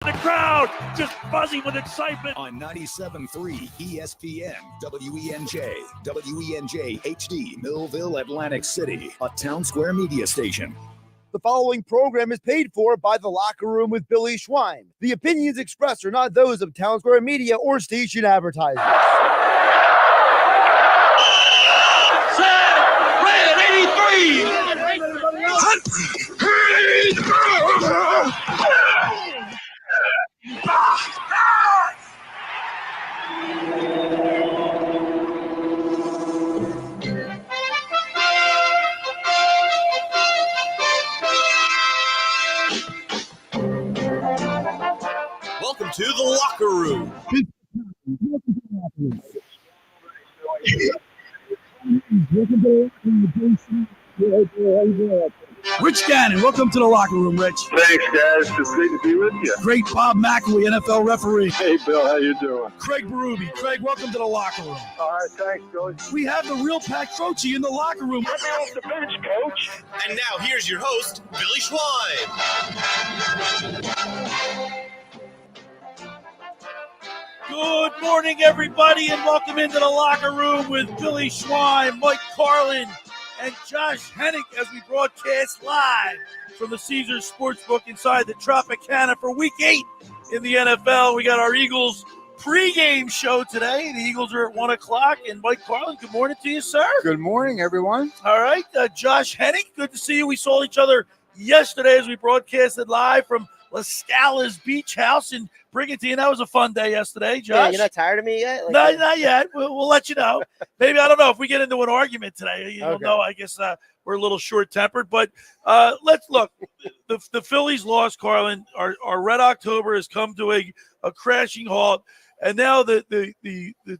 The crowd just buzzing with excitement. On 97.3 ESPN, WENJ, WENJ HD, Millville, Atlantic City, a Town Square media station. The following program is paid for by The Locker Room with Billy Schwein. The opinions expressed are not those of Town Square Media or station advertisers. Set, red 83! Welcome to The Locker Room. Rich Gannon, welcome to The Locker Room, Rich. Thanks, guys. It's great to be with you. Great Bob McElwee, NFL referee. Hey, Bill, how you doing? Craig Berube. Craig, welcome to The Locker Room. All right, thanks, Billy. We have the real Pat Croce in The Locker Room. Get me off the bench, Coach. And now here's your host, Billy Schwein. Good morning, everybody, and welcome into The Locker Room with Billy Schwein, Mike Carlin, and Josh Henning as we broadcast live from the Caesars Sportsbook inside the Tropicana for Week 8 in the NFL. We got our Eagles pregame show today. The Eagles are at 1 o'clock. And Mike Carlin, good morning to you, sir. Good morning, everyone. All right, Josh Henning, good to see you. We saw each other yesterday as we broadcasted live from La Scala's Beach House and bring it to you. That was a fun day yesterday, Josh. Yeah, you're not tired of me yet? No, not yet. We'll let you know. Maybe, I don't know, if we get into an argument today. You don't know. I guess we're a little short-tempered. But let's look. The Phillies lost, Carlin. Our Red October has come to a crashing halt. And now the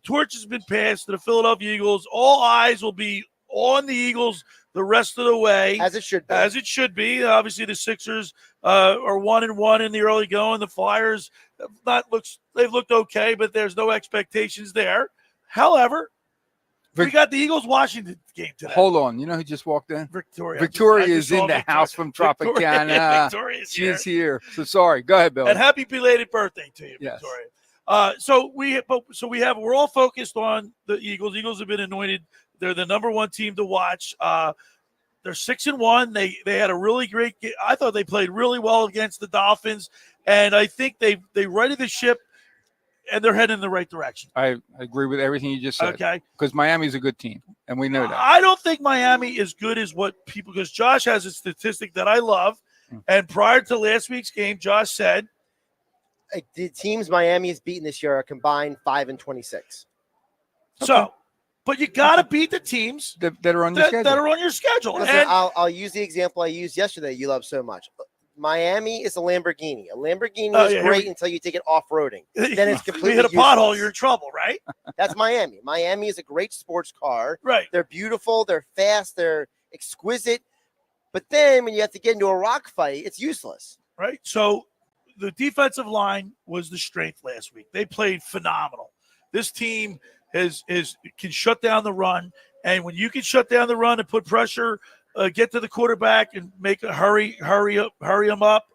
torch has been passed to the Philadelphia Eagles. All eyes will be on the Eagles the rest of the way. As it should be. As it should be. Obviously, the Sixers are 1-1 in the early going. The Flyers they've looked okay, but there's no expectations there. However, we got the Eagles-Washington game today. Hold on. You know who just walked in? Victoria. Victoria is in the house from Tropicana. Victoria's She's here. So sorry. Go ahead, Bill. And happy belated birthday to you, Yes. Victoria. We're all focused on the Eagles. Eagles have been anointed. They're the number one team to watch. They're 6-1. They had a really great game. I thought they played really well against the Dolphins, and I think they righted the ship, and they're heading in the right direction. I agree with everything you just said. Okay. Because Miami's a good team, and we know that. I don't think Miami is good as what people – because Josh has a statistic that I love, and prior to last week's game, Josh said – the teams Miami has beaten this year are combined 5-26. So – but you got to beat the teams that are on your schedule. That are on your schedule. Listen, and I'll use the example I used yesterday you love so much. Miami is a Lamborghini. A Lamborghini is great until you take it off-roading. Then it's completely you hit a useless. pothole, you're in trouble, right? That's Miami. Miami is a great sports car. Right. They're beautiful. They're fast. They're exquisite. But then when you have to get into a rock fight, it's useless. Right. So the defensive line was the strength last week. They played phenomenal. This team can shut down the run, and when you can shut down the run and put pressure, get to the quarterback and make a hurry him up,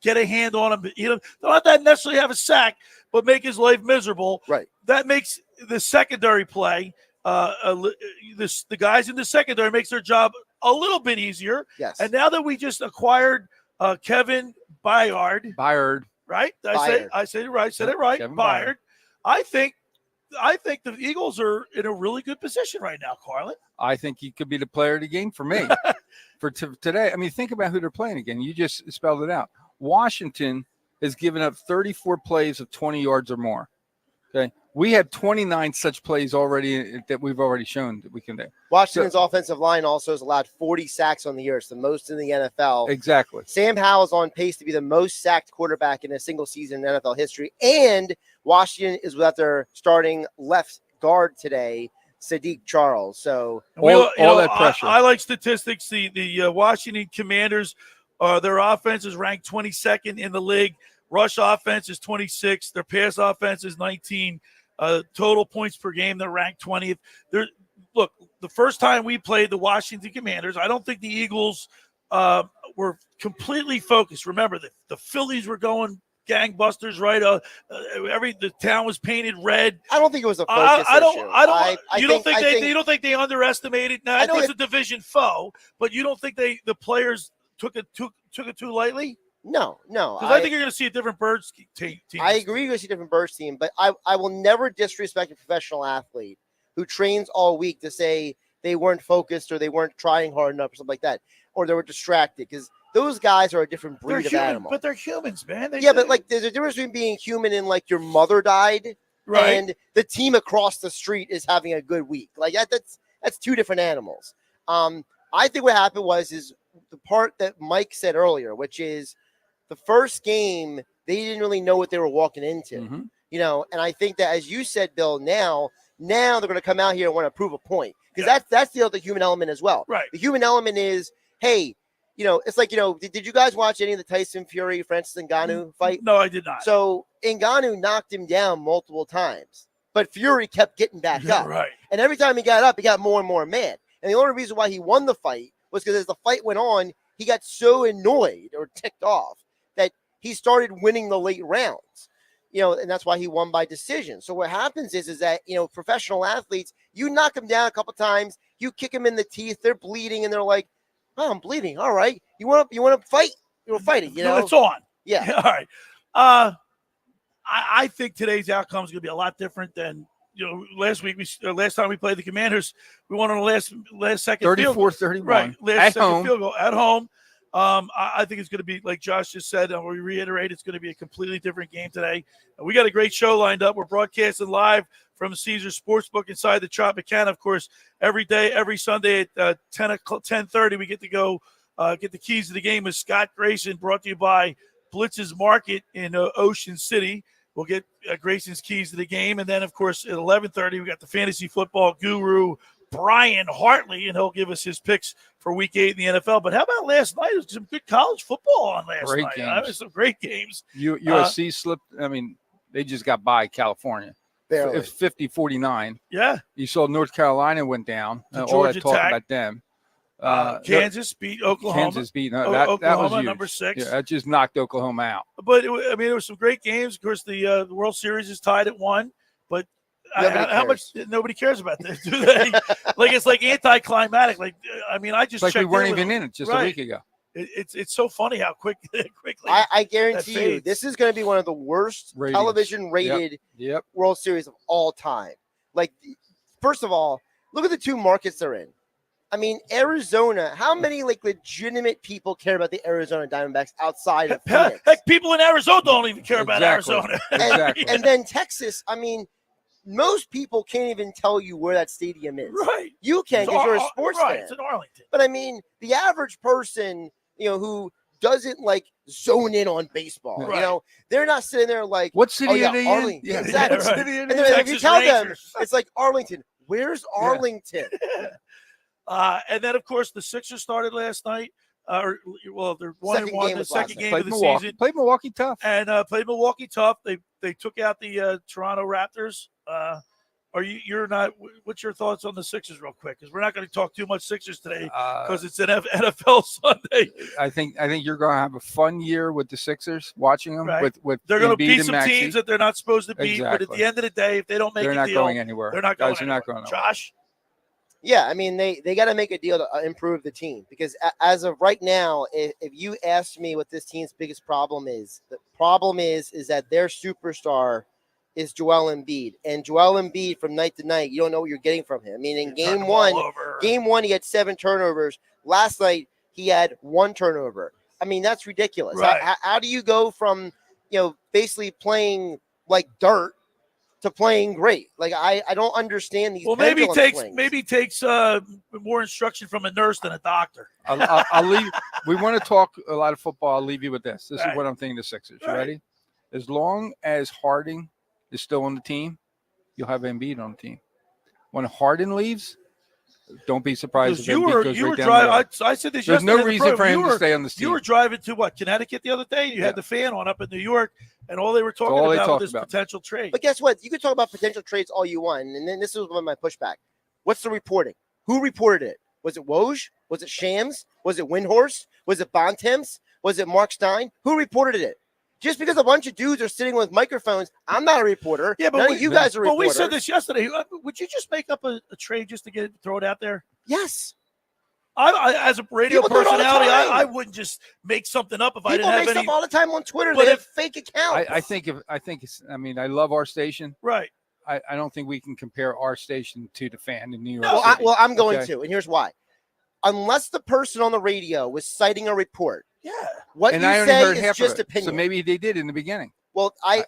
get a hand on him. You know, don't have to necessarily have a sack, but make his life miserable. Right. That makes the secondary play. The guys in the secondary makes their job a little bit easier. Yes. And now that we just acquired Kevin Byard, right? I said it right. Kevin Byard. I think the Eagles are in a really good position right now, Carlin. I think he could be the player of the game for me today. I mean, think about who they're playing again. You just spelled it out. Washington has given up 34 plays of 20 yards or more. Okay. We have 29 such plays already that we've already shown that we can do. Washington's offensive line also has allowed 40 sacks on the year. It's the most in the NFL. Exactly. Sam Howell is on pace to be the most sacked quarterback in a single season in NFL history. And Washington is without their starting left guard today, Sadiq Charles. So all that pressure. I like statistics. The Washington Commanders, their offense is ranked 22nd in the league. Rush offense is 26. Their pass offense is 19. Total points per game, they're ranked 20th. Look, the first time we played the Washington Commanders, I don't think the Eagles were completely focused. Remember, the Phillies were gangbusters, right? The town was painted red. I don't think it was a focus issue. You don't think they underestimated? Now I know it's a division foe, but you don't think the players took it too lightly? No. Because I think you're going to see a different Birds team. I agree you're going to see a different Birds team, but I will never disrespect a professional athlete who trains all week to say they weren't focused or they weren't trying hard enough or something like that, or they were distracted, because those guys are a different breed of animal. But they're humans, man. But like there's a difference between being human and like your mother died, right, and the team across the street is having a good week. Like that's two different animals. I think what happened is the part that Mike said earlier, which is the first game, they didn't really know what they were walking into, and I think that, as you said, Bill, now they're going to come out here and want to prove a point, because that's the other human element as well. Right. The human element is, hey, it's like, did you guys watch any of the Tyson Fury, Francis Ngannou fight? No, I did not. So Ngannou knocked him down multiple times, but Fury kept getting back up. Right. And every time he got up, he got more and more mad. And the only reason why he won the fight was because as the fight went on, he got so annoyed or ticked off that he started winning the late rounds, and that's why he won by decision. So what happens is that, professional athletes, you knock them down a couple times, you kick them in the teeth, they're bleeding, and they're like, oh, I'm bleeding. All right. You want to fight? You'll fight it, No, it's on. Yeah. All right. I think today's outcome is going to be a lot different than, last time we played the Commanders, we won on the last second 34-31. Right. At home. Field goal at home. I think it's going to be, like Josh just said, and we reiterate, it's going to be a completely different game today. We got a great show lined up. We're broadcasting live from Caesars Sportsbook inside the Tropicana. Of course, every day, every Sunday at 10:30, we get to go get the keys to the game with Scott Grayson, brought to you by Blitz's Market in Ocean City. We'll get Grayson's keys to the game. And then, of course, at 11:30, we got the fantasy football guru, Brian Hartley, and he'll give us his picks for Week 8 in the NFL. But how about last night? There was some good college football on last night. There was some great games. USC slipped. I mean, they just got by California. Barely. It was 50-49. Yeah. You saw North Carolina went down. All Georgia that talk Tech. about them. Kansas beat Oklahoma. Kansas beat Oklahoma, that was huge. number 6. Yeah, that just knocked Oklahoma out. But there were some great games. Of course, the World Series is tied at 1. But how much nobody cares about this, do they? Like, it's like anticlimactic. Like, I just like checked. We weren't even in it just a week ago. It's so funny how quickly. I guarantee you, this is going to be one of the worst television rated World Series of all time. Like, first of all, look at the two markets they're in. Arizona, how many legitimate people care about the Arizona Diamondbacks outside of Phoenix? Heck, people in Arizona don't even care about Arizona. And then Texas, most people can't even tell you where that stadium is. Right. You can because you're a sports fan. It's in Arlington. But the average person, who doesn't zone in on baseball, they're not sitting there like, what city are they Arlington. in? Yeah, exactly. What city are and they then in? if you tell them, it's like Arlington. Where's Arlington? And then, of course, the Sixers started last night. They're 1-1. The second game of the season. Played Milwaukee tough. And played Milwaukee tough. They took out the Toronto Raptors. You're not? What's your thoughts on the Sixers, real quick? Because we're not going to talk too much Sixers today because it's an NFL Sunday. I think you're going to have a fun year with the Sixers. Watching them with they're going to Embiid beat some Maxey. teams that they're not supposed to beat. Exactly. But at the end of the day, if they don't make they're a not deal, going anywhere. They're not going Guys anywhere. are not going anywhere. Josh. Yeah, they got to make a deal to improve the team, because as of right now, if you ask me what this team's biggest problem is, the problem is that their superstar is Joel Embiid. And Joel Embiid, from night to night, you don't know what you're getting from him. In game one, he had 7 turnovers. Last night, he had 1 turnover. That's ridiculous. Right. How do you go from, basically playing like dirt to playing great? I don't understand these. Well, maybe it takes more instruction from a nurse than a doctor. I'll leave. We want to talk a lot of football. I'll leave you with this. This is what I'm thinking of the Sixers. You ready? As long as Harden is still on the team, you'll have Embiid on the team. When Harden leaves, don't be surprised if Embiid goes right down. I said this. There's no reason for him to stay on this team. You were driving to Connecticut the other day. You had the fan on up in New York, and all they were talking about was this potential trade. But guess what? You can talk about potential trades all you want, and then this is one of my pushback. What's the reporting? Who reported it? Was it Woj? Was it Shams? Was it Windhorst? Was it Bontemps? Was it Mark Stein? Who reported it? Just because a bunch of dudes are sitting with microphones, I'm not a reporter. Yeah, but none of you guys are Well, reporters. we said this yesterday. Would you just make up a trade just to throw it out there? Yes. I as a radio People do it all the personality, time. I wouldn't just make something up if I People didn't have make any. stuff all the time on Twitter. But They have fake accounts. I mean, I love our station. Right. I don't think we can compare our station to the fan in New York. Well, I'm going Okay. to, and here's why. Unless the person on the radio was citing a report, Yeah. what And you I only say heard is half just of it. opinion. So maybe they did in the beginning. Well, I'm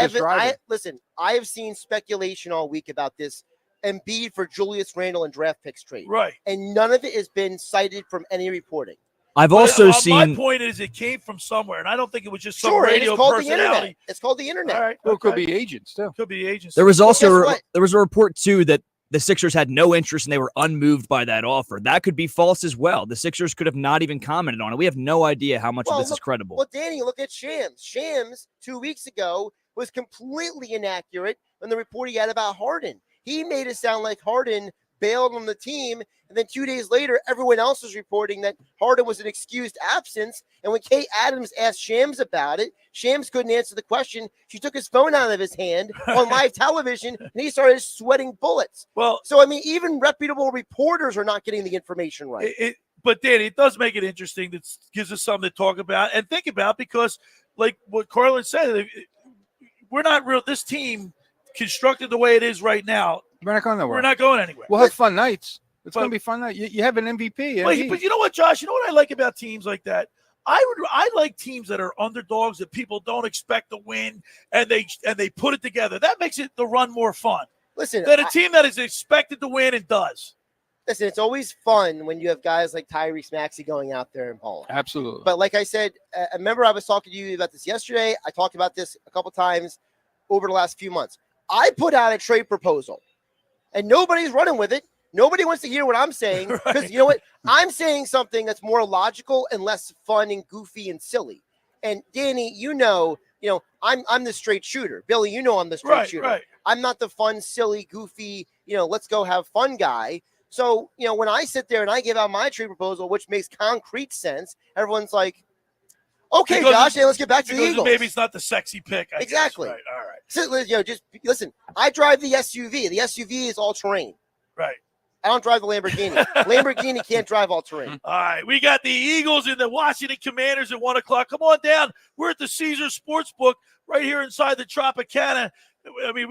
just driving. listen. I have seen speculation all week about this Embiid for Julius Randle and draft picks trade, Right. and none of it has been cited from any reporting. I've But, also my seen. point is, it came from somewhere, and I don't think it was just some Sure, and radio it's called the personality. internet. It's called the internet. All right. Well, it could okay. be agents too. Could be the agency. There was also guess what? there was a report too that the Sixers had no interest and they were unmoved by that offer. That could be false as well. The Sixers could have not even commented on it. We have no idea how much of this is credible. Well, Danny, look at Shams. Shams 2 weeks ago was completely inaccurate on the report he had about Harden. He made it sound like Harden bailed on the team, and then 2 days later, everyone else was reporting that Harden was an excused absence. And when Kate Adams asked Shams about it, Shams couldn't answer the question. She took his phone out of his hand on live television, and he started sweating bullets. Well, So, I mean, even reputable reporters are not getting the information right. But Danny, it does make it interesting. It gives us something to talk about and think about because, like what Carlin said, we're not real. This team constructed the way it is right now. We're not going nowhere. We're not going anywhere. We'll have fun nights. It's But- going to be fun night. You have an MVP. But you know what, Josh? You know what I like about teams like that? I like teams that are underdogs that people don't expect to win, and they put it together. That makes it the run more fun Listen, than a team that is expected to win and does. Listen, it's always fun when you have guys like Tyrese Maxey going out there and balling. Absolutely. But like I said, I remember I was talking to you about this yesterday. I talked about this a couple times over the last few months. I put out a trade proposal, and nobody's running with it. Nobody wants to hear what I'm saying because Right. you know what? I'm saying something that's more logical and less fun and goofy and silly. And Danny, I'm the straight shooter. Billy, I'm the straight shooter. Right. I'm not the fun, silly, goofy, let's go have fun guy. So, when I sit there and I give out my trade proposal, which makes concrete sense, everyone's like, okay, Because Josh, let's get back to the Because Eagles. maybe it's not the sexy pick. I guess. Exactly. Right. All right. So, just listen, I drive the SUV. The SUV is all terrain. Right. I don't drive the Lamborghini. Lamborghini can't drive all terrain. All right, we got the Eagles and the Washington Commanders at 1 o'clock. Come on down. We're at the Caesar Sportsbook right here inside the Tropicana. I mean,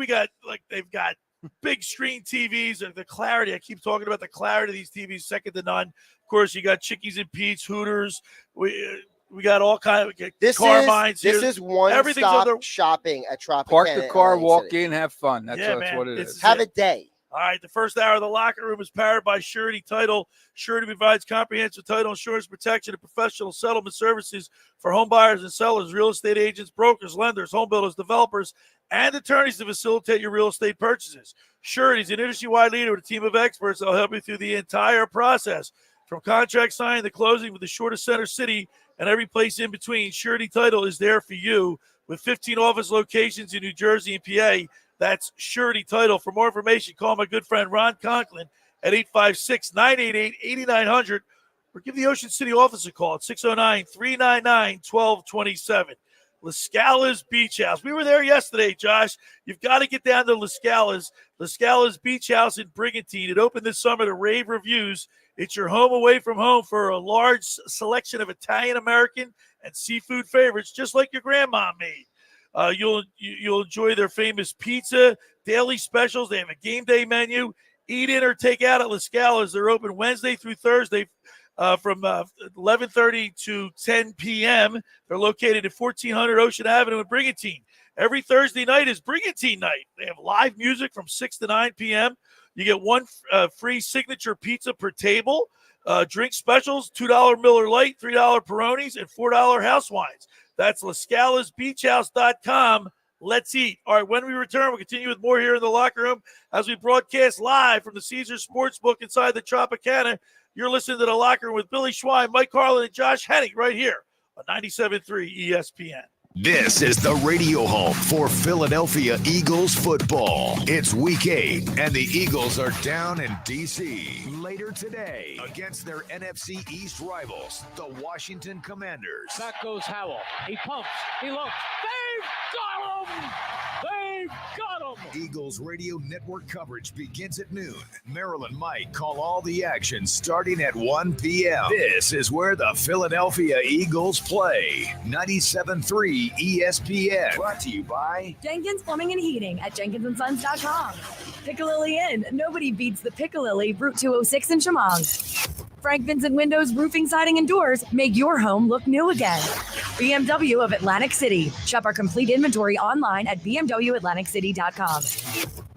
they've got big screen TVs and the clarity. I keep talking about the clarity of these TVs, second to none. Of course, you got Chickies and Pete's, Hooters. We got all kind of Carmine's. This is one-stop under shopping at Tropicana. Park the car, Atlantic walk City. in, have fun. That's man, what it this is. is Have a day. All right, the first hour of the locker room is powered by Surety Title. Surety provides comprehensive title insurance protection and professional settlement services for home buyers and sellers, real estate agents, brokers, lenders, home builders, developers, and attorneys to facilitate your real estate purchases. Surety is an industry-wide leader with a team of experts that will help you through the entire process, from contract signing to closing with the shortest center city and every place in between. Surety Title is there for you with 15 office locations in New Jersey and PA. That's Surety Title. For more information, call my good friend Ron Conklin at 856-988-8900 or give the Ocean City office a call at 609-399-1227. La Scala's Beach House. We were there yesterday, Josh. You've got to get down to La Scala's. La Scala's Beach House in Brigantine. It opened this summer to rave reviews. It's your home away from home for a large selection of Italian, American, and seafood favorites, just like your grandma made. You'll enjoy their famous pizza, daily specials. They have a game day menu. Eat in or take out at La Scala's. They're open Wednesday through Thursday from 11:30 to 10 p.m. They're located at 1400 Ocean Avenue in Brigantine. Every Thursday night is Brigantine night. They have live music from 6 to 9 p.m. You get one free signature pizza per table. Drink specials, $2 Miller Lite, $3 Peronis, and $4 house wines. That's LaScalasBeachHouse.com. Let's eat. All right, when we return, we'll continue with more here in the locker room as we broadcast live from the Caesar Sportsbook inside the Tropicana. You're listening to the locker room with Billy Schwein, Mike Carlin, and Josh Henning right here on 97.3 ESPN. This is the radio home for Philadelphia Eagles football. It's week 8, and the Eagles are down in D.C. later today against their NFC East rivals, the Washington Commanders. Back goes Howell. He pumps. He looks. They've got him! They've got him! Eagles radio network coverage begins at noon. Merrill and Mike call all the action starting at 1 p.m. This is where the Philadelphia Eagles play. 97.3 ESPN. Brought to you by Jenkins Plumbing and Heating at jenkinsandsons.com. Piccalilli Inn. Nobody beats the Piccalilli, Route 206 in Chemong. Frank Vincent Windows, Roofing, Siding, and Doors make your home look new again. BMW of Atlantic City. Shop our complete inventory online at bmwatlanticcity.com.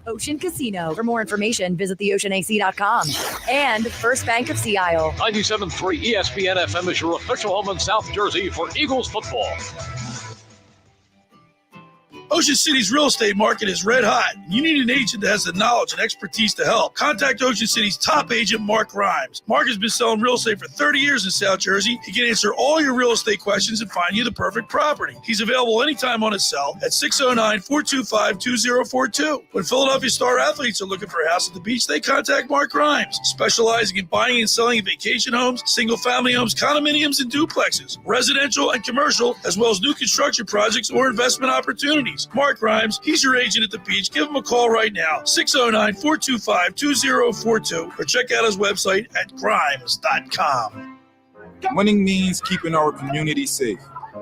Ocean Casino. For more information, visit theoceanac.com. And First Bank of Sea Isle. 97.3 ESPN FM is your official home in South Jersey for Eagles football. Ocean City's real estate market is red hot. You need an agent that has the knowledge and expertise to help. Contact Ocean City's top agent, Mark Rhymes. Mark has been selling real estate for 30 years in South Jersey. He can answer all your real estate questions and find you the perfect property. He's available anytime on his cell at 609-425-2042. When Philadelphia star athletes are looking for a house at the beach, they contact Mark Rhymes, specializing in buying and selling vacation homes, single-family homes, condominiums, and duplexes, residential and commercial, as well as new construction projects or investment opportunities. Mark Rhymes, he's your agent at the beach. Give him a call right now, 609-425-2042, or check out his website at grimes.com. Winning means keeping our community safe.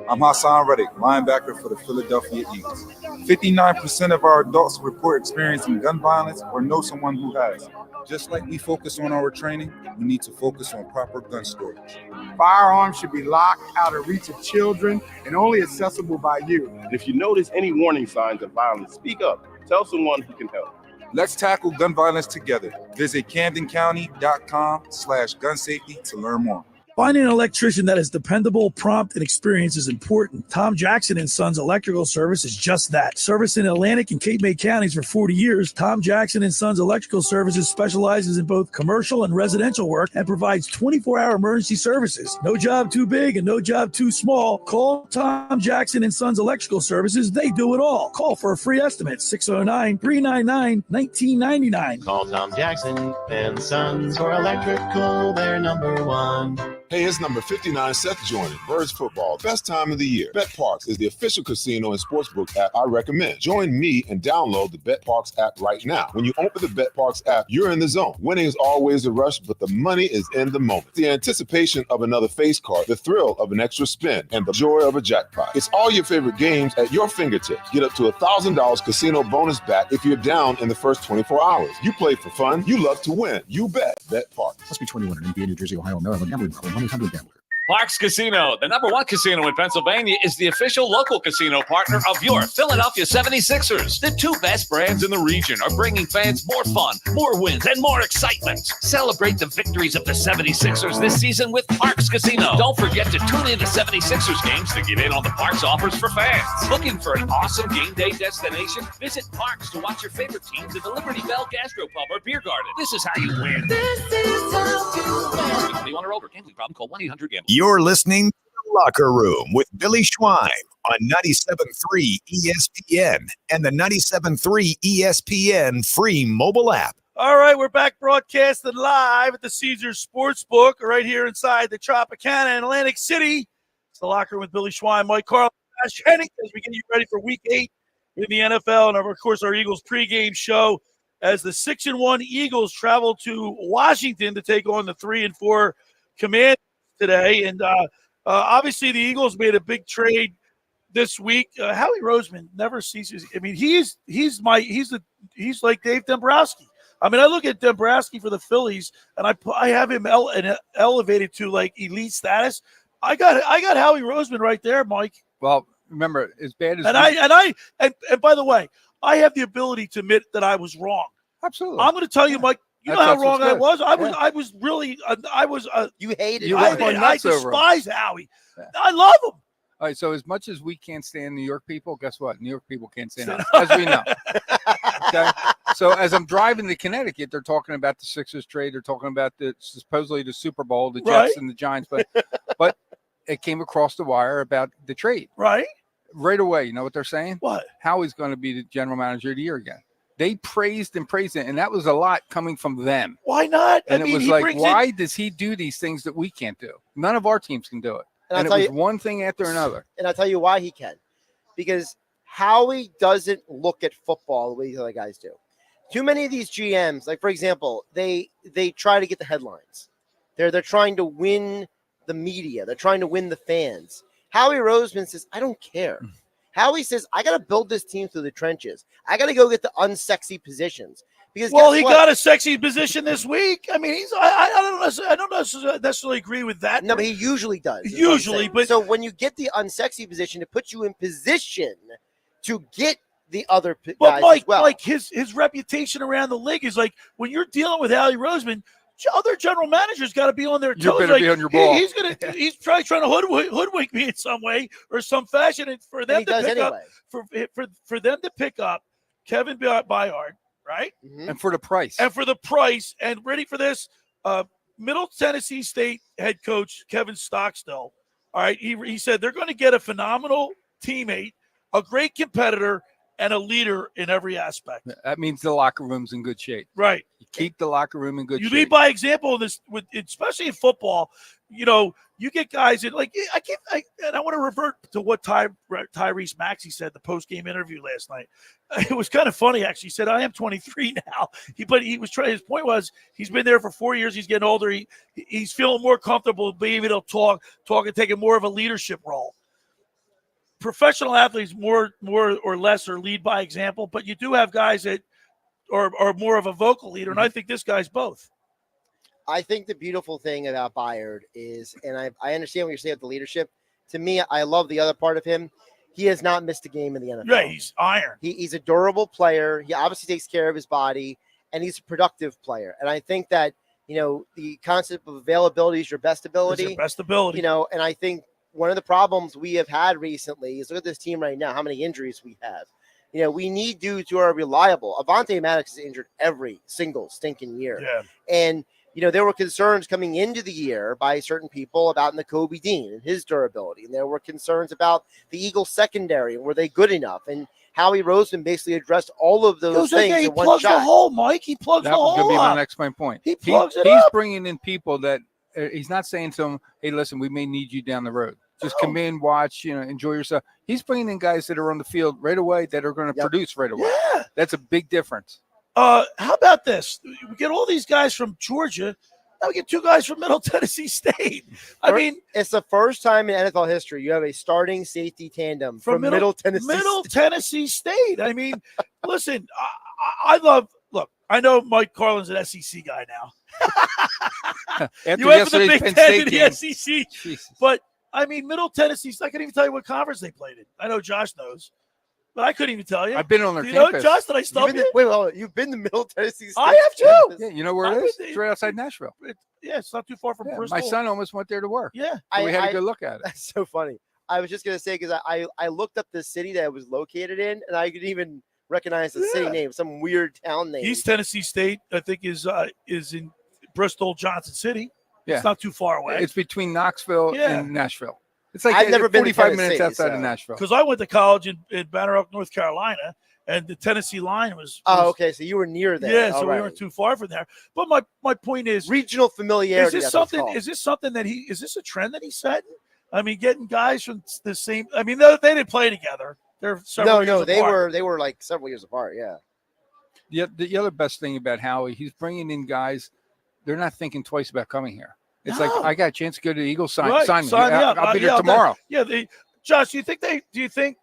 I'm Hassan Reddick, linebacker for the Philadelphia Eagles. 59% of our adults report experiencing gun violence or know someone who has. Just like we focus on our training, we need to focus on proper gun storage. Firearms should be locked out of reach of children and only accessible by you. If you notice any warning signs of violence, speak up. Tell someone who can help. Let's tackle gun violence together. Visit CamdenCounty.com/gun safety to learn more. Finding an electrician that is dependable, prompt, and experienced is important. Tom Jackson & Sons Electrical Service is just that. Servicing Atlantic and Cape May counties for 40 years, Tom Jackson & Sons Electrical Services specializes in both commercial and residential work and provides 24-hour emergency services. No job too big and no job too small. Call Tom Jackson & Sons Electrical Services. They do it all. Call for a free estimate, 609-399-1999. Call Tom Jackson & Sons for electrical. They're number one. Hey, it's number 59, Seth joining Birds Football. Best time of the year. Bet Parks is the official casino and sportsbook app I recommend. Join me and download the Bet Parks app right now. When you open the Bet Parks app, you're in the zone. Winning is always a rush, but the money is in the moment. The anticipation of another face card, the thrill of an extra spin, and the joy of a jackpot. It's all your favorite games at your fingertips. Get up to $1,000 casino bonus back if you're down in the first 24 hours. You play for fun. You love to win. You bet. Bet Parks. Must be 21 in Indiana, New Jersey, Ohio, Maryland. Gambling problem. 1-800-GAMBLER. Parks Casino, the number one casino in Pennsylvania, is the official local casino partner of your Philadelphia 76ers. The two best brands in the region are bringing fans more fun, more wins, and more excitement. Celebrate the victories of the 76ers this season with Parks Casino. Don't forget to tune in to 76ers games to get in on the Parks offers for fans. Looking for an awesome game day destination? Visit Parks to watch your favorite teams at the Liberty Bell Gastropub or Beer Garden. This is how you win. This is how you win. 21 or over. Gambling problem? Call 1-800-GAMBLER. You're listening to The Locker Room with Billy Schwein on 97.3 ESPN and the 97.3 ESPN free mobile app. All right, we're back broadcasting live at the Caesars Sportsbook right here inside the Tropicana Atlantic City. It's The Locker Room with Billy Schwein, Mike Carlin, Josh Henning, as we get you ready for Week 8 in the NFL, and of course our Eagles pregame show as the 6-1 Eagles travel to Washington to take on the 3-4 Commanders today. And obviously the Eagles made a big trade this week. Howie Roseman never ceases. I mean, he's like Dave Dombrowski. I mean, I look at Dombrowski for the Phillies, and I have him elevated to like elite status. I got Howie Roseman right there, Mike. Well, remember, as bad as and by the way, I have the ability to admit that I was wrong. Absolutely. I'm going to tell you, Mike. You know how wrong I was. I was really. You hated. I despise Howie. I love him. All right. So as much as we can't stand New York people, guess what? New York people can't stand us, as we know. Okay. So as I'm driving to Connecticut, they're talking about the Sixers trade. They're talking about supposedly the Super Bowl, the Jets and the Giants. But it came across the wire about the trade. Right. right away, you know what they're saying? What? Howie's going to be the general manager of the year again. They praised it, and that was a lot coming from them. Why not? And it was like, why does he do these things that we can't do? None of our teams can do it. And it was one thing after another. And I'll tell you why he can. Because Howie doesn't look at football the way the other guys do. Too many of these GMs, like, for example, they try to get the headlines. They're trying to win the media. They're trying to win the fans. Howie Roseman says, I don't care. Howie says, I got to build this team through the trenches. I got to go get the unsexy positions. Because he got a sexy position this week. I mean, I don't necessarily agree with that. No, but he usually does. Usually, but so when you get the unsexy position, it puts you in position to get the other guys Mike, as well. Like his reputation around the league is like when you're dealing with Howie Roseman, other general managers got to be on their toes. You better be on your ball. He's probably trying to hoodwink me in some way or some fashion. And for them to pick up, for them to pick up Kevin Byard, right? Mm-hmm. And for the price. And ready for this, Middle Tennessee State head coach Kevin Stockstill. All right, he said they're going to get a phenomenal teammate, a great competitor, and a leader in every aspect. That means the locker room's in good shape. Right. You keep the locker room in good shape. You lead by example in this, especially in football. You know, you get guys that I want to revert to what Tyrese Maxey said in the post-game interview last night. It was kind of funny, actually. He said, I am 23 now. His point was he's been there for 4 years. He's getting older. He's feeling more comfortable being able to talk and taking more of a leadership role. Professional athletes more or less are lead by example, but you do have guys that are more of a vocal leader, and I think this guy's both. I think the beautiful thing about Byard is, and I understand what you're saying with the leadership. To me, I love the other part of him. He has not missed a game in the NFL. Right, he's iron. He's a durable player. He obviously takes care of his body, and he's a productive player. And I think that, the concept of availability is your best ability. It's your best ability. And I think one of the problems we have had recently is look at this team right now, how many injuries we have. We need dudes who are reliable. Avonte Maddox is injured every single stinking year. Yeah. And, there were concerns coming into the year by certain people about Nakobe Dean and his durability. And there were concerns about the Eagles secondary and were they good enough? And Howie Roseman basically addressed all of those things he in one plugs shot. the hole, Mike. He plugs the hole. That was going to be up. my next point. He plugs it He's up. bringing in people that he's not saying to them, hey, listen, we may need you down the road. Just come in, watch, enjoy yourself. He's bringing in guys that are on the field right away that are going to produce right away. Yeah. That's a big difference. How about this? We get all these guys from Georgia. Now we get two guys from Middle Tennessee State. I mean, it's the first time in NFL history you have a starting safety tandem from Middle Tennessee State. I mean, listen, I know Mike Carlin's an SEC guy now. You went for the Big Ten to the SEC. Jesus. But, I mean, Middle Tennessee, I couldn't even tell you what conference they played in. I know Josh knows. But I couldn't even tell you. I've been on their campus. campus. Josh, did I stop you? Wait, you've been to Middle Tennessee State? I have too. Yeah, you know where it is? It's right outside Nashville. It's not too far from Bristol. My son almost went there to work. Yeah. So we had a good look at it. That's so funny. I was just going to say, because I looked up the city that it was located in, and I could even recognize the city name, some weird town name. East Tennessee State, I think, is in Bristol, Johnson City. Yeah. It's not too far away. It's between Knoxville and Nashville. It's like I've never been 45 minutes outside of Nashville. Because I went to college in Banner Oak, North Carolina, and the Tennessee line was Oh, okay. So you were near there. Yeah, so we weren't too far from there. But my point is regional familiarity. Is this something that is this a trend that he's setting? I mean, getting guys from the same. I mean, they didn't play together. They're several years apart. they were like several years apart. Yeah. The other best thing about Howie, he's bringing in guys. They're not thinking twice about coming here. It's like, I got a chance to go to the Eagles. Sign me. I'll be there tomorrow. Josh, do you think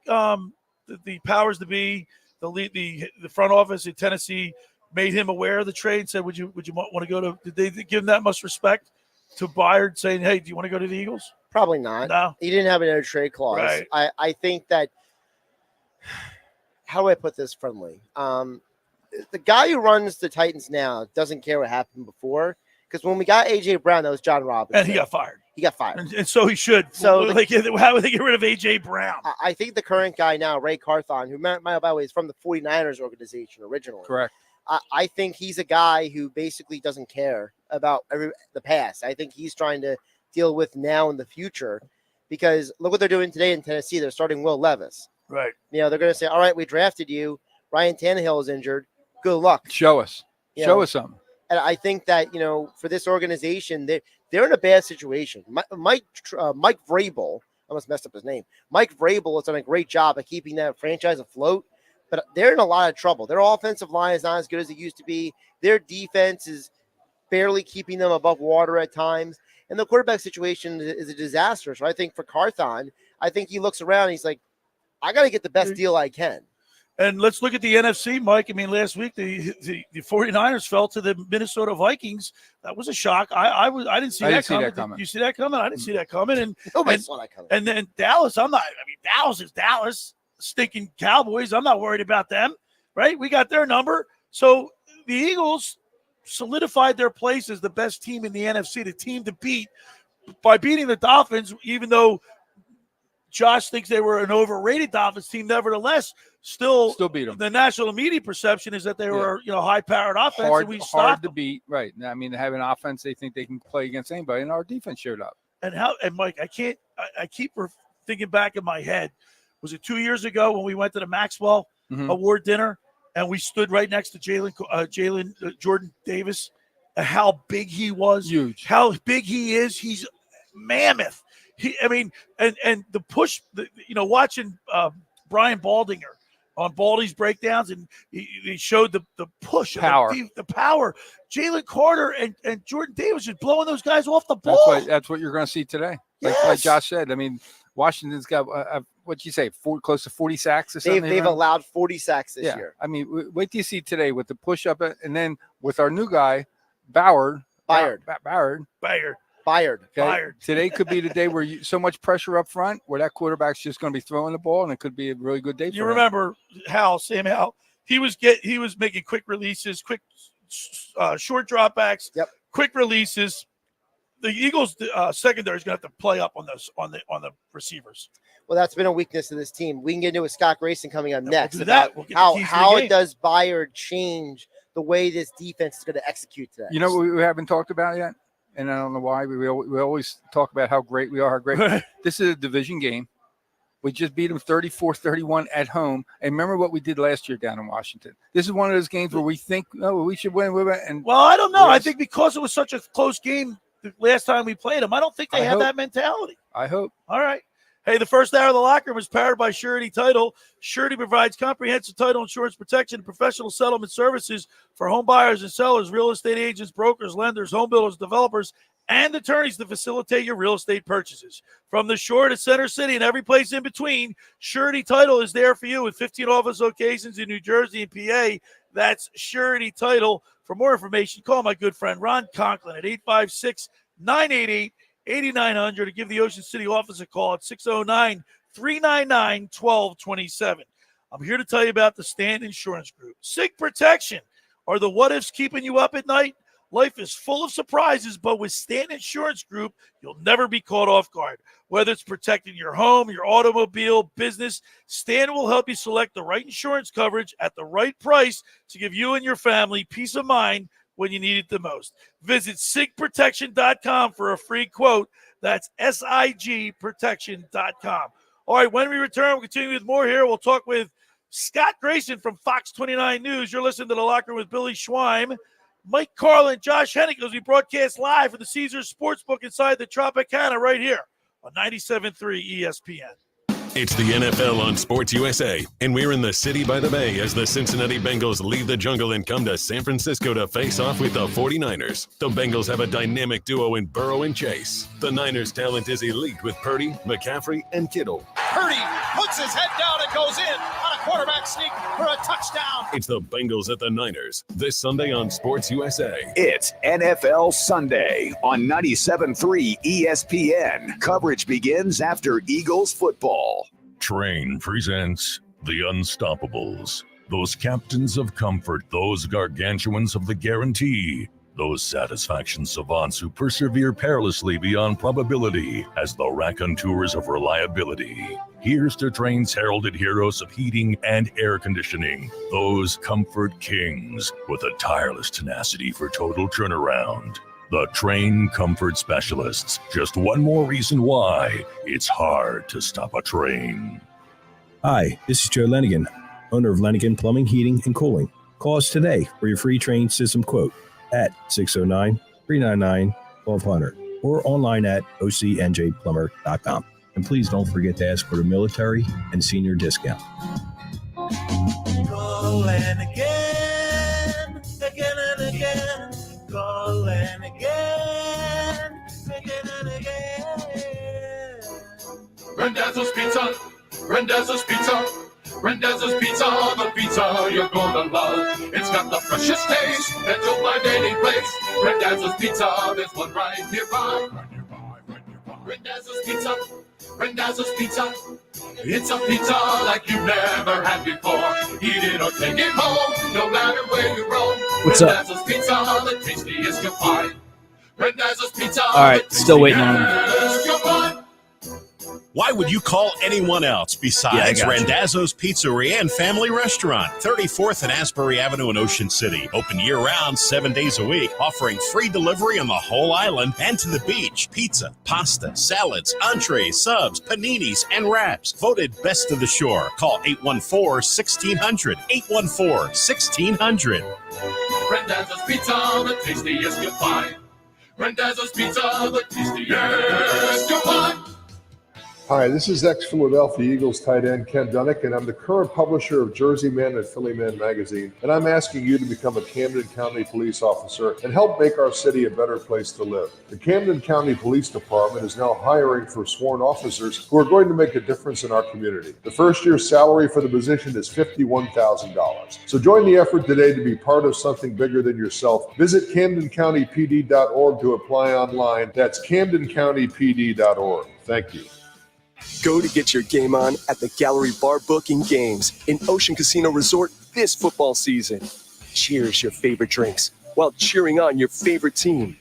the powers to be, the front office in Tennessee made him aware of the trade and said, would you want to go to? Did they give him that much respect to Byard, saying, hey, do you want to go to the Eagles? Probably not. No, he didn't have a no trade clause. Right. I think that. How do I put this friendly? The guy who runs the Titans now doesn't care what happened before. Because when we got A.J. Brown, that was John Robinson. And he got fired. And so he should. So how would they get rid of A.J. Brown? I think the current guy now, Ray Carthon, who, by the way, is from the 49ers organization originally. Correct. I think he's a guy who basically doesn't care about the past. I think he's trying to deal with now and the future because look what they're doing today in Tennessee. They're starting Will Levis. Right. They're going to say, all right, we drafted you. Ryan Tannehill is injured. Good luck. Show us. Show us something. And I think that, for this organization, they're in a bad situation. Mike Vrabel, I almost messed up his name. Mike Vrabel has done a great job of keeping that franchise afloat, but they're in a lot of trouble. Their offensive line is not as good as it used to be. Their defense is barely keeping them above water at times. And the quarterback situation is a disaster. So I think for Carthon, I think he looks around and he's like, I got to get the best deal I can. And let's look at the NFC, Mike. I mean, last week the 49ers fell to the Minnesota Vikings. That was a shock. I didn't see that coming. Did you see that coming? I didn't see that coming. And nobody saw that coming. And then Dallas, Dallas is Dallas. Stinking Cowboys. I'm not worried about them, right? We got their number. So the Eagles solidified their place as the best team in the NFC, the team to beat by beating the Dolphins, even though Josh thinks they were an overrated Dolphins team. Nevertheless, still beat them. The national media perception is that they were, high-powered offense, and we stopped hard to them. beat. Right. I mean, they have an offense. They think they can play against anybody, and our defense showed up. And Mike, I keep thinking back in my head. Was it 2 years ago when we went to the Maxwell Award dinner and we stood right next to Jordan Davis? And how big he was, huge. How big he is. He's mammoth. And the push. Watching Brian Baldinger on Baldy's breakdowns, and he showed the push, power, the power. Jalen Carter and Jordan Davis just blowing those guys off the ball. That's what you're going to see today. Yes. Like Josh said. I mean, Washington's got what'd you say? Close to 40 sacks or something. They've allowed 40 sacks this year. I mean, wait till you see today with the push up, and then with our new guy, Bayard. Okay? Today could be the day where so much pressure up front, where that quarterback's just going to be throwing the ball, and it could be a really good day. You remember Sam Howell? He was making quick releases, quick short dropbacks, quick releases. The Eagles secondary is going to have to play up on the receivers. Well, that's been a weakness of this team. We can get into with Scott Grayson coming up next. We'll do that. We'll How does Bayard change the way this defense is going to execute today? You know what we haven't talked about yet, and I don't know why. We always talk about how great we are, how great. This is a division game. We just beat them 34-31 at home. And remember what we did last year down in Washington. This is one of those games where we think, we should win. Well, I don't know. I think because it was such a close game the last time we played them, I don't think they have that mentality. I hope. All right. Hey, the first hour of the locker room is powered by Surety Title. Surety provides comprehensive title insurance protection and professional settlement services for home buyers and sellers, real estate agents, brokers, lenders, home builders, developers, and attorneys to facilitate your real estate purchases. From the shore to Center City and every place in between, Surety Title is there for you with 15 office locations in New Jersey and PA. That's Surety Title. For more information, call my good friend Ron Conklin at 856-988-8900 to give the Ocean City office a call at 609-399-1227. I'm here to tell you about the Stand Insurance Group. SIG Protection. Are the what-ifs keeping you up at night? Life is full of surprises, but with Stand Insurance Group, you'll never be caught off guard. Whether it's protecting your home, your automobile, business, Stand will help you select the right insurance coverage at the right price to give you and your family peace of mind when you need it the most. Visit sigprotection.com for a free quote. That's sigprotection.com. All right, when we return, we'll continue with more here. We'll talk with Scott Grayson from Fox 29 News. You're listening to The Locker Room with Billy Schweim, Mike Carlin, Josh Henning, as we broadcast live from the Caesars Sportsbook inside the Tropicana right here on 97.3 ESPN. It's the NFL on Sports USA, and we're in the city by the bay as the Cincinnati Bengals leave the jungle and come to San Francisco to face off with the 49ers. The Bengals have a dynamic duo in Burrow and Chase. The Niners' talent is elite with Purdy, McCaffrey, and Kittle. Purdy puts his head down and goes in on a quarterback sneak for a touchdown. It's the Bengals at the Niners this Sunday on Sports USA. It's NFL Sunday on 97.3 ESPN. Coverage begins after Eagles football. Train presents The Unstoppables. Those captains of comfort, those gargantuans of the guarantee, those satisfaction savants who persevere perilously beyond probability as the raconteurs of reliability. Here's to Train's heralded heroes of heating and air conditioning, those comfort kings with a tireless tenacity for total turnaround. The Train Comfort Specialists. Just one more reason why it's hard to stop a train. Hi, this is Joe Lenigan, owner of Lenigan Plumbing, Heating, and Cooling. Call us today for your free train system quote at 609-399-1200 or online at ocnjplumber.com. And please don't forget to ask for the military and senior discount. Calling again and again. Calling again and again. Randazzo's Pizza, Randazzo's Pizza, Randazzo's Pizza, the pizza you're gonna love. It's got the freshest taste that you'll find any place. Randazzo's Pizza, there's one right nearby. Randazzo's Pizza, Randazzo's Pizza. It's a pizza like you've never had before. Eat it or take it home, no matter where you roam. What's up? Randazzo's Pizza, the tastiest you'll find. Randazzo's Pizza. All right, still waiting on him. Why would you call anyone else besides Yeah, I got you. Randazzo's Pizzeria and Family Restaurant, 34th and Asbury Avenue in Ocean City. Open year-round, 7 days a week, offering free delivery on the whole island and to the beach. Pizza, pasta, salads, entrees, subs, paninis, and wraps. Voted best of the shore. Call 814-1600. 814-1600. Randazzo's Pizza, the tastiest you'll find. Randazzo's Pizza, the tastiest you'll find. Hi, this is ex-Philadelphia Eagles tight end Ken Dunnick, and I'm the current publisher of Jersey Man and Philly Man magazine, and I'm asking you to become a Camden County police officer and help make our city a better place to live. The Camden County Police Department is now hiring for sworn officers who are going to make a difference in our community. The first year's salary for the position is $51,000. So join the effort today to be part of something bigger than yourself. Visit CamdenCountyPD.org to apply online. That's CamdenCountyPD.org. Thank you. Go to get your game on at the Gallery Bar Booking Games in Ocean Casino Resort this football season. Cheers your favorite drinks while cheering on your favorite team.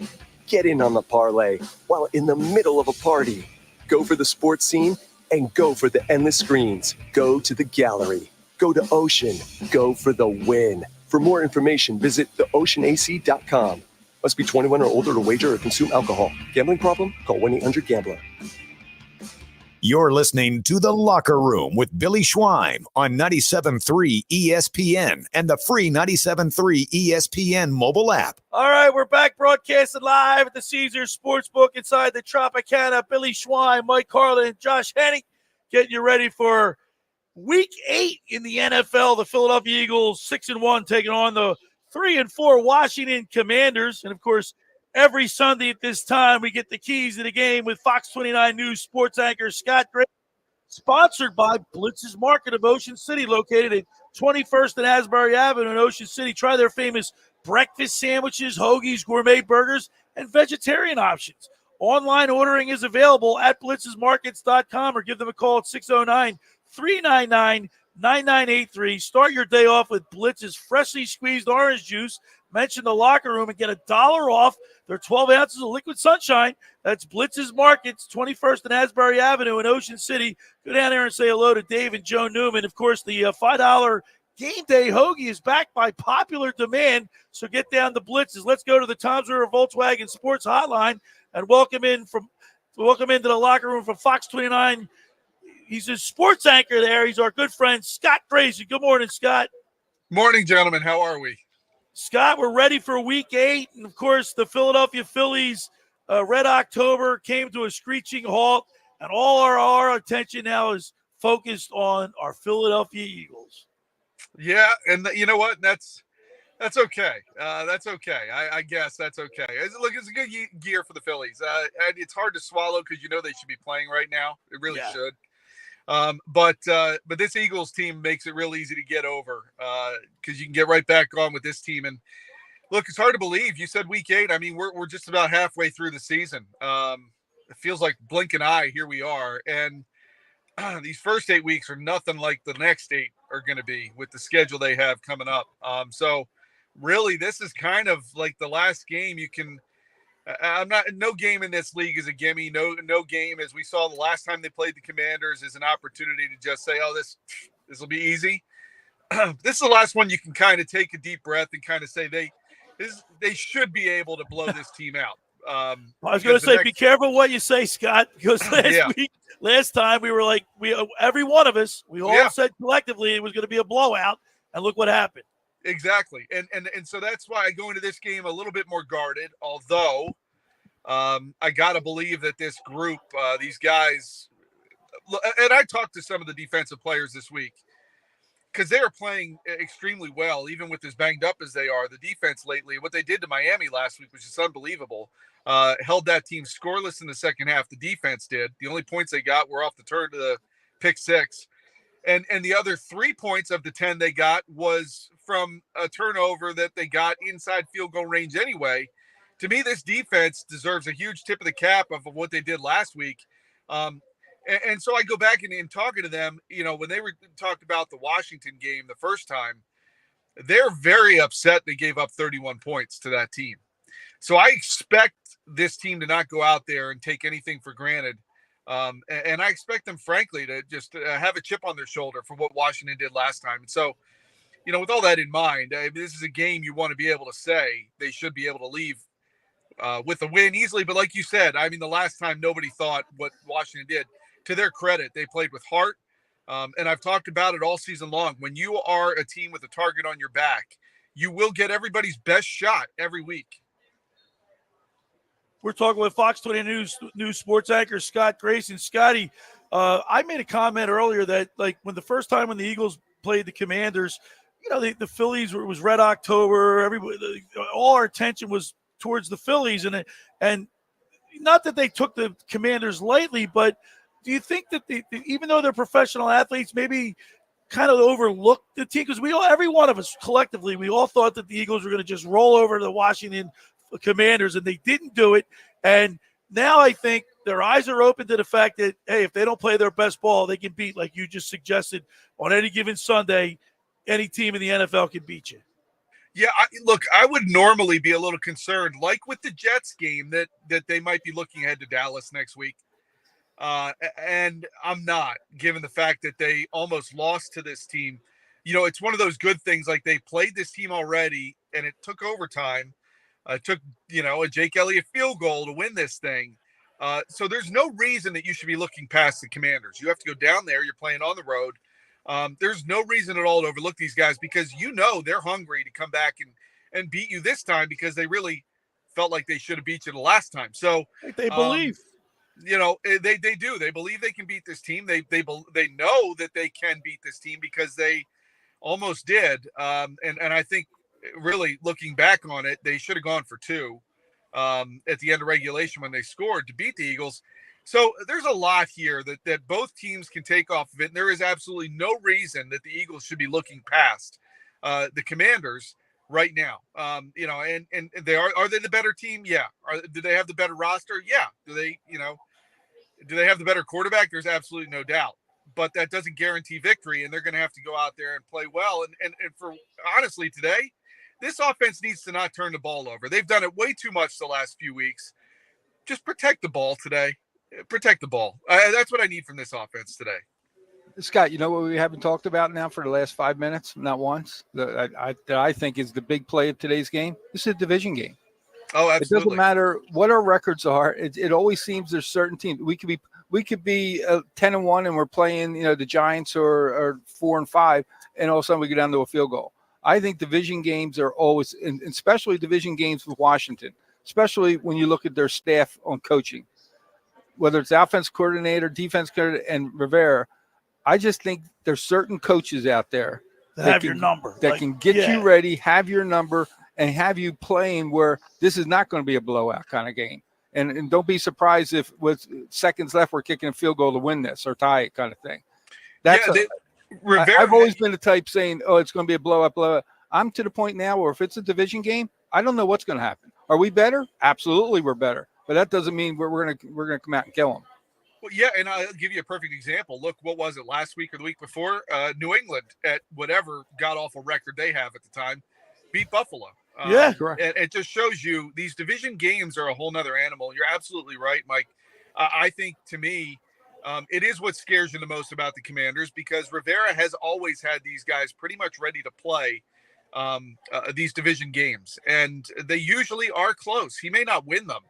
Get in on the parlay while in the middle of a party. Go for the sports scene and go for the endless screens. Go to the Gallery. Go to Ocean. Go for the win. For more information, visit theoceanac.com. Must be 21 or older to wager or consume alcohol. Gambling problem? Call 1-800-GAMBLER. You're listening to The Locker Room with Billy Schwein on 97.3 ESPN and the free 97.3 ESPN mobile app. All right, we're back broadcasting live at the Caesars Sportsbook inside the Tropicana. Billy Schwein, Mike Carlin, Josh Henning getting you ready for Week 8 in the NFL. The Philadelphia Eagles 6-1 taking on the 3-4 Washington Commanders. And, of course, every Sunday at this time, we get the keys to the game with Fox 29 News sports anchor Scott Grayson, sponsored by Blitz's Market of Ocean City, located at 21st and Asbury Avenue in Ocean City. Try their famous breakfast sandwiches, hoagies, gourmet burgers, and vegetarian options. Online ordering is available at blitzesmarkets.com or give them a call at 609-399-9983. Start your day off with Blitz's freshly squeezed orange juice. Mention The Locker Room and get $1 off their 12 ounces of liquid sunshine. That's Blitz's Markets, 21st and Asbury Avenue in Ocean City. Go down there and say hello to Dave and Joe Newman. Of course, the $5 game day hoagie is back by popular demand, so get down to Blitz's. Let's go to the Toms River Volkswagen Sports Hotline and welcome into the Locker Room from Fox 29. He's a sports anchor there. He's our good friend, Scott Grayson. Good morning, Scott. Morning, gentlemen. How are we? Scott, we're ready for Week 8. And, of course, the Philadelphia Phillies, Red October, came to a screeching halt. And all our attention now is focused on our Philadelphia Eagles. Yeah, and you know what? That's okay. That's okay. I guess that's okay. Look, it's a good year for the Phillies. And it's hard to swallow because you know they should be playing right now. It really should. But this Eagles team makes it real easy to get over because you can get right back on with this team. And look, it's hard to believe. You said Week 8. I mean, we're just about halfway through the season. It feels like blink an eye. Here we are, and these first 8 weeks are nothing like the next 8 are going to be with the schedule they have coming up. So really, this is kind of like the last game you can. No game in this league is a gimme. No game, as we saw the last time they played the Commanders, is an opportunity to just say, oh, this will be easy. This is the last one you can kind of take a deep breath and kind of say they should be able to blow this team out. I was going to say, be careful what you say, Scott, because last time we were like, every one of us, we all said collectively it was going to be a blowout, and look what happened. Exactly. And so that's why I go into this game a little bit more guarded, although I got to believe that this group, these guys, and I talked to some of the defensive players this week because they are playing extremely well, even with as banged up as they are. The defense lately, what they did to Miami last week was just unbelievable. Held that team scoreless in the second half. The defense did. The only points they got were off the turn to the pick six. And the other 3 points of the 10 they got was from a turnover that they got inside field goal range anyway. To me, this defense deserves a huge tip of the cap of what they did last week. And so I go back and talking to them, when they were talked about the Washington game the first time, they're very upset they gave up 31 points to that team. So I expect this team to not go out there and take anything for granted. And I expect them, frankly, to just have a chip on their shoulder for what Washington did last time. And so, with all that in mind, this is a game you want to be able to say they should be able to leave with a win easily. But like you said, the last time nobody thought what Washington did. To their credit, they played with heart. And I've talked about it all season long. When you are a team with a target on your back, you will get everybody's best shot every week. We're talking with Fox 20 News sports anchor Scott Grayson. Scotty, I made a comment earlier that, like, when the Eagles played the Commanders, the Phillies was Red October. Everybody, all our attention was towards the Phillies, and not that they took the Commanders lightly, but do you think that even though they're professional athletes, maybe kind of overlooked the team? Because every one of us collectively, we all thought that the Eagles were going to just roll over the Washington Commanders, and they didn't do it. And now I think their eyes are open to the fact that, hey, if they don't play their best ball, they can beat, like you just suggested, on any given Sunday, any team in the NFL can beat you. Yeah, I would normally be a little concerned, like with the Jets game, that they might be looking ahead to Dallas next week. And I'm not, given the fact that they almost lost to this team. It's one of those good things, like they played this team already, and it took overtime. It took, a Jake Elliott field goal to win this thing. So there's no reason that you should be looking past the Commanders. You have to go down there. You're playing on the road. There's no reason at all to overlook these guys because they're hungry to come back and beat you this time because they really felt like they should have beat you the last time. So they believe. They do. They believe they can beat this team. They know that they can beat this team because they almost did. And I think really looking back on it, they should have gone for two at the end of regulation when they scored to beat the Eagles. So there's a lot here that both teams can take off of it. And there is absolutely no reason that the Eagles should be looking past the Commanders right now. And they are they the better team? Yeah. Do they have the better roster? Yeah. Do they have the better quarterback? There's absolutely no doubt. But that doesn't guarantee victory, and they're going to have to go out there and play well. And for honestly today, this offense needs to not turn the ball over. They've done it way too much the last few weeks. Just protect the ball today. Protect the ball. That's what I need from this offense today. Scott, you know what we haven't talked about now for the last 5 minutes? Not once. That I think is the big play of today's game. This is a division game. Oh, absolutely. It doesn't matter what our records are. It always seems there's certain teams. We could be 10-1 and we're playing, the Giants or 4-5, and all of a sudden we go down to a field goal. I think division games are always, and especially division games with Washington, especially when you look at their staff on coaching, whether it's offense coordinator, defense coordinator, and Rivera. I just think there's certain coaches out there that have your number, that can get you ready, have your number, and have you playing where this is not going to be a blowout kind of game. And don't be surprised if with seconds left we're kicking a field goal to win this or tie it kind of thing. I've always been the type saying, "Oh, it's going to be a blowout." I'm to the point now where if it's a division game, I don't know what's going to happen. Are we better? Absolutely, we're better. But that doesn't mean we're going to come out and kill them. Well, yeah, and I'll give you a perfect example. Look, what was it, last week or the week before? New England, at whatever god-awful record they have at the time, beat Buffalo. Yeah, correct. And it just shows you these division games are a whole nother animal. You're absolutely right, Mike. I think, to me, it is what scares you the most about the Commanders because Rivera has always had these guys pretty much ready to play these division games, and they usually are close. He may not win them,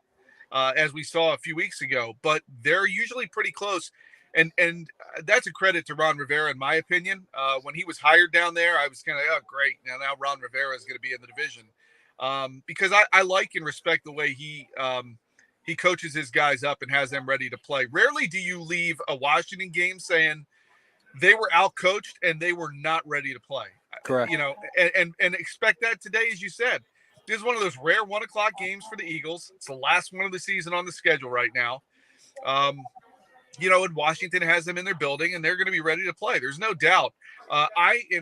as we saw a few weeks ago, but they're usually pretty close. And that's a credit to Ron Rivera, in my opinion. When he was hired down there, I was kind of, oh, great. Now Ron Rivera is going to be in the division. Because I like and respect the way he coaches his guys up and has them ready to play. Rarely do you leave a Washington game saying they were out-coached and they were not ready to play. Correct. And expect that today, as you said. This is one of those rare 1 o'clock games for the Eagles. It's the last one of the season on the schedule right now. And Washington has them in their building, and they're going to be ready to play. There's no doubt.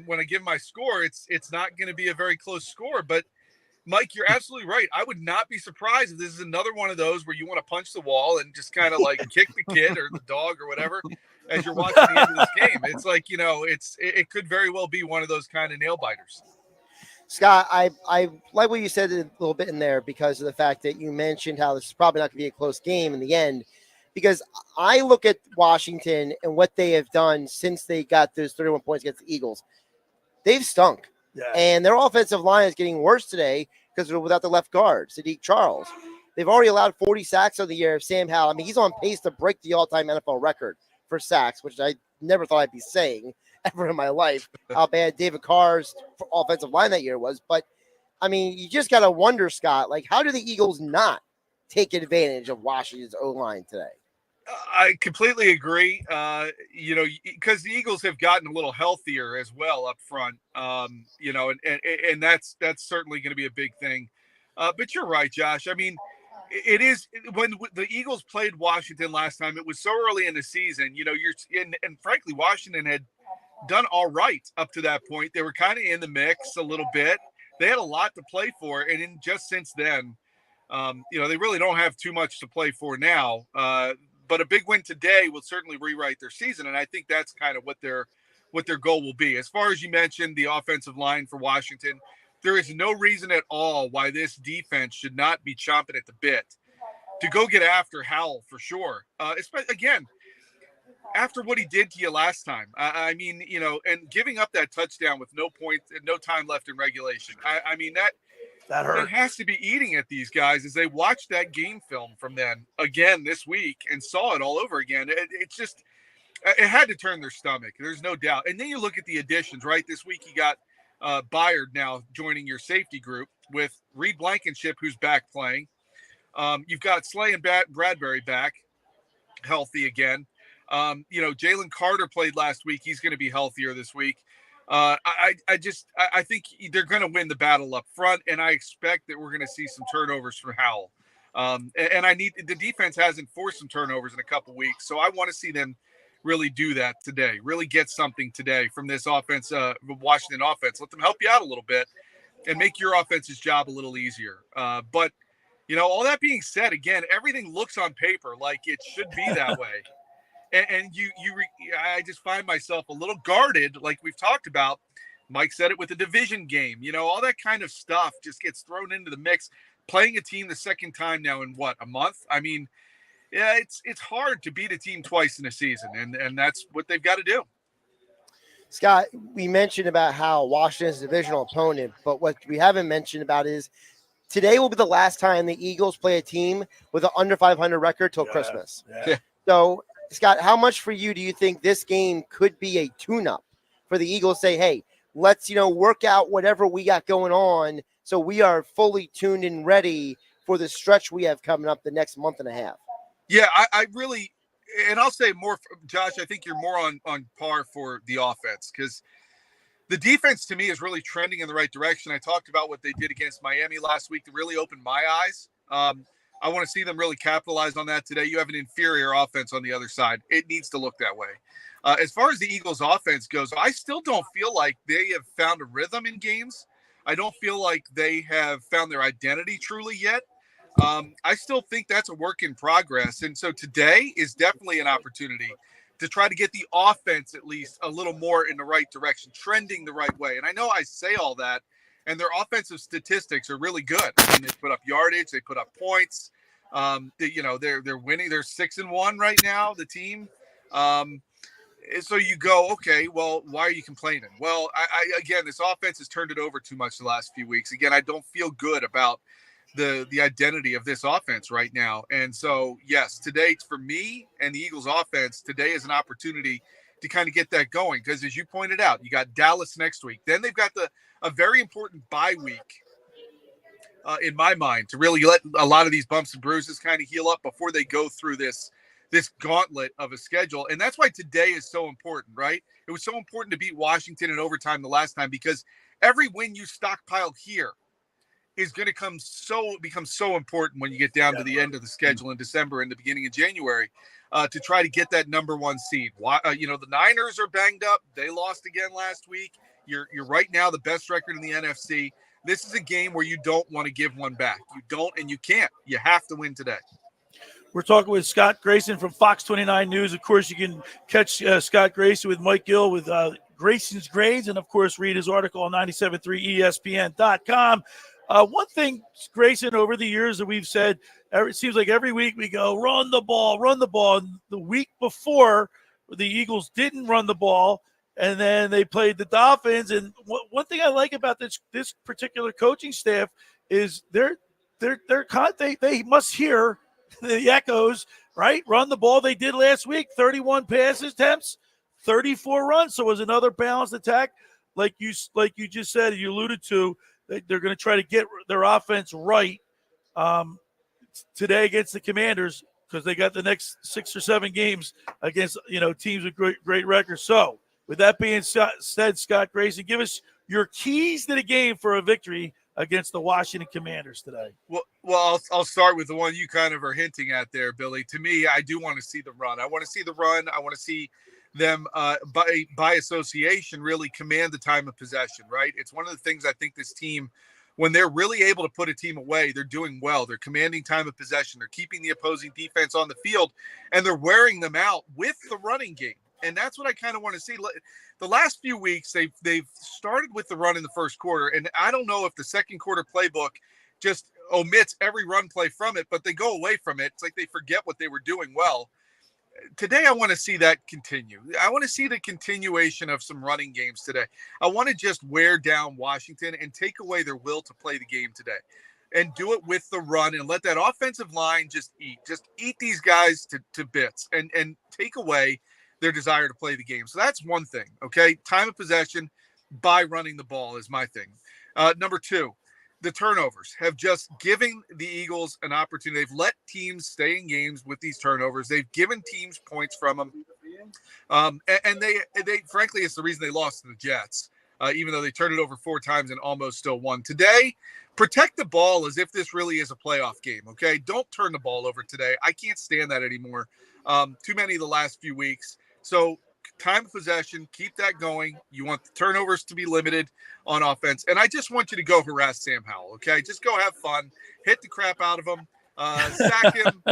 When I give my score, it's not going to be a very close score. But, Mike, you're absolutely right. I would not be surprised if this is another one of those where you want to punch the wall and just kind of like kick the kid or the dog or whatever as you're watching the end of this game. It's like, it could very well be one of those kind of nail biters. Scott, I like what you said a little bit in there because of the fact that you mentioned how this is probably not going to be a close game in the end. Because I look at Washington and what they have done since they got those 31 points against the Eagles. They've stunk. Yeah. And their offensive line is getting worse today because they're without the left guard, Sadiq Charles. They've already allowed 40 sacks on the year of Sam Howell. I mean, he's on pace to break the all-time NFL record for sacks, which I never thought I'd be saying ever in my life, how bad David Carr's offensive line that year was. But, I mean, you just got to wonder, Scott, like, how do the Eagles not take advantage of Washington's O-line today? I completely agree. Because the Eagles have gotten a little healthier as well up front. And that's certainly going to be a big thing. But you're right, Josh. I mean, it is when the Eagles played Washington last time. It was so early in the season. And frankly, Washington had done all right up to that point. They were kind of in the mix a little bit. They had a lot to play for, and just since then, they really don't have too much to play for now. But a big win today will certainly rewrite their season, and I think that's kind of what their goal will be. As far as you mentioned, the offensive line for Washington, there is no reason at all why this defense should not be chomping at the bit to go get after Howell for sure. Again, after what he did to you last time, I mean, and giving up that touchdown with no points and no time left in regulation. I mean, that hurt. It has to be eating at these guys as they watched that game film from then again this week and saw it all over again. It had to turn their stomach. There's no doubt. And then you look at the additions, right? This week you got Byard now joining your safety group with Reed Blankenship, who's back playing. You've got Slay and Bradbury back healthy again. Jalen Carter played last week. He's going to be healthier this week. I think they're going to win the battle up front, and I expect that we're going to see some turnovers from Howell. And the defense hasn't forced some turnovers in a couple weeks, so I want to see them really do that today, really get something today from this offense, Washington offense. Let them help you out a little bit and make your offense's job a little easier. But all that being said, again, everything looks on paper like it should be that way. And I just find myself a little guarded, like we've talked about. Mike said it with the division game. All that kind of stuff just gets thrown into the mix. Playing a team the second time now in a month? I mean, yeah, it's hard to beat a team twice in a season, and that's what they've got to do. Scott, we mentioned about how Washington's a divisional opponent, but what we haven't mentioned about is today will be the last time the Eagles play a team with an under 500 record till Christmas. Yeah. So, Scott, how much for you do you think this game could be a tune-up for the Eagles? Say, hey, let's work out whatever we got going on so we are fully tuned and ready for the stretch we have coming up the next month and a half. Yeah, I really, and I'll say more, Josh, I think you're more on par for the offense because the defense to me is really trending in the right direction. I talked about what they did against Miami last week that really opened my eyes. I want to see them really capitalize on that today. You have an inferior offense on the other side. It needs to look that way. As far as the Eagles offense goes, I still don't feel like they have found a rhythm in games. I don't feel like they have found their identity truly yet. I still think that's a work in progress. And so today is definitely an opportunity to try to get the offense at least a little more in the right direction, trending the right way. And I know I say all that, and their offensive statistics are really good. I mean, they put up yardage, they put up points. They're winning. They're 6-1 right now, the team. So you go, okay, well, why are you complaining? Well, again, this offense has turned it over too much the last few weeks. Again, I don't feel good about the identity of this offense right now. And so, yes, today for me and the Eagles offense, today is an opportunity to kind of get that going. Because as you pointed out, you got Dallas next week. Then they've got a very important bye week in my mind to really let a lot of these bumps and bruises kind of heal up before they go through this gauntlet of a schedule. And that's why today is so important, right? It was so important to beat Washington in overtime the last time, because every win you stockpile here is going to become so important when you get down to the end of the schedule in December and the beginning of January to try to get that number one seed. The Niners are banged up. They lost again last week. You're right now the best record in the NFC. This is a game where you don't want to give one back. You don't, and you can't. You have to win today. We're talking with Scott Grayson from Fox 29 News. Of course, you can catch Scott Grayson with Mike Gill with Grayson's Grades, and, of course, read his article on 97.3ESPN.com. One thing, Grayson, over the years that we've said, it seems like every week we go, run the ball. And the week before, the Eagles didn't run the ball, and then they played the Dolphins. And one thing I like about this particular coaching staff is they must hear the echoes, right? Run the ball. They did last week, 31 passes attempts, 34 runs. So it was another balanced attack. Like you just said, you alluded to, they're going to try to get their offense right today against the Commanders, because they got the next 6 or 7 games against teams with great records. So with that being said, Scott Grayson, give us your keys to the game for a victory against the Washington Commanders today. Well, I'll start with the one you kind of are hinting at there, Billy. To me, I do want to see the run. I want to see the run. I want to see them by association really command the time of possession, right? It's one of the things I think this team, when they're really able to put a team away, they're doing well. They're commanding time of possession. They're keeping the opposing defense on the field, and they're wearing them out with the running game. And that's what I kind of want to see. The last few weeks, they've started with the run in the first quarter, and I don't know if the second quarter playbook just omits every run play from it, but they go away from it. It's like they forget what they were doing well. Today, I want to see that continue. I want to see the continuation of some running games today. I want to just wear down Washington and take away their will to play the game today, and do it with the run, and let that offensive line just eat these guys to bits, and take away their desire to play the game. So that's one thing, okay? Time of possession by running the ball is my thing. Number 2, the turnovers have just given the Eagles an opportunity. They've let teams stay in games with these turnovers. They've given teams points from them. And they frankly, it's the reason they lost to the Jets, even though they turned it over 4 times and almost still won. Today, protect the ball as if this really is a playoff game, okay? Don't turn the ball over today. I can't stand that anymore. Too many the last few weeks. So time of possession, keep that going. You want the turnovers to be limited on offense. And I just want you to go harass Sam Howell, okay? Just go have fun. Hit the crap out of him. Sack him.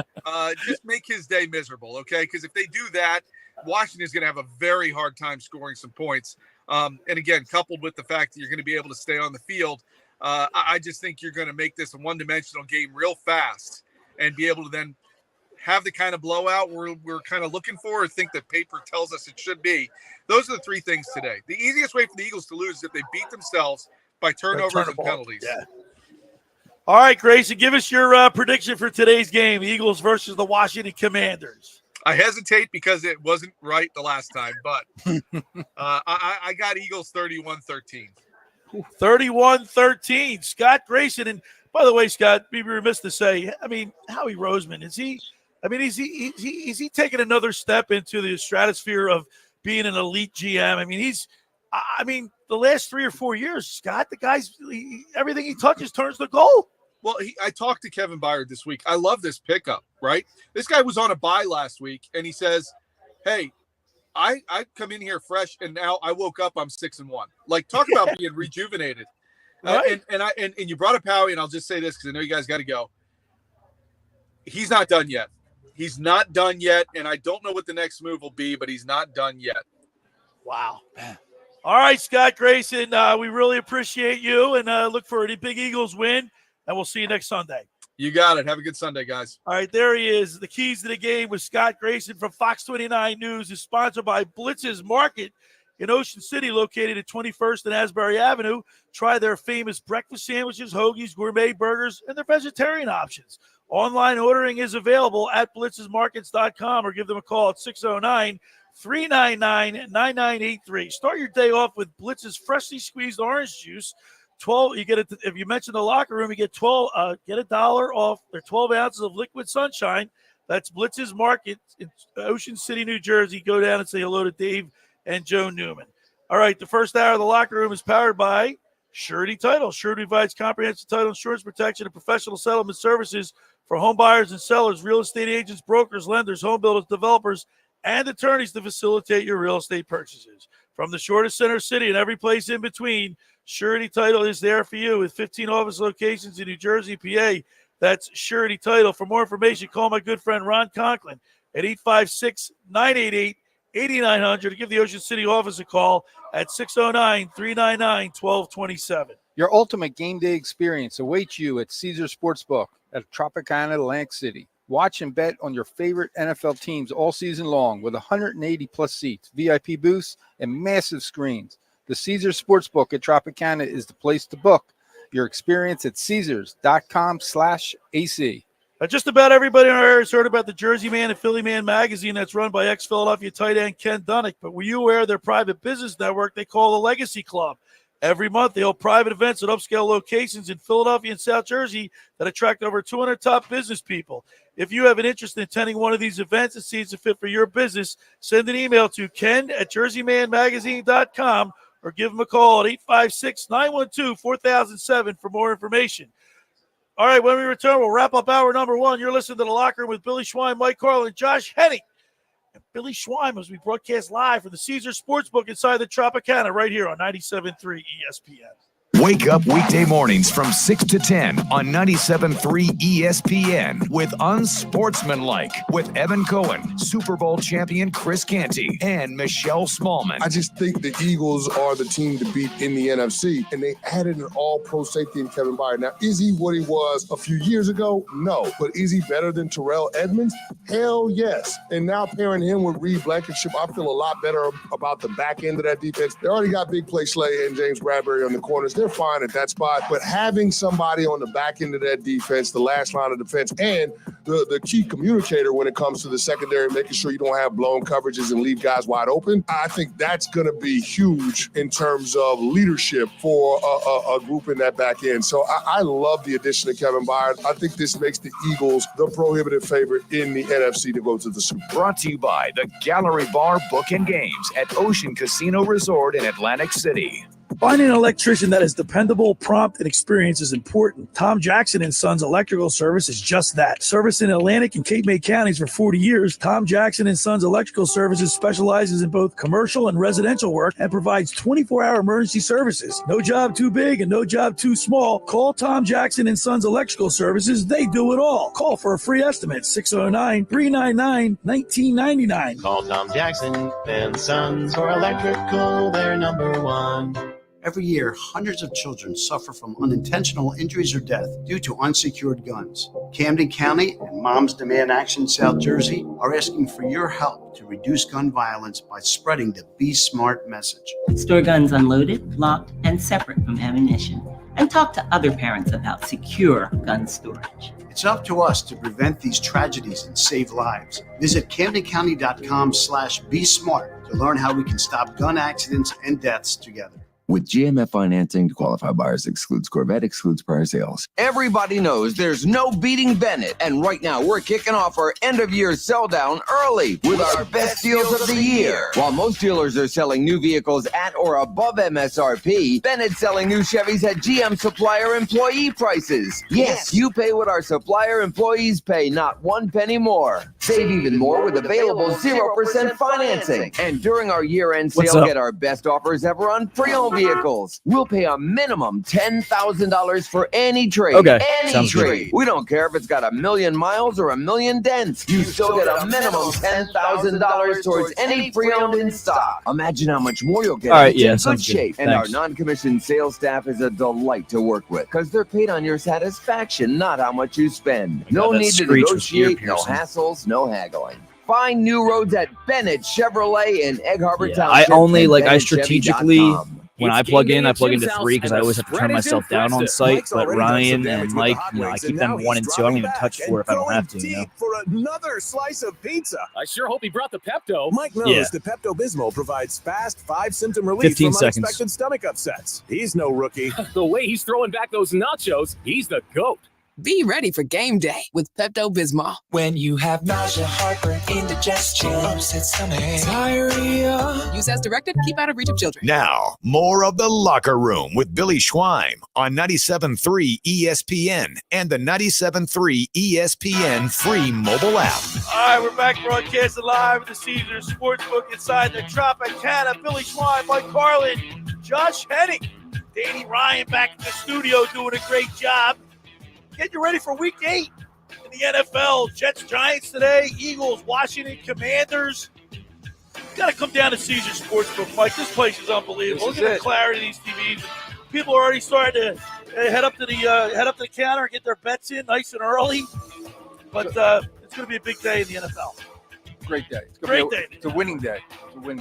Just make his day miserable, okay? Because if they do that, Washington is going to have a very hard time scoring some points. And again, coupled with the fact that you're going to be able to stay on the field, I just think you're going to make this a one-dimensional game real fast and be able to then have the kind of blowout we're kind of looking for, or think that paper tells us it should be. Those are the 3 things today. The easiest way for the Eagles to lose is if they beat themselves by turnovers and penalties. Yeah. All right, Grayson, give us your prediction for today's game, Eagles versus the Washington Commanders. I hesitate because it wasn't right the last time, but I got Eagles 31-13. 31-13. Scott Grayson. And by the way, Scott, be remiss to say, Howie Roseman, is he taking another step into the stratosphere of being an elite GM? The last 3 or 4 years, Scott, the guy's everything he touches turns to gold. Well, I talked to Kevin Byard this week. I love this pickup, right? This guy was on a bye last week, and he says, hey, I come in here fresh, and now I woke up, I'm 6-1. Like, talk about being rejuvenated. Right. And you brought up Howie, and I'll just say this because I know you guys got to go. He's not done yet. He's not done yet, and I don't know what the next move will be, but he's not done yet. Wow. All right, Scott Grayson, we really appreciate you, and look for a big Eagles win, and we'll see you next Sunday. You got it. Have a good Sunday, guys. All right, there he is. The keys to the game with Scott Grayson from Fox 29 News is sponsored by Blitz's Market In Ocean City, located at 21st and Asbury Avenue, try their famous breakfast sandwiches, hoagies, gourmet burgers, and their vegetarian options. Online ordering is available at blitzesmarkets.com or give them a call at 609-399-9983. Start your day off with Blitz's freshly squeezed orange juice. 12. You get it if you mention the locker room. You get 12. Get $1 off their 12 ounces of liquid sunshine. That's Blitz's Market in Ocean City, New Jersey. Go down and say hello to Dave and Joe Newman. All right, the first hour of the locker room is powered by Surety Title. Surety provides comprehensive title insurance protection and professional settlement services for home buyers and sellers, real estate agents, brokers, lenders, home builders, developers, and attorneys to facilitate your real estate purchases. From the shortest center city and every place in between, Surety Title is there for you with 15 office locations in New Jersey, PA. That's Surety Title. For more information, call my good friend Ron Conklin at 856-988-8900 to give the Ocean City office a call at 609-399-1227. Your ultimate game day experience awaits you at Caesars Sportsbook at Tropicana Atlantic City. Watch and bet on your favorite NFL teams all season long with 180-plus seats, VIP booths, and massive screens. The Caesars Sportsbook at Tropicana is the place to book your experience at Caesars.com/AC. Just about everybody in our area has heard about the Jersey Man and Philly Man magazine that's run by ex-Philadelphia tight end Ken Dunnick. But were you aware of their private business network they call the Legacy Club? Every month, they hold private events at upscale locations in Philadelphia and South Jersey that attract over 200 top business people. If you have an interest in attending one of these events and see it's a fit for your business, send an email to ken@jerseymanmagazine.com or give them a call at 856-912-4007 for more information. All right, when we return, we'll wrap up hour number one. You're listening to The Locker Room with Billy Schwein, Mike Carlin, Josh Henning, and Billy Schwein as we broadcast live from the Caesars Sportsbook inside the Tropicana right here on 97.3 ESPN. Wake up weekday mornings from 6 to 10 on 97.3 ESPN with Unsportsmanlike with Evan Cohen, Super Bowl champion Chris Canty, and Michelle Smallman. I just think the Eagles are the team to beat in the NFC, and they added an all-pro safety in Kevin Byard. Now, is he what he was a few years ago? No. But is he better than Terrell Edmonds? Hell yes. And now pairing him with Reed Blankenship, I feel a lot better about the back end of that defense. They already got Big Play Slay and James Bradbury on the corners. They're fine at that spot, but having somebody on the back end of that defense, the last line of defense, and the key communicator when it comes to the secondary, making sure you don't have blown coverages and leave guys wide open, I think that's going to be huge in terms of leadership for a group in that back end. So I love the addition of Kevin Byard. I think this makes the Eagles the prohibitive favorite in the NFC to go to the Super Bowl. Brought to you by the Gallery Bar Book and Games at Ocean Casino Resort in Atlantic City. Finding an electrician that is dependable, prompt, and experienced is important. Tom Jackson and Sons Electrical Service is just that. Service in Atlantic and Cape May counties for 40 years, Tom Jackson and Sons Electrical Services specializes in both commercial and residential work and provides 24-hour emergency services. No job too big and no job too small. Call Tom Jackson and Sons Electrical Services. They do it all. Call for a free estimate, 609-399-1999. Call Tom Jackson and Sons for electrical, they're number one. Every year, hundreds of children suffer from unintentional injuries or death due to unsecured guns. Camden County and Moms Demand Action South Jersey are asking for your help to reduce gun violence by spreading the Be Smart message. Store guns unloaded, locked, and separate from ammunition. And talk to other parents about secure gun storage. It's up to us to prevent these tragedies and save lives. Visit CamdenCounty.com/BeSmart to learn how we can stop gun accidents and deaths together. With GMF financing, to qualify buyers excludes Corvette, excludes prior sales. Everybody knows there's no beating Bennett. And right now, we're kicking off our end-of-year sell-down early with our best deals of the year. While most dealers are selling new vehicles at or above MSRP, Bennett's selling new Chevys at GM supplier employee prices. Yes, you pay what our supplier employees pay, not 1 penny more. Save even more with available 0% financing. And during our year-end sale, get our best offers ever on pre-owned vehicles. We'll pay a minimum $10,000 for any trade. Okay, any sounds trade. We don't care if it's got 1,000,000 miles or 1,000,000 dents. You still get a minimum $10,000 towards any pre-owned in stock. Imagine how much more you'll get. All right, It's yeah, in good sounds good. shape. And Thanks. our non-commissioned sales staff is a delight to work with because they're paid on your satisfaction, not how much you spend. No that need to screech was ear negotiate, no piercing. hassles, no haggling. Find new roads at Bennett Chevrolet in Egg Harbor I Township. only and I strategically BennettChevy.com. when I plug in, I plug into 3 because I always have to turn myself down on site. But Ryan and Mike, I keep them 1 and 2. I don't even touch 4 if I don't have to. For another slice of pizza. I sure hope he brought the Pepto. Mike knows the Pepto-Bismol provides fast 5-symptom relief 15 from seconds. unexpected stomach upsets. He's no rookie. The way he's throwing back those nachos, he's the GOAT. Be ready for game day with Pepto-Bismol. When you have nausea, heartburn, indigestion, upset stomach, diarrhea. Use as directed. Keep out of reach of children. Now, more of The Locker Room with Billy Schweim on 97.3 ESPN and the 97.3 ESPN free mobile app. All right, we're back broadcasting live at the Caesars Sportsbook inside the Tropicana. Billy Schwein, Mike Carlin, Josh Henning, Danny Ryan back in the studio doing a great job. Get you ready for Week 8 in the NFL. Jets, Giants today. Eagles, Washington Commanders. Got to come down to Caesars Sportsbook, Mike. This place is unbelievable. Look at the clarity of these TVs. People are already starting to head up to the counter and get their bets in nice and early. But it's going to be a big day in the NFL. Great day. It's a winning day.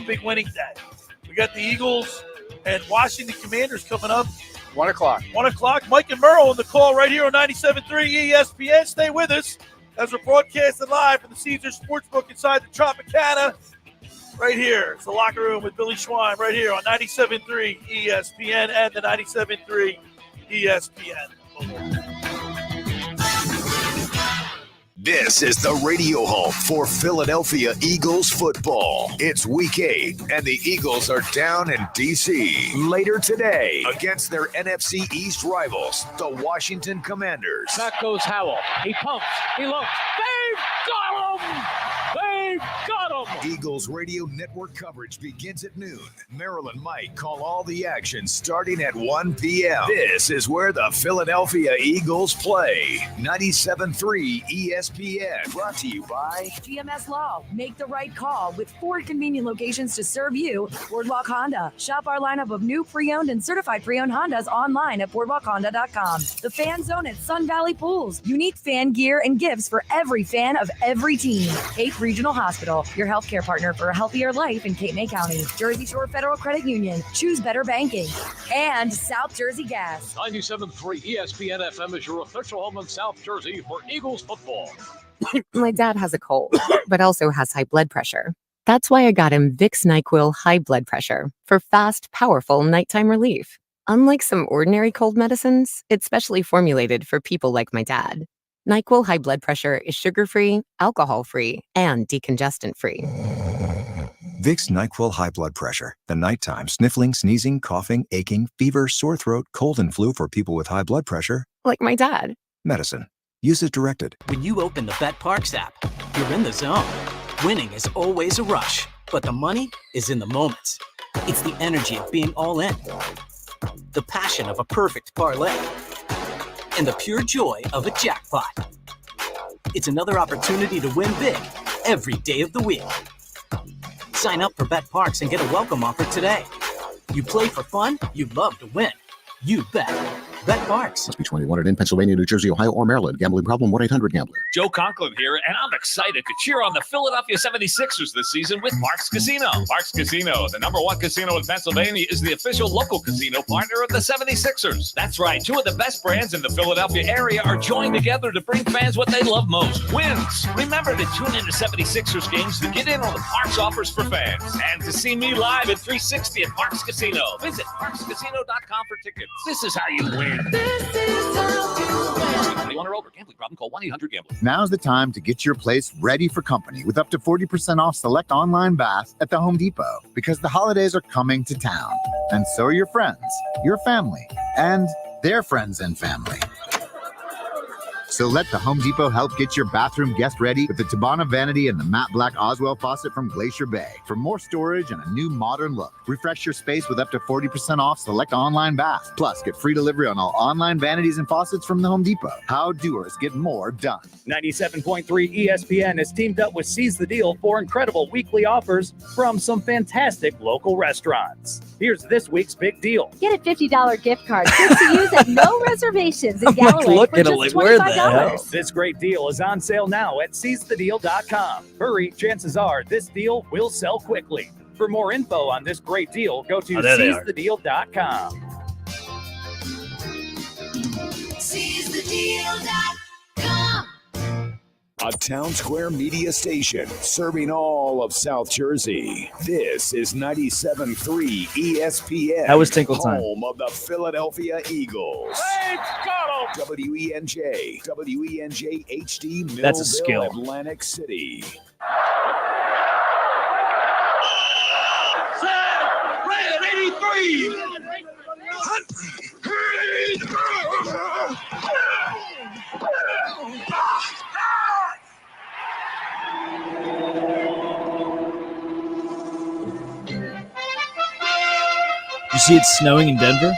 Big winning day. We got the Eagles and Washington Commanders coming up. 1 o'clock. 1 o'clock. Mike and Merle on the call right here on 97.3 ESPN. Stay with us as we're broadcasting live from the Caesars Sportsbook inside the Tropicana. Right here. It's the Locker Room with Billy Schwein right here on 97.3 ESPN and the 97.3 ESPN. This is the radio home for Philadelphia Eagles football. It's Week 8, and the Eagles are down in D.C. later today against their NFC East rivals, the Washington Commanders. Back goes Howell. He pumps. He looks. They've got him! They've got him! Eagles Radio Network coverage begins at noon. Merrill and Mike call all the action starting at 1 p.m. This is where the Philadelphia Eagles play. 97.3 ESPN. Brought to you by GMS Law. Make the right call with 4 convenient locations to serve you. Boardwalk Honda. Shop our lineup of new pre-owned and certified pre-owned Hondas online at boardwalkhonda.com. The Fan Zone at Sun Valley Pools. Unique fan gear and gifts for every fan of every team. Cape Regional Hospital, your healthcare partner for a healthier life in Cape May County. Jersey Shore Federal Credit Union. Choose better banking. And South Jersey Gas. 97.3 ESPN FM is your official home in South Jersey for Eagles football. My dad has a cold, but also has high blood pressure. That's why I got him Vicks NyQuil High Blood Pressure for fast, powerful nighttime relief. Unlike some ordinary cold medicines, it's specially formulated for people like my dad. NyQuil High Blood Pressure is sugar-free, alcohol-free, and decongestant-free. Vicks NyQuil High Blood Pressure. The nighttime sniffling, sneezing, coughing, aching, fever, sore throat, cold and flu for people with high blood pressure. Like my dad. Medicine. Use as directed. When you open the BetParks app, you're in the zone. Winning is always a rush, but the money is in the moments. It's the energy of being all in, the passion of a perfect parlay, and the pure joy of a jackpot. It's another opportunity to win big every day of the week. Sign up for BetParks and get a welcome offer today. You play for fun, you love to win. You bet. BetParks. Must be 21 and in Pennsylvania, New Jersey, Ohio, or Maryland. Gambling problem? 1-800-GAMBLER. Joe Conklin here, and I'm excited to cheer on the Philadelphia 76ers this season with Mark's Casino. Mark's Casino, the #1 casino in Pennsylvania, is the official local casino partner of the 76ers. That's right. 2 of the best brands in the Philadelphia area are joined together to bring fans what they love most, wins. Remember to tune into 76ers games to get in on the Parks offers for fans and to see me live at 360 at Mark's Casino. Visit markscasino.com for tickets. This is how you win. This is how you win. 21 or older. Gambling problem? Call 1-800-GAMBLER. Now's the time to get your place ready for company with up to 40% off select online bath at the Home Depot, because the holidays are coming to town, and so are your friends, your family, and their friends and family. So let the Home Depot help get your bathroom guest ready with the Tabana Vanity and the matte black Oswell faucet from Glacier Bay. For more storage and a new modern look, refresh your space with up to 40% off select online bath. Plus, get free delivery on all online vanities and faucets from the Home Depot. How doers get more done. 97.3 ESPN has teamed up with Seize the Deal for incredible weekly offers from some fantastic local restaurants. Here's this week's big deal. Get a $50 gift card good to use at no reservations in Galloway for just $25 $50. This great deal is on sale now at seizethedeal.com. Hurry, chances are this deal will sell quickly. For more info on this great deal, go to seizethedeal.com. SeizeTheDeal.com. A Town Square media station serving all of South Jersey. This is 97.3 ESPN. That was tinkle time. Home of the Philadelphia Eagles. They've got him. WENJ HD Millville, That's a skill. Atlantic City. Red 83. You see it's snowing in Denver?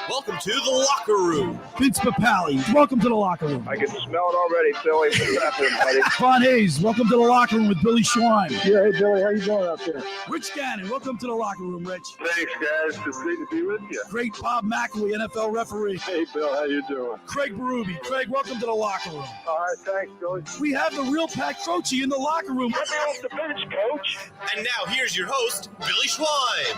Welcome to the locker room. Vince Papali, welcome to the locker room. I can smell it already, Billy. What's happening, buddy? Ron Hayes, welcome to the locker room with Billy Schwein. Yeah, hey, Billy, how you doing out there? Rich Gannon, welcome to the locker room, Rich. Thanks, guys. It's great to be with you. Great Bob McElwee, NFL referee. Hey, Bill, how you doing? Craig Berube. Craig, welcome to the locker room. All right, thanks, Billy. We have the real Pat Croce in the locker room. Get me off the bench, Coach. And now here's your host, Billy Schwein.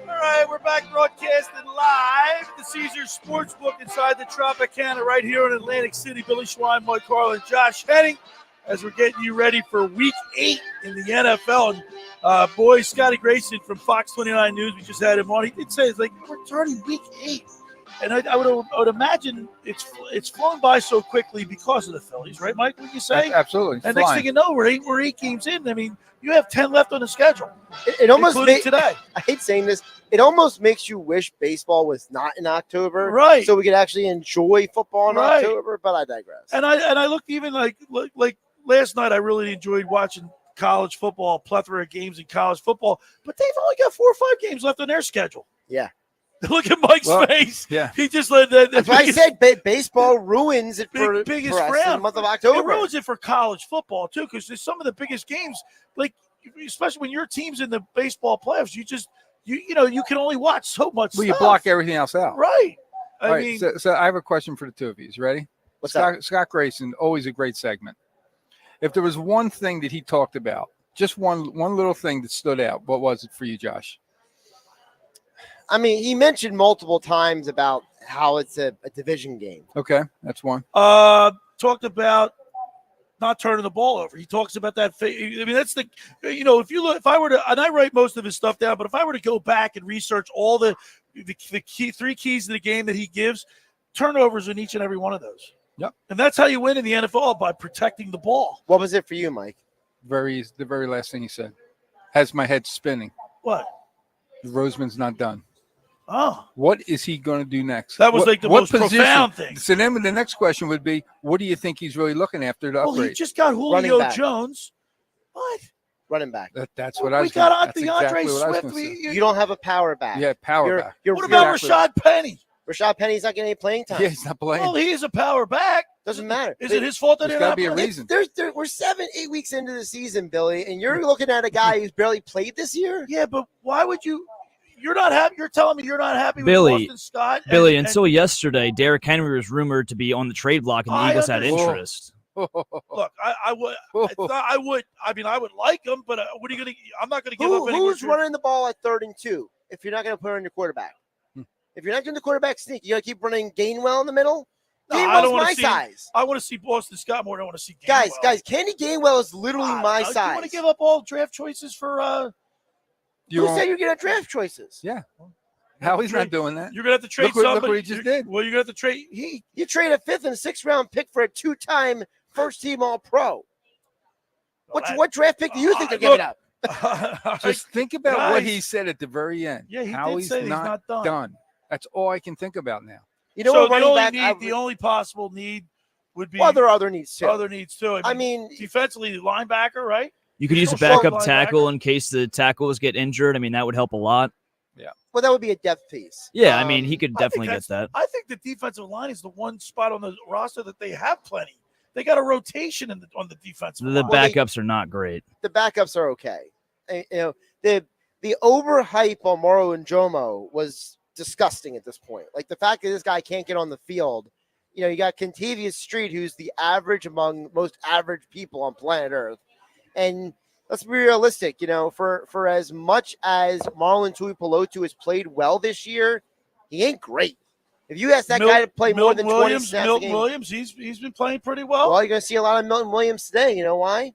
All right, we're back broadcasting live at the Caesars Sportsbook inside the Tropicana right here in Atlantic City. Billy Schwein, Mike Carlin, Josh Henning, as we're getting you ready for Week 8 in the NFL. And boy, Scotty Grayson from Fox 29 News, we just had him on. He did say it's like we're starting Week 8, and I would imagine it's flown by so quickly because of the Phillies, right, Mike? Would you say? Absolutely. And next thing you know, we're eight games in. I mean, you have 10 left on the schedule. It almost including today. I hate saying this. It almost makes you wish baseball was not in October, right? So we could actually enjoy football in October. But I digress. And I looked even like last night. I really enjoyed watching college football, a plethora of games in college football. But they've only got 4 or 5 games left on their schedule. Yeah. Look at Mike's face. Yeah, he just let that. That's why I said baseball ruins it for us in the month of October. It ruins it for college football too, because there's some of the biggest games, like especially when your team's in the baseball playoffs. You can only watch so much. Well, you block everything else out, right? I mean, so I have a question for the two of you. You ready? What's that? Scott Grayson, always a great segment. If there was one thing that he talked about, just one little thing that stood out, what was it for you, Josh? I mean, he mentioned multiple times about how it's a division game. Okay, that's one. Talked about not turning the ball over. He talks about that. I mean, that's the, if you look, if I were to, and I write most of his stuff down, but if I were to go back and research all the key 3 keys to the game that he gives, turnovers in each and every one of those. Yep. And that's how you win in the NFL, by protecting the ball. What was it for you, Mike? The very last thing he said has my head spinning. What? Roseman's not done. Oh. What is he going to do next? That was the most profound thing. So then the next question would be, what do you think he's really looking after to upgrade? Well, he just got Julio Jones. What? Running back. That's what I was going to got DeAndre exactly Swift. You don't have a power back. Yeah, power back. What about Rashad Penny? Rashad Penny's not getting any playing time. Yeah, he's not playing. Well, he is a power back. Doesn't matter. Is it his fault that There's they're got to not be a playing? reason. We're 7-8 weeks into the season, Billy, and you're looking at a guy who's barely played this year? Yeah, but why would you – you're not happy. You're telling me you're not happy with Billy, Boston Scott? Until yesterday, Derrick Henry was rumored to be on the trade block, and the Eagles had interest. Look, I would. I mean, I would like him, but what are you going to – I'm not going to give up any. Who's running the ball at 3rd and 2 if you're not going to put it on your quarterback? If you're not doing the quarterback sneak, you got to keep running Gainwell in the middle? No, Gainwell's my size. I want to see Boston Scott more than I want to see Gainwell. Guys, Kenny Gainwell is literally my size. You want to give up all draft choices for Who said you're going to draft choices? Yeah. How he's not doing that? You're going to have to trade somebody. Look what he just did. Well, you're going to have to trade. You trade a 5th and 6th round pick for a 2-time first-team All-Pro. What draft pick do you think they're giving up? Just think about what he said at the very end. Yeah, he how did say he's not done. That's all I can think about now. You know, so what the only possible need would be. Well, there are other needs too. Other needs too. I mean, defensively, linebacker, right? You could use a backup tackle in case the tackles get injured. I mean, that would help a lot. Yeah. Well, that would be a depth piece. Yeah, I mean, he could definitely get that. I think the defensive line is the one spot on the roster that they have plenty. They got a rotation on the defensive line. The backups are not great. The backups are okay. You know, the overhype on Moro and Jomo was disgusting at this point. Like the fact that this guy can't get on the field. You know, you got Contavious Street, who's the average among most average people on planet Earth. And let's be realistic, you know, for as much as Marlon Tuipulotu has played well this year, he ain't great. If you ask that guy to play more than 20 snaps a game, Williams, he's been playing pretty well. Well, you're going to see a lot of Milton Williams today. You know why?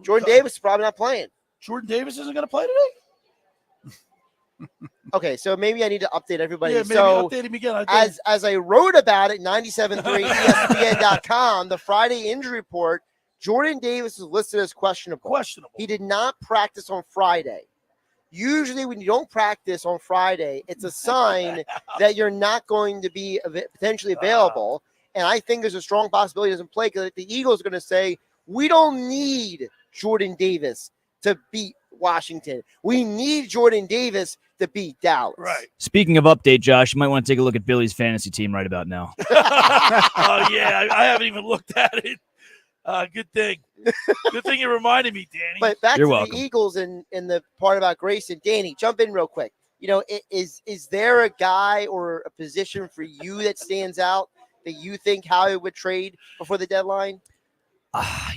Jordan Davis is probably not playing. Jordan Davis isn't going to play today? Okay, so maybe I need to update everybody. Yeah, maybe so update him again. As I wrote about it, 97.3 ESPN.com, the Friday injury report, Jordan Davis is listed as questionable. He did not practice on Friday. Usually when you don't practice on Friday, it's a sign that you're not going to be potentially available. And I think there's a strong possibility he doesn't play because the Eagles are going to say, we don't need Jordan Davis to beat Washington. We need Jordan Davis to beat Dallas. Right. Speaking of update, Josh, you might want to take a look at Billy's fantasy team right about now. Oh, yeah. I haven't even looked at it. Good thing. Good thing you reminded me, Danny. But back to the Eagles and the part about Grayson. Danny, jump in real quick. You know, is there a guy or a position for you that stands out that you think Howie would trade before the deadline?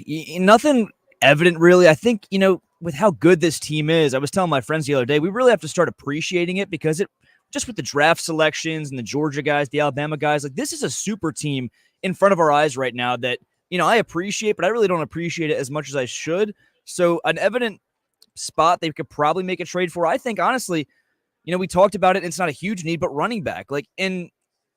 Nothing evident, really. I think, you know, with how good this team is, I was telling my friends the other day, we really have to start appreciating it because it just with the draft selections and the Georgia guys, the Alabama guys, like this is a super team in front of our eyes right now that, you know, I appreciate, but I really don't appreciate it as much as I should. So an evident spot they could probably make a trade for. I think, honestly, you know, we talked about it. It's not a huge need, but running back, like, and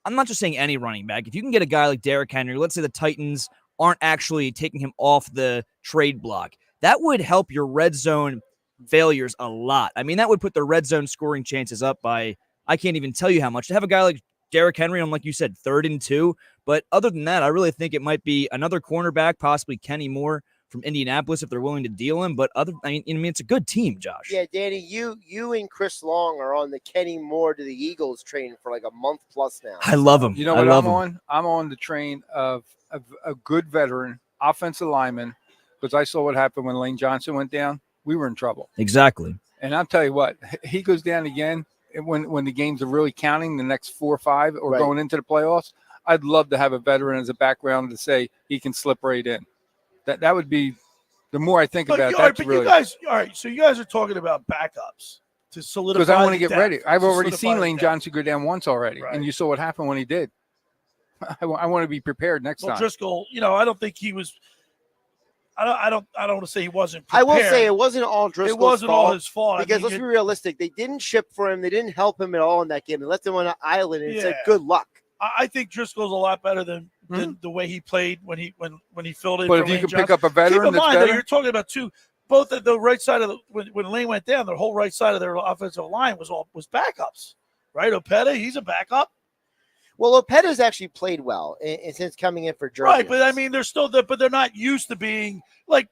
I'm not just saying any running back. If you can get a guy like Derrick Henry, let's say the Titans aren't actually taking him off the trade block, that would help your red zone failures a lot. I mean, that would put the red zone scoring chances up by, I can't even tell you how much. To have a guy like Derrick Henry on, like you said, 3rd and 2. But other than that, I really think it might be another cornerback, possibly Kenny Moore from Indianapolis if they're willing to deal him. But I mean, it's a good team, Josh. Yeah, Danny, you and Chris Long are on the Kenny Moore to the Eagles train for like a month plus now. I love him. You know what I'm on? I'm on the train of a good veteran offensive lineman because I saw what happened when Lane Johnson went down. We were in trouble. Exactly. And I'll tell you what, he goes down again when the games are really counting, the next 4 or 5 or going into the playoffs. I'd love to have a veteran as a background to say he can slip right in. That would be, the more I think about it, that's really. You guys, all right, so you guys are talking about backups to solidify. Because I want to get ready. I've already seen Lane Johnson go down once already, and you saw what happened when he did. I want to be prepared next time. Driscoll, you know, I don't think he was. I don't want to say he wasn't prepared. I will say it wasn't all Driscoll's fault. It wasn't all his fault. Because let's be realistic. They didn't ship for him. They didn't help him at all in that game. They left him on an island and said, good luck. I think Driscoll's a lot better than the way he played when he filled in. But if you can pick up a veteran, keep in mind that you're talking about both at the right side of when Lane went down, the whole right side of their offensive line was backups, right? Opeta, he's a backup. Well, Opeta's actually played well since coming in for Georgia. Right, but I mean, they're still there, but they're not used to being like.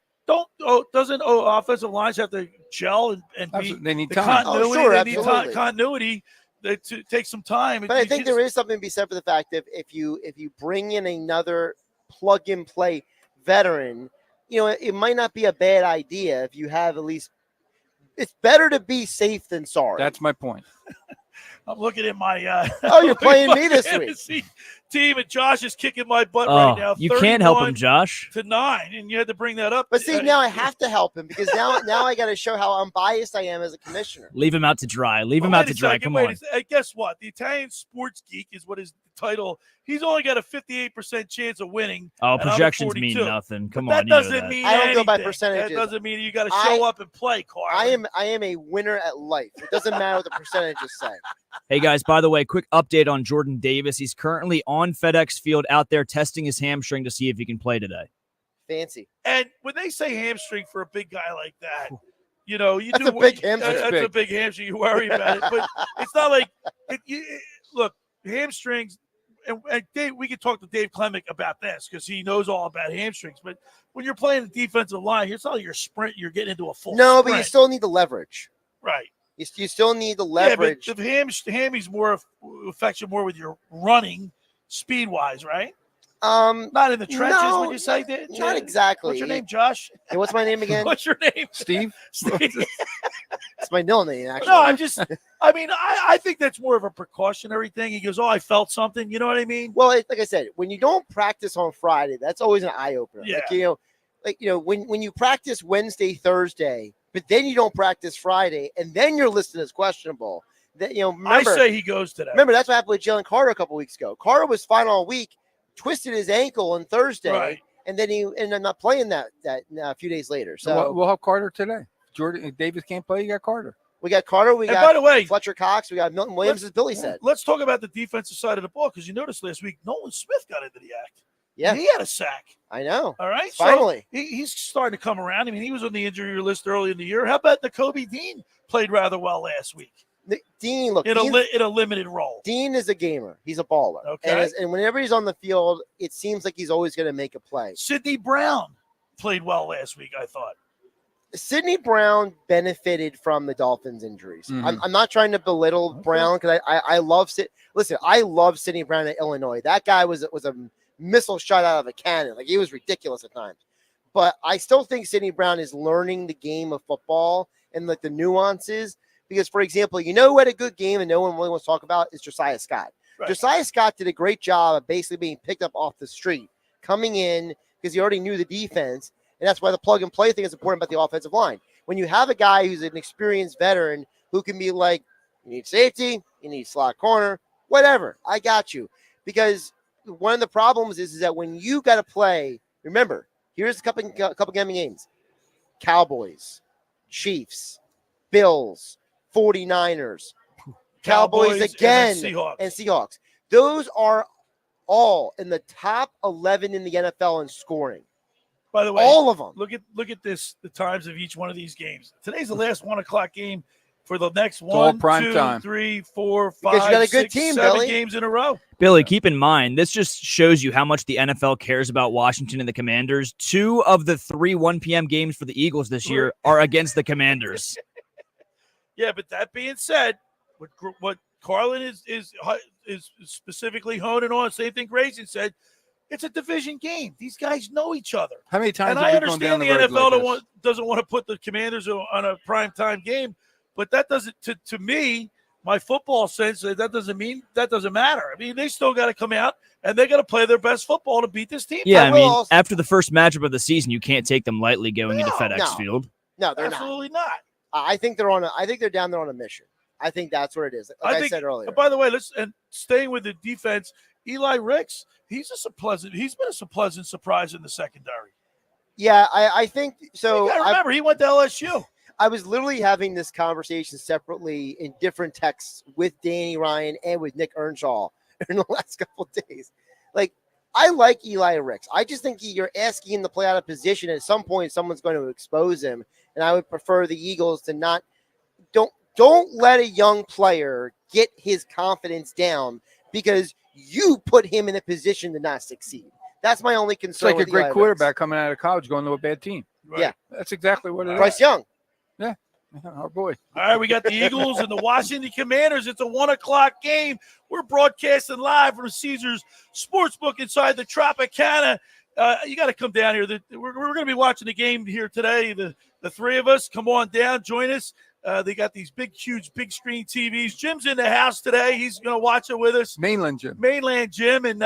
Doesn't offensive lines have to gel and be? They need time. Continuity. They need continuity. To take some time. But I think there is something to be said for the fact that if you bring in another plug and play veteran, you know, it might not be a bad idea if you have at least. It's better to be safe than sorry. That's my point. I'm looking at my. You're playing me this week. Team, and Josh is kicking my butt right now. You can't help him, Josh. To 9, and you had to bring that up. But see, now I have to help him because now I got to show how unbiased I am as a commissioner. Leave him out to dry. Leave him out to dry. Come on. Guess what? The Italian Sports Geek is what his title. He's only got a 58% chance of winning. Oh, projections mean nothing. Come on. That doesn't mean I don't go by anything. percentages. That doesn't mean you got to show up and play, Carlin. I am a winner at life. It doesn't matter what the percentages say. Hey, guys, by the way, quick update on Jordan Davis. He's currently on FedEx Field out there testing his hamstring to see if he can play today. Fancy. And when they say hamstring for a big guy like that, you know, that's a big hamstring. That's a big hamstring. You worry about it. But it's not like look, hamstrings, and Dave, we could talk to Dave Clemick about this because he knows all about hamstrings. But when you're playing the defensive line, it's not like you're getting into a full sprint. But you still need the leverage. Right. You still need the leverage. Yeah, but the hammies affects you more with your running speed-wise, right? Not in the trenches, would you say? Not exactly. What's your name, Josh? Hey, what's my name again? What's your name? Steve. Steve. It's my middle name, actually. No, I think that's more of a precautionary thing. He goes, I felt something. You know what I mean? Well, like I said, when you don't practice on Friday, that's always an eye opener. Yeah. When you practice Wednesday, Thursday, but then you don't practice Friday, and then you're listed as questionable. Remember, I say he goes today. Remember, that's what happened with Jalen Carter a couple weeks ago. Carter was fine all week, twisted his ankle on Thursday, right. And then he ended up not playing that a few days later. So we'll have Carter today. Jordan Davis can't play. You got Carter. We got Carter. We and got by the way, Fletcher Cox. We got Milton Williams, as Billy said. Let's talk about the defensive side of the ball, because you noticed last week Nolan Smith got into the act. Yeah, he had a sack. I know. All right, finally, so he's starting to come around. I mean, he was on the injury list early in the year. How about Nakobe Dean? Played rather well last week. Dean, look, in a limited role. Dean is a gamer. He's a baller. Okay, and whenever he's on the field, it seems like he's always going to make a play. Sidney Brown played well last week, I thought. Sidney Brown benefited from the Dolphins' injuries. Mm-hmm. I'm not trying to belittle Brown, because I love Listen, I love Sidney Brown at Illinois. That guy was a missile shot out of a cannon. Like, he was ridiculous at times. But I still think Sidney Brown is learning the game of football and like the nuances. Because, for example, who had a good game and no one really wants to talk about is Josiah Scott. Right. Josiah Scott did a great job of basically being picked up off the street, coming in because he already knew the defense. And that's why the plug and play thing is important about the offensive line. When you have a guy who's an experienced veteran who can be like, you need safety, you need slot corner, whatever, I got you. Because one of the problems is that when you got to play, remember, here's a couple games: Cowboys, Chiefs, Bills, 49ers, Cowboys again, and Seahawks. Those are all in the top 11 in the NFL in scoring. By the way, all of them. Look at this. The times of each one of these games. Today's the last 1:00 game for the next all 1, prime 2, time. 3, 4, 5, because you got a good 6, team, 7 Billy. games in a row. Billy, keep in mind, this just shows you how much the NFL cares about Washington and the Commanders. 2 of the 3 1 p.m. games for the Eagles this year are against the Commanders. Yeah, but that being said, what Carlin is specifically honing on, same thing Grayson said, it's a division game. These guys know each other. How many times? And I understand the NFL doesn't want to put the Commanders on a primetime game, but that doesn't, to me, my football sense, that doesn't matter. I mean, they still got to come out and they got to play their best football to beat this team. Yeah, I mean, after the first matchup of the season, you can't take them lightly going into FedEx Field. No, they're absolutely not. I think they're down there on a mission. I think that's what it is. Like I said earlier. By the way, staying with the defense, Eli Ricks, he's been a pleasant surprise in the secondary. Yeah, I think so. You remember, he went to LSU. I was literally having this conversation separately in different texts with Danny Ryan and with Nick Earnshaw in the last couple of days. Like, I like Eli Ricks. I just think you're asking him to play out of position. At some point, someone's going to expose him, and I would prefer the Eagles to don't let a young player get his confidence down because you put him in a position to not succeed. That's my only concern. It's like a great quarterback coming out of college going to a bad team. Right. Yeah, that's exactly what it is. Bryce Young. Yeah, our boy. All right, we got the Eagles and the Washington Commanders. It's a 1:00 game. We're broadcasting live from Caesars Sportsbook inside the Tropicana. You got to come down here. We're going to be watching the game here today. The three of us, come on down, join us. They got these huge, big screen TVs. Jim's in the house today. He's going to watch it with us. Mainland Jim. And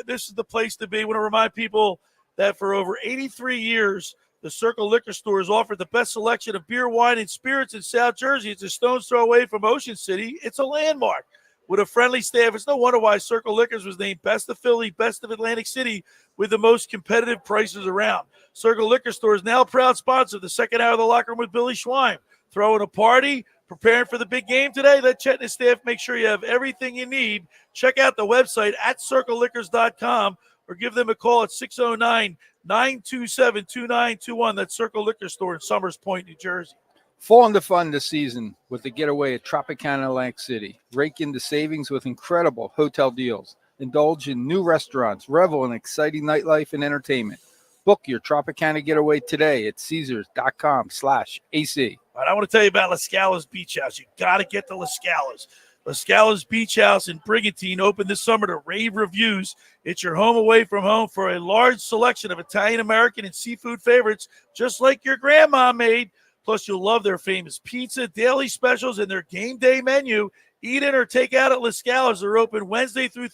this is the place to be. I want to remind people that for over 83 years, the Circle Liquor Store has offered the best selection of beer, wine, and spirits in South Jersey. It's a stone's throw away from Ocean City. It's a landmark. With a friendly staff, it's no wonder why Circle Liquors was named Best of Philly, Best of Atlantic City, with the most competitive prices around. Circle Liquor Store is now a proud sponsor of the second hour of the Locker Room with Billy Schwein. Throwing a party, preparing for the big game today. Let Chet and his staff make sure you have everything you need. Check out the website at circleliquors.com or give them a call at 609-927-2921. That's Circle Liquor Store in Summers Point, New Jersey. Fall into fun this season with the getaway at Tropicana Atlantic City. Rake into savings with incredible hotel deals. Indulge in new restaurants. Revel in exciting nightlife and entertainment. Book your Tropicana getaway today at Caesars.com/AC. All right, I want to tell you about La Scala's Beach House. You got to get to La Scala's. La Scala's Beach House in Brigantine opened this summer to rave reviews. It's your home away from home for a large selection of Italian, American, and seafood favorites, just like your grandma made. Plus, you'll love their famous pizza, daily specials, and their game day menu. Eat in or take out at La Scala's. They're open Wednesday through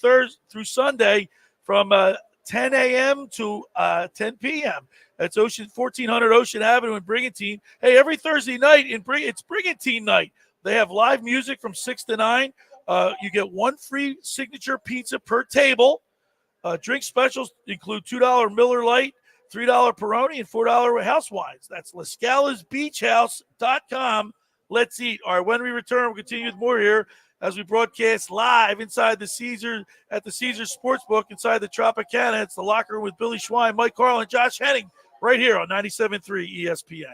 Sunday from 10 a.m. to 10 p.m. That's 1400 Ocean Avenue in Brigantine. Hey, every Thursday night it's Brigantine night. They have live music from 6 to 9. You get one free signature pizza per table. Drink specials include $2 Miller Lite, $3 Peroni, and $4 house wines. That's LaScalasBeachHouse.com. Let's eat. All right, when we return, we'll continue with more here as we broadcast live inside the Caesars at the Caesars Sportsbook inside the Tropicana. It's the Locker Room with Billy Schwein, Mike Carlin, Josh Henning, right here on 97.3 ESPN.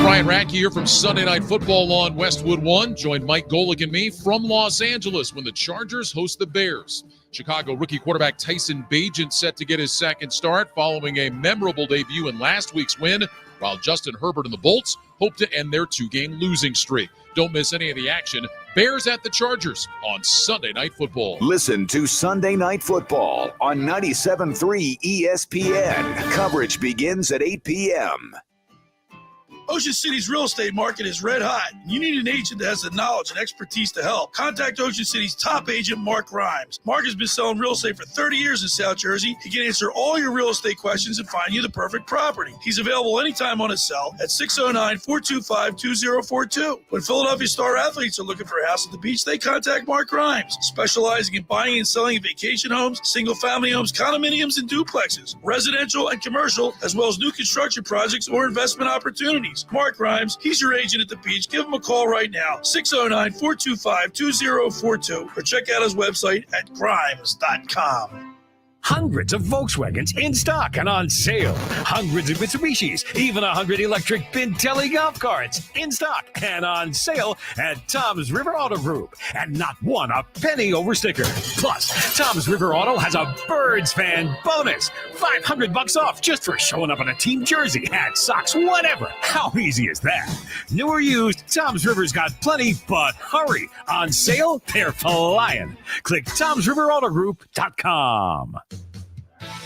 Brian Radke here from Sunday Night Football on Westwood One. Join Mike Golick and me from Los Angeles when the Chargers host the Bears. Chicago rookie quarterback Tyson Bagent set to get his second start following a memorable debut in last week's win, while Justin Herbert and the Bolts hope to end their 2-game losing streak. Don't miss any of the action. Bears at the Chargers on Sunday Night Football. Listen to Sunday Night Football on 97.3 ESPN. Coverage begins at 8 p.m. Ocean City's real estate market is red hot. You need an agent that has the knowledge and expertise to help. Contact Ocean City's top agent, Mark Grimes. Mark has been selling real estate for 30 years in South Jersey. He can answer all your real estate questions and find you the perfect property. He's available anytime on his cell at 609-425-2042. When Philadelphia star athletes are looking for a house at the beach, they contact Mark Grimes, specializing in buying and selling vacation homes, single-family homes, condominiums, and duplexes, residential and commercial, as well as new construction projects or investment opportunities. Mark Grimes, he's your agent at the beach. Give him a call right now, 609-425-2042, or check out his website at grimes.com. Hundreds of Volkswagens in stock and on sale. Hundreds of Mitsubishis, even 100 electric Bintelli golf carts in stock and on sale at Tom's River Auto Group. And not one a penny over sticker. Plus, Tom's River Auto has a Birds fan bonus. $500 off just for showing up in a team jersey, hat, socks, whatever. How easy is that? New or used, Tom's River's got plenty, but hurry. On sale, they're flying. Click Tom'sRiverAutoGroup.com.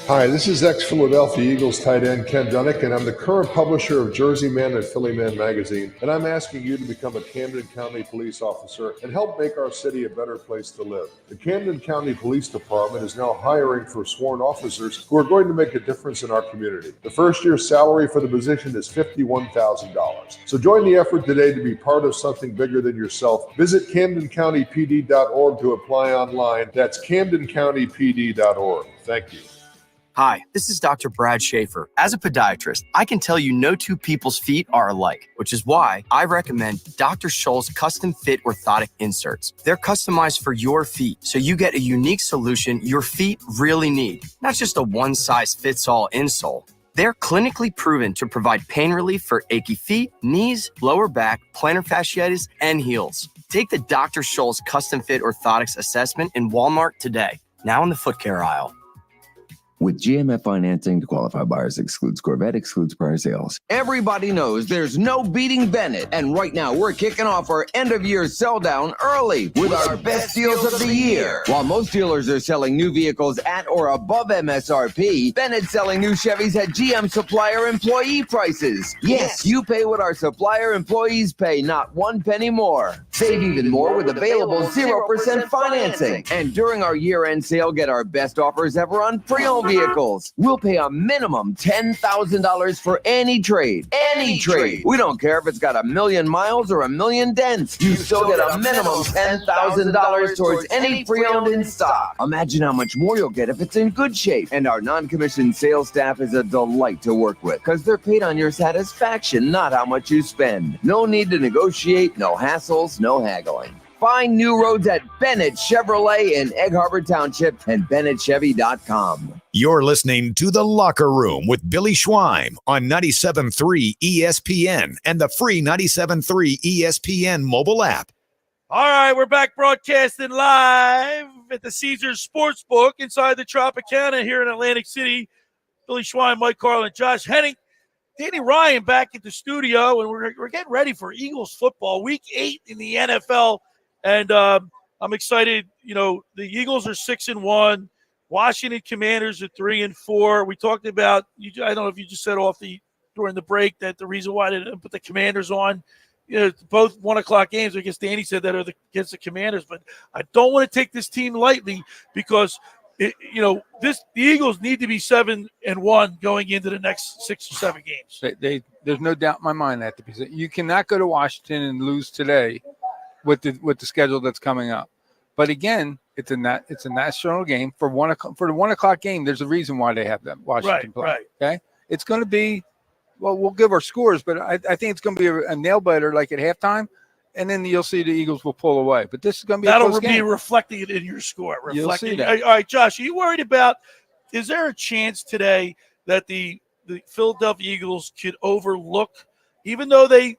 Hi, this is ex-Philadelphia Eagles tight end Ken Dunnick, and I'm the current publisher of Jersey Man and Philly Man magazine, and I'm asking you to become a Camden County police officer and help make our city a better place to live. The Camden County Police Department is now hiring for sworn officers who are going to make a difference in our community. The first year's salary for the position is $51,000. So join the effort today to be part of something bigger than yourself. Visit CamdenCountyPD.org to apply online. That's CamdenCountyPD.org. Thank you. Hi, this is Dr. Brad Schaefer. As a podiatrist, I can tell you no two people's feet are alike, which is why I recommend Dr. Scholl's custom fit orthotic inserts. They're customized for your feet, so you get a unique solution your feet really need, not just a one-size-fits-all insole. They're clinically proven to provide pain relief for achy feet, knees, lower back, plantar fasciitis, and heels. Take the Dr. Scholl's custom fit orthotics assessment in Walmart today, now in the foot care aisle. With GMF financing to qualify buyers excludes Corvette, excludes prior sales. Everybody knows there's no beating Bennett. And right now, we're kicking off our end-of-year sell-down early with our best deals of the year. While most dealers are selling new vehicles at or above MSRP, Bennett's selling new Chevys at GM supplier employee prices. Yes, you pay what our supplier employees pay, not 1 penny more. Save even more with available 0% financing. And during our year-end sale, get our best offers ever on pre-owned vehicles. We'll pay a minimum $10,000 for any trade. Any trade. We don't care if it's got 1 million miles or 1 million dents. You still get a minimum $10,000 towards any pre-owned in stock. Imagine how much more you'll get if it's in good shape. And our non-commissioned sales staff is a delight to work with because they're paid on your satisfaction, not how much you spend. No need to negotiate, no hassles, no haggling. Find new roads at Bennett Chevrolet in Egg Harbor Township and BennettChevy.com. You're listening to The Locker Room with Billy Schwein on 97.3 ESPN and the free 97.3 ESPN mobile app. All right, we're back broadcasting live at the Caesars Sportsbook inside the Tropicana here in Atlantic City. Billy Schwein, Mike Carlin, Josh Henning, Danny Ryan back at the studio, and we're getting ready for Eagles football, Week 8 in the NFL. And I'm excited. You know, the Eagles are 6-1. Washington Commanders are 3-4. We talked about, I don't know if you just said off the during the break that the reason why they didn't put the Commanders on, both 1 o'clock games. I guess Danny said that are against the Commanders, but I don't want to take this team lightly because the Eagles need to be 7-1 going into the next 6 or 7 games. There's no doubt in my mind that you cannot go to Washington and lose today with the schedule that's coming up. But again, it's a national game for the 1 o'clock game. There's a reason why they have that Washington play. Right. Okay, it's going to be. Well, we'll give our scores, but I think it's going to be a nail biter like at halftime, and then you'll see the Eagles will pull away. But this is going to be that'll a close be game. reflecting it in your score. You'll see that. All right, Josh, are you worried about? Is there a chance today that the Philadelphia Eagles could overlook, even though the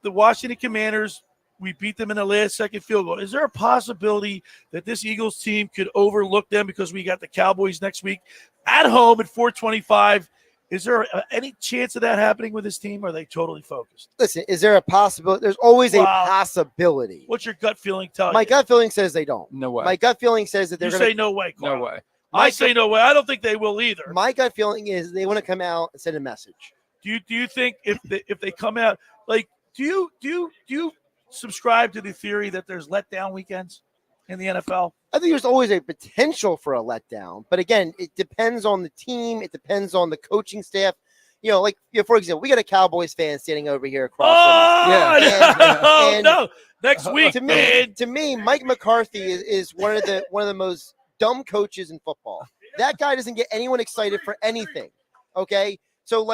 Washington Commanders, we beat them in the last second field goal? Is there a possibility that this Eagles team could overlook them because we got the Cowboys next week at home at 4:25? Is there any chance of that happening with this team? Or are they totally focused? Listen, is there a possibility? There's always a possibility. What's your gut feeling tell you? My gut feeling says they don't. No way. My gut feeling says that they're going to say no way, Carl. No way. I say no way. I don't think they will either. My gut feeling is they want to come out and send a message. Do you think if they come out, like, do you subscribe to the theory that there's letdown weekends in the NFL? I think there's always a potential for a letdown, but again, it depends on the team. It depends on the coaching staff. For example, we got a Cowboys fan standing over here across. No, next week. To me, Mike McCarthy is one of the most dumb coaches in football. That guy doesn't get anyone excited for anything. Okay, so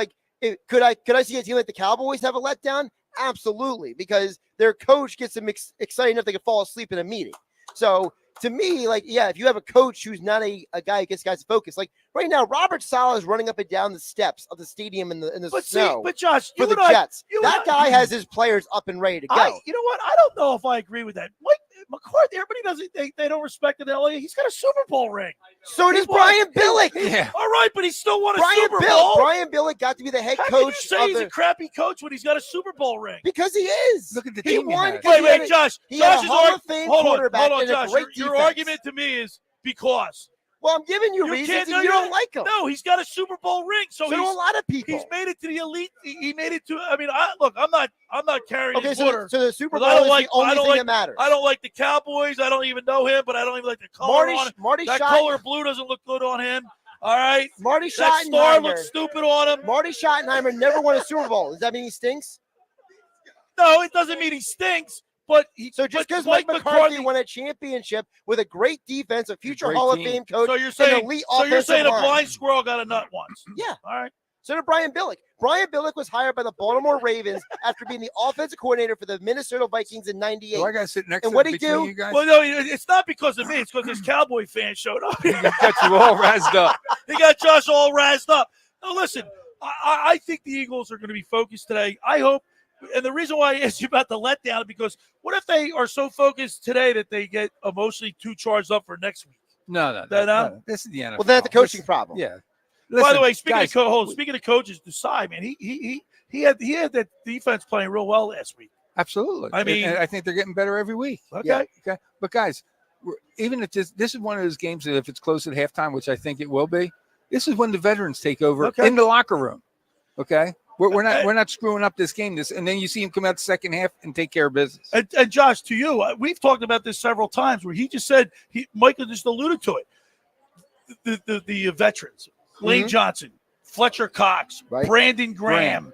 could I see a team like the Cowboys have a letdown? Absolutely, because their coach gets them excited enough they can fall asleep in a meeting. So to me, if you have a coach who's not a guy who gets guys to focus, like right now, Robert Saleh is running up and down the steps of the stadium in the snow. But Josh, for the Jets, that guy has his players up and ready to go. You know what? I don't know if I agree with that. Mike McCarthy, everybody doesn't. They don't respect it in LA. He's got a Super Bowl ring. So does Brian Billick. Yeah. All right, but he still won a Super Bowl. Brian Billick got to be the head coach. Can you say he's a crappy coach when he's got a Super Bowl ring? Because he is. Look at the he team. won. Wait, Josh. He had Josh a Hall of Fame quarterback. Hold on, Josh. Your Your argument to me is because. Well, I'm giving you reasons and you don't like him. No, he's got a Super Bowl ring. So do a lot of people. He's made it to the elite. He made it to. I mean, I'm not carrying his water. So the Super Bowl is the only thing that matters. I don't like the Cowboys. I don't even know him, but I don't even like the color on him. That color blue doesn't look good on him. All right. Marty that star looks stupid on him. Marty Schottenheimer never won a Super Bowl. Does that mean he stinks? No, it doesn't mean he stinks. But just because Mike McCarthy won a championship with a great defense, a future Hall of Fame coach, so you're saying, elite you're saying a blind squirrel got a nut once? Yeah. All right. So did Brian Billick. Brian Billick was hired by the Baltimore Ravens after being the offensive coordinator for the Minnesota Vikings in '98. So I got to sit next and to what did he do? You guys? Well, no, it's not because of me. It's because this Cowboy fan showed up. He got you all razzed up. He got Josh all razzed up. No, listen, I think the Eagles are going to be focused today. I hope. And the reason why I asked you about the letdown is because what if they are so focused today that they get emotionally too charged up for next week? No. This is the NFL. Well, that's the coaching problem. Yeah. Listen, by the way, speaking of coaches, Desai, man, he had that defense playing real well last week. Absolutely. I mean, and I think they're getting better every week. Okay. Yeah, okay. But guys, even if this is one of those games that if it's close at halftime, which I think it will be, this is when the veterans take over in the locker room. Okay. We're not screwing up this game. And then you see him come out the second half and take care of business. And Josh, to you, we've talked about this several times where he just said Michael just alluded to it. The veterans, Lane Johnson, Fletcher Cox, Brandon Graham,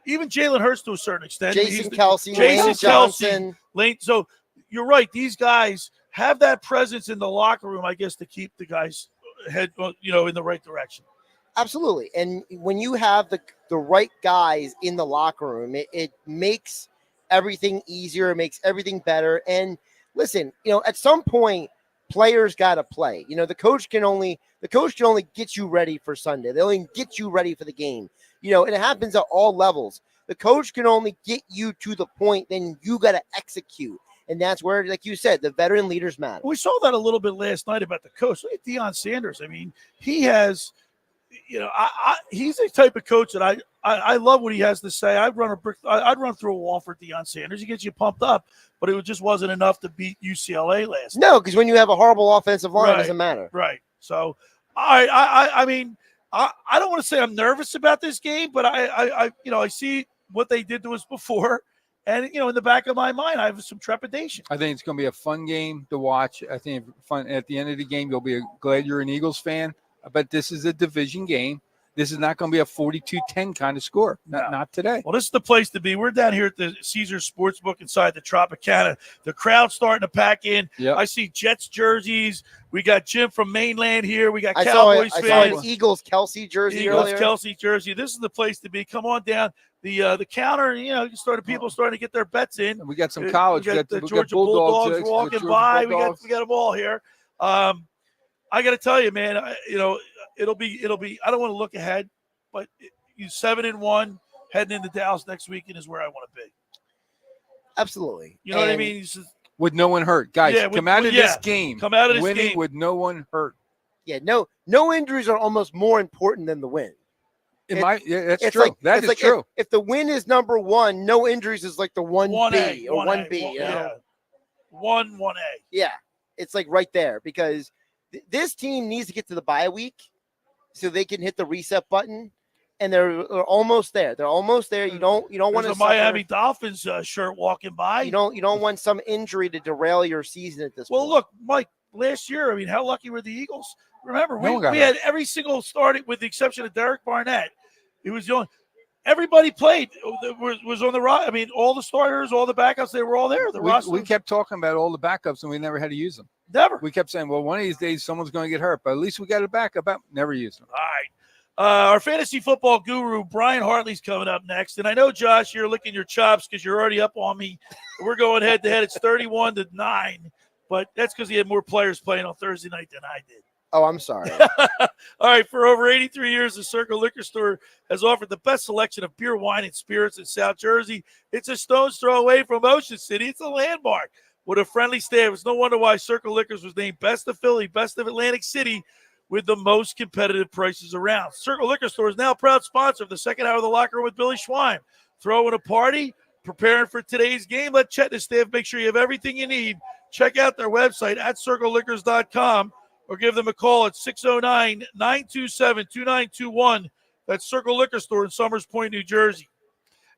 even Jalen Hurts to a certain extent. Jason Kelsey, Lane Johnson. So you're right. These guys have that presence in the locker room, I guess, to keep the guys head, in the right direction. Absolutely. And when you have the right guys in the locker room, it makes everything easier. It makes everything better. And listen, at some point, players got to play. The coach can only get you ready for Sunday. They only get you ready for the game. And it happens at all levels. The coach can only get you to the point, then you got to execute. And that's where, like you said, the veteran leaders matter. We saw that a little bit last night about the coach. Look at Deion Sanders. I mean, he has – he's the type of coach that I love what he has to say. I'd run through a wall for Deion Sanders. He gets you pumped up, but it just wasn't enough to beat UCLA last night. No, because when you have a horrible offensive line, it doesn't matter. Right. So, I mean, I don't want to say I'm nervous about this game, but I see what they did to us before. And, in the back of my mind, I have some trepidation. I think it's going to be a fun game to watch. I think fun at the end of the game, you'll be glad you're an Eagles fan. But this is a division game. This is not going to be a 42-10 kind of score. Not today. Well, this is the place to be. We're down here at the Caesars Sportsbook inside the Tropicana. The crowd's starting to pack in. Yep. I see Jets jerseys. We got Jim from mainland here. We got I Cowboys saw fans. an Eagles Kelsey jersey Eagles earlier. Kelsey jersey. This is the place to be. Come on down. The counter, people starting to get their bets in. We got some college. We got the we Georgia got Bulldogs Bulldogs walking by. We got them all here. I got to tell you, man. It'll be. I don't want to look ahead, but you 7-1 heading into Dallas next weekend is where I want to be. Absolutely. You know what I mean? With no one hurt, guys. Come out of this game. Come out of this winning game with no one hurt. Yeah, no injuries are almost more important than the win. That's true. That is true. If the win is number one, no injuries is like the 1B or 1B. Yeah. 1A. Yeah, it's like right there because this team needs to get to the bye week so they can hit the reset button, and they're almost there. They're almost there. You don't want to a Miami Dolphins shirt walking by. You don't want some injury to derail your season at this point. Well, look, Mike, last year, how lucky were the Eagles? Remember, No one got we hurt. had every single starting with the exception of Derek Barnett. He was the only. Everybody played was on the roster. All the starters, all the backups, they were all there. We kept talking about all the backups, and we never had to use them. Never. We kept saying, well, one of these days someone's going to get hurt, but at least we got a backup. Never used them. All right. Our fantasy football guru, Brian Hartley's coming up next. And I know, Josh, you're licking your chops because you're already up on me. We're going head-to-head. It's 31-9, but that's because he had more players playing on Thursday night than I did. Oh, I'm sorry. All right, for over 83 years, the Circle Liquor Store has offered the best selection of beer, wine, and spirits in South Jersey. It's a stone's throw away from Ocean City. It's a landmark with a friendly staff. It's no wonder why Circle Liquors was named Best of Philly, Best of Atlantic City, with the most competitive prices around. Circle Liquor Store is now a proud sponsor of the second hour of the Locker Room with Billy Schwein. Throwing a party, preparing for today's game. Let Chet and his staff make sure you have everything you need. Check out their website at circleliquors.com. or give them a call at 609-927-2921. That's Circle Liquor Store in Summers Point, New Jersey.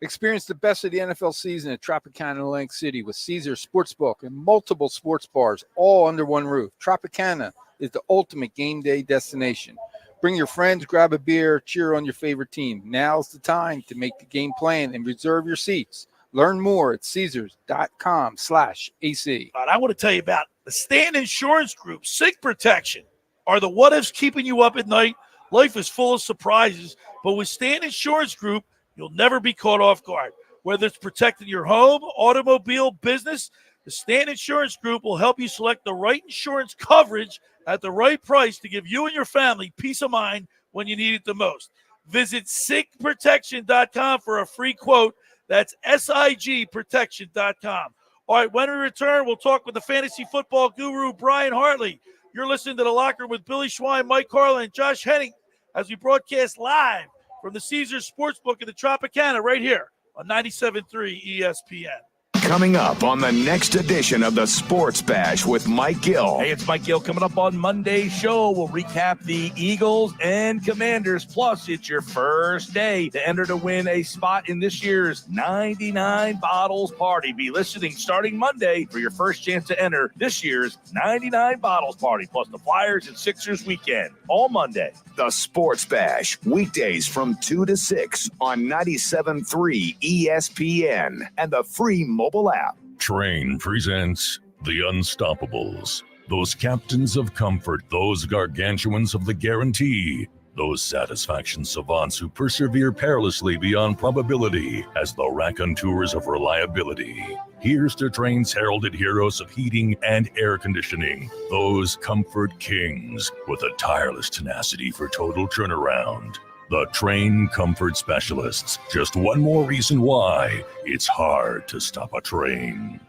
Experience the best of the NFL season at Tropicana Atlantic City with Caesars Sportsbook and multiple sports bars all under one roof. Tropicana is the ultimate game day destination. Bring your friends, grab a beer, cheer on your favorite team. Now's the time to make the game plan and reserve your seats. Learn more at Caesars.com/AC. I want to tell you about the Stanton Insurance Group. Sick protection are the what-ifs keeping you up at night. Life is full of surprises, but with Stanton Insurance Group, you'll never be caught off guard. Whether it's protecting your home, automobile, business, the Stanton Insurance Group will help you select the right insurance coverage at the right price to give you and your family peace of mind when you need it the most. Visit SIGprotection.com for a free quote. That's SIGprotection.com. All right, when we return, we'll talk with the fantasy football guru, Brian Hartley. You're listening to The Locker Room with Billy Schwein, Mike Carlin, and Josh Henning as we broadcast live from the Caesars Sportsbook in the Tropicana right here on 97.3 ESPN. Coming up on the next edition of the Sports Bash with Mike Gill. Hey, it's Mike Gill. Coming up on Monday's show, we'll recap the Eagles and Commanders. Plus, it's your first day to enter to win a spot in this year's 99 Bottles Party. Be listening starting Monday for your first chance to enter this year's 99 Bottles Party, plus the Flyers and Sixers weekend, all Monday. The Sports Bash, weekdays from 2 to 6 on 97.3 ESPN and the free mobile app. Train presents The Unstoppables. Those captains of comfort, those gargantuans of the guarantee, those satisfaction savants who persevere perilously beyond probability as the raconteurs of reliability. Here's to Train's heralded heroes of heating and air conditioning, those comfort kings with a tireless tenacity for total turnaround. The Train Comfort Specialists. Just one more reason why it's hard to stop a train.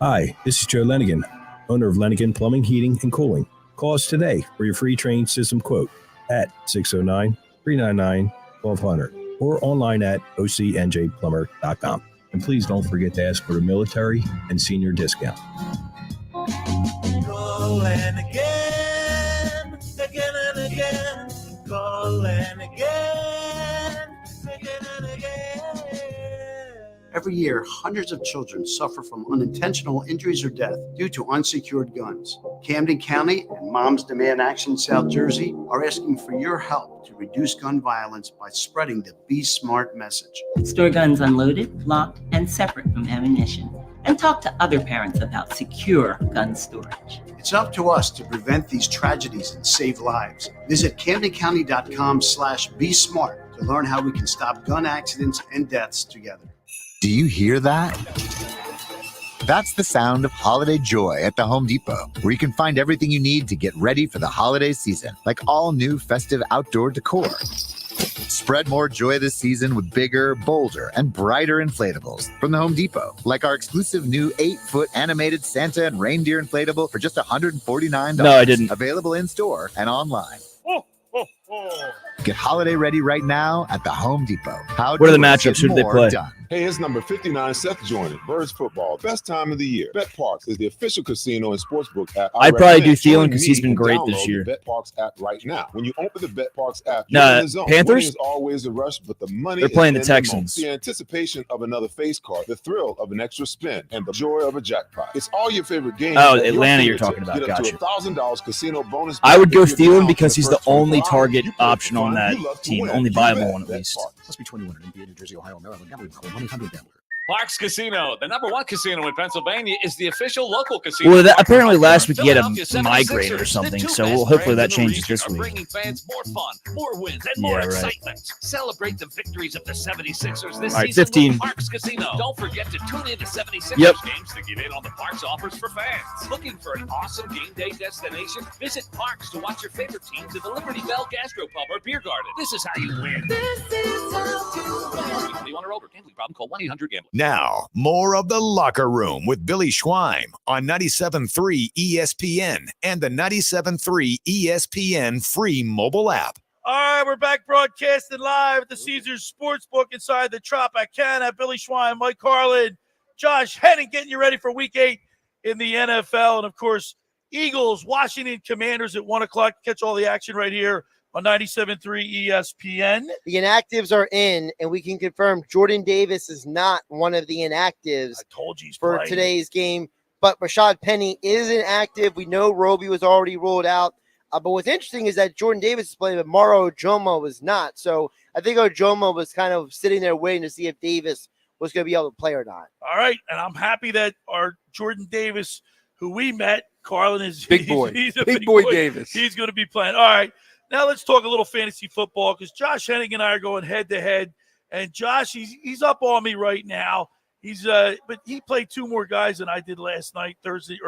Hi, this is Joe Lenigan, owner of Lenigan Plumbing, Heating, and Cooling. Call us today for your free Train system quote at 609-399-1200 or online at ocnjplumber.com. And please don't forget to ask for the military and senior discount. Call and again and again. Call and again and again. Every year, hundreds of children suffer from unintentional injuries or death due to unsecured guns. Camden County and Moms Demand Action South Jersey are asking for your help to reduce gun violence by spreading the Be Smart message. Store guns unloaded, locked, and separate from ammunition. And talk to other parents about secure gun storage. It's up to us to prevent these tragedies and save lives. Visit CamdenCounty.com/BeSmart to learn how we can stop gun accidents and deaths together. Do you hear that? That's the sound of holiday joy at the Home Depot, where you can find everything you need to get ready for the holiday season, like all new festive outdoor decor. Spread more joy this season with bigger, bolder, and brighter inflatables from the Home Depot, like our exclusive new 8-foot animated Santa and reindeer inflatable for just $149. No, I didn't. Available in store and online. Ho, ho, ho. Get holiday ready right now at the Home Depot. What are the matchups? Who do they play? Done. Hey, it's number 59, Seth joining. Birds football, best time of the year. Bet Parks is the official casino and sportsbook app. I'd probably do Thielen because he's been great this year. Bet Parks app right now. When you open the Bet Parks app, No, you're in the zone. Panthers? Winning is always a rush, but the money They're playing is the in Texans. The anticipation of another face card, the thrill of an extra spin, and the joy of a jackpot. It's all your favorite games. Oh, at your Atlanta you're fingertips. talking about. Get up Gotcha. to $1,000 casino bonus. I would go if you're Thielen down because for he's the the first only 25. target You play option for on fun. that You love to team, win. only You viable bet. one at Bet least. Parks. Must be 21 in New Jersey, Ohio, Maryland. Gambling problem. 1-800-GAMBLER. Parks Casino, the #1 casino in Pennsylvania, is the official local casino. Well, apparently last week he had a Philadelphia migraine or 76ers, something, the two so best hopefully that brands in the changes region, this are week. bringing fans more fun, more wins, and more Yeah, right. excitement. Celebrate the victories of the 76ers this All right, season 15. with Parks Casino. Don't forget to tune in to 76ers Yep. games to get in on the Parks offers for fans. Looking for an awesome game day destination? Visit Parks to watch your favorite teams at the Liberty Bell Gastropub or Beer Garden. This is how you win. This is how to win. 21 or older. Gambling problem? Call 1-800-GAMBLER. Now, more of the Locker Room with Billy Schweim on 97.3 ESPN and the 97.3 ESPN free mobile app. All right, we're back broadcasting live at the Caesars Sportsbook inside the Tropicana. Billy Schwein, Mike Carlin, Josh Henning getting you ready for Week 8 in the NFL. And, of course, Eagles, Washington Commanders at 1 o'clock. Catch all the action right here on 97.3 ESPN. The inactives are in, and we can confirm Jordan Davis is not one of the inactives. I told you he's for playing today's game. But Rashad Penny is inactive. We know Roby was already ruled out. But what's interesting is that Jordan Davis is playing, but Maro Ojomo was not. So I think Ojomo was kind of sitting there waiting to see if Davis was going to be able to play or not. All right, and I'm happy that our Jordan Davis, who we met, Carlin is Big boy. He's a Big boy Davis. He's going to be playing. All right, now let's talk a little fantasy football because Josh Henning and I are going head to head, and Josh he's up on me right now. But he played 2 more guys than I did last night, Thursday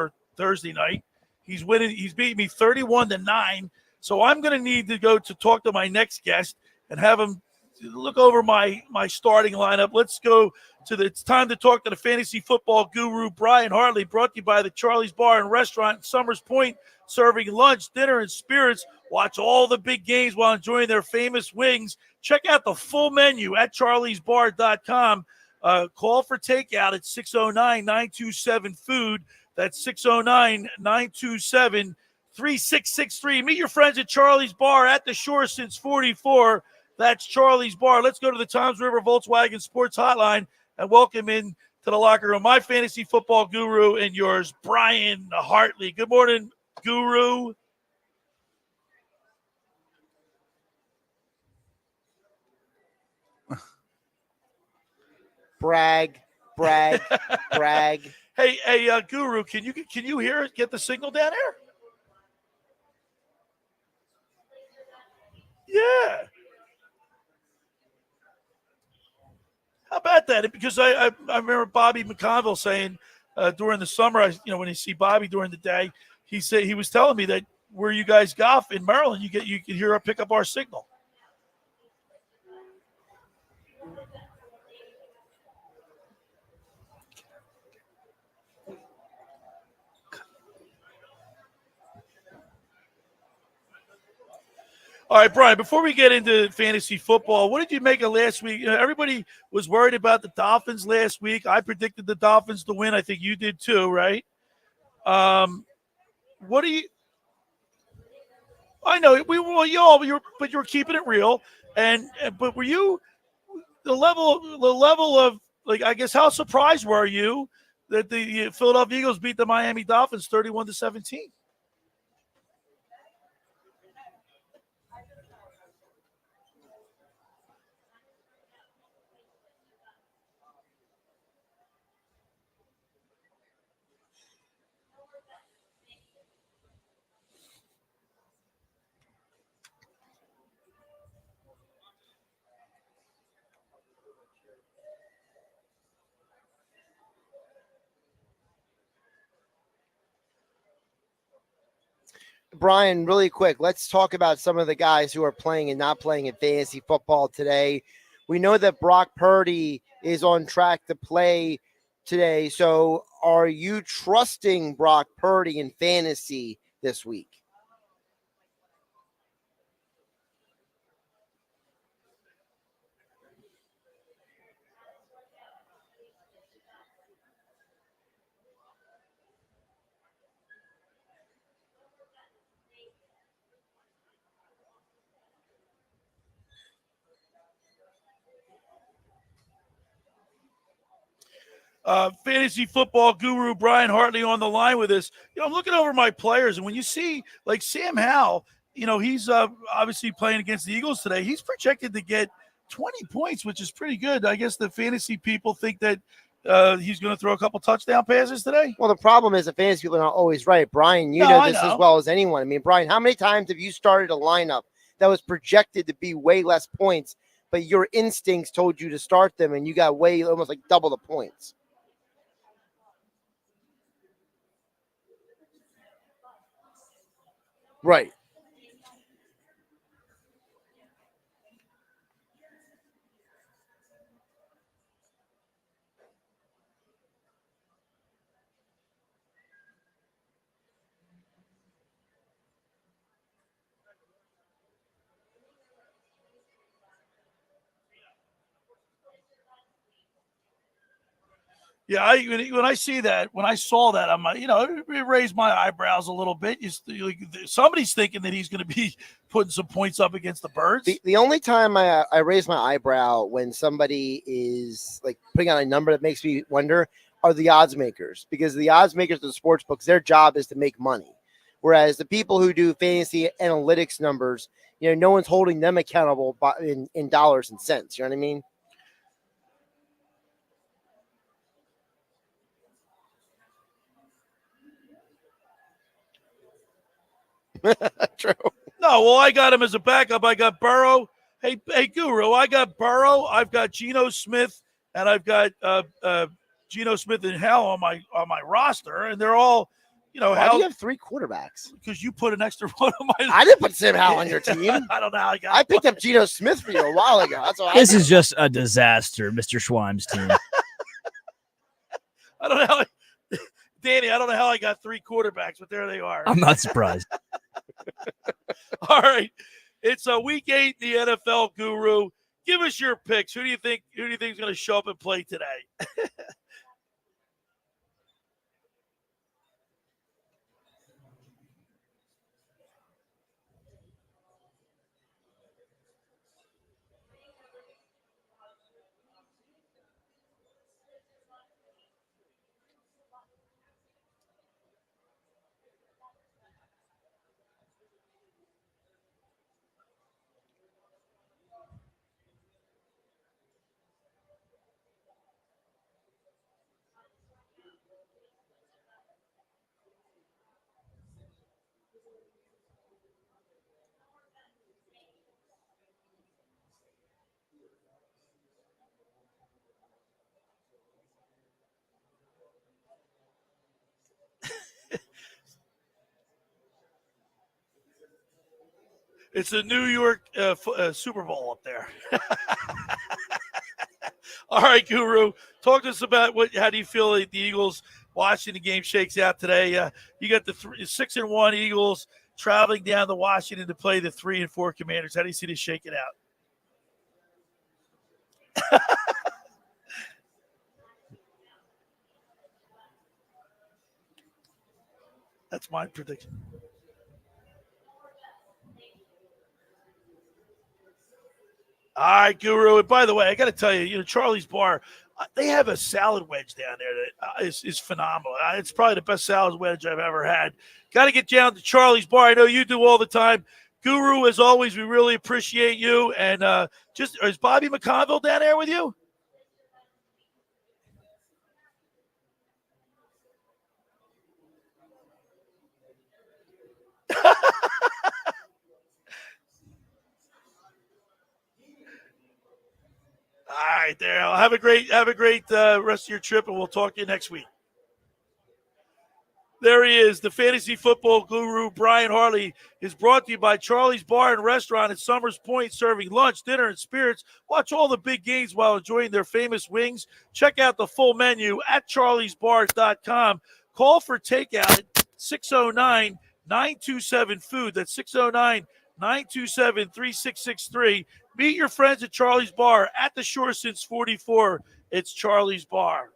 night. He's winning. He's beating me 31-9. So I'm going to need to go to talk to my next guest and have him look over my starting lineup. Let's go to it's time to talk to the fantasy football guru, Brian Hartley, brought to you by the Charlie's Bar and Restaurant in Summers Point, serving lunch, dinner, and spirits. Watch all the big games while enjoying their famous wings. Check out the full menu at charliesbar.com. Call for takeout at 609-927-FOOD. That's 609-927-3663. Meet your friends at Charlie's Bar at the shore since 44. That's Charlie's Bar. Let's go to the Toms River Volkswagen Sports Hotline and welcome in to the locker room my fantasy football guru and yours, Brian Hartley. Good morning, Guru. Brag. Hey, Guru, can you hear it? Get the signal down there? Yeah. How about that? Because I remember Bobby McConville saying during the summer, when you see Bobby during the day, he said he was telling me that where you guys golf in Maryland, you can hear or pick up our signal. All right, Brian, before we get into fantasy football, what did you make of last week? Everybody was worried about the Dolphins last week. I predicted the Dolphins to win. I think you did too, right? What do you I know but you were keeping it real, but were you the level of like I guess how surprised were you that the Philadelphia Eagles beat the Miami Dolphins 31-17? Brian, really quick, let's talk about some of the guys who are playing and not playing in fantasy football today. We know that Brock Purdy is on track to play today. So are you trusting Brock Purdy in fantasy this week? Fantasy football guru Brian Hartley on the line with us. I'm looking over my players, and when you see like Sam Howell, he's obviously playing against the Eagles today. He's projected to get 20 points, which is pretty good. I guess the fantasy people think that he's going to throw a couple touchdown passes today. Well, the problem is the fantasy people are not always right. Brian, you know this as well as anyone. I mean, Brian, how many times have you started a lineup that was projected to be way less points, but your instincts told you to start them, and you got almost like double the points? Right. Yeah, when I saw that, I'm like, it raised my eyebrows a little bit. Somebody's thinking that he's going to be putting some points up against the Birds. The only time I raise my eyebrow when somebody is like putting out a number that makes me wonder are the odds makers, because the odds makers of the sports books, their job is to make money. Whereas the people who do fantasy analytics numbers, no one's holding them accountable in dollars and cents. You know what I mean? True. No, well, I got him as a backup. I got Burrow. Hey, Guru, I got Burrow. I've got Geno Smith, and I've got Geno Smith and Hal on my roster, and they're all, Why do you have three quarterbacks? Because you put an extra one on my. I didn't put Sam Howell on your team. I don't know how I picked up Geno Smith for you a while ago. That's what This is just a disaster, Mr. Schweim's team. I don't know how. Danny, I don't know how I got three quarterbacks, but there they are. I'm not surprised. All right. It's a week 8 in the NFL, Guru. Give us your picks. Who do you think is going to show up and play today? It's a New York Super Bowl up there. All right, Guru, talk to us about how do you feel like the Eagles Washington game shakes out today? You got the 6-1 Eagles traveling down to Washington to play the 3-4 Commanders. How do you see this shaking out? That's my prediction. All right, Guru. And by the way, I got to tell you, Charlie's Bar, they have a salad wedge down there that is phenomenal. It's probably the best salad wedge I've ever had. Got to get down to Charlie's Bar. I know you do all the time. Guru, as always, we really appreciate you. And is Bobby McConville down there with you? All right, Daryl. Have a great rest of your trip, and we'll talk to you next week. There he is. The fantasy football guru, Brian Hartley, is brought to you by Charlie's Bar and Restaurant at Summers Point, serving lunch, dinner, and spirits. Watch all the big games while enjoying their famous wings. Check out the full menu at charliesbars.com. Call for takeout at 609-927-FOOD. That's 609-927-3663. Meet your friends at Charlie's Bar at the shore since 44. It's Charlie's Bar.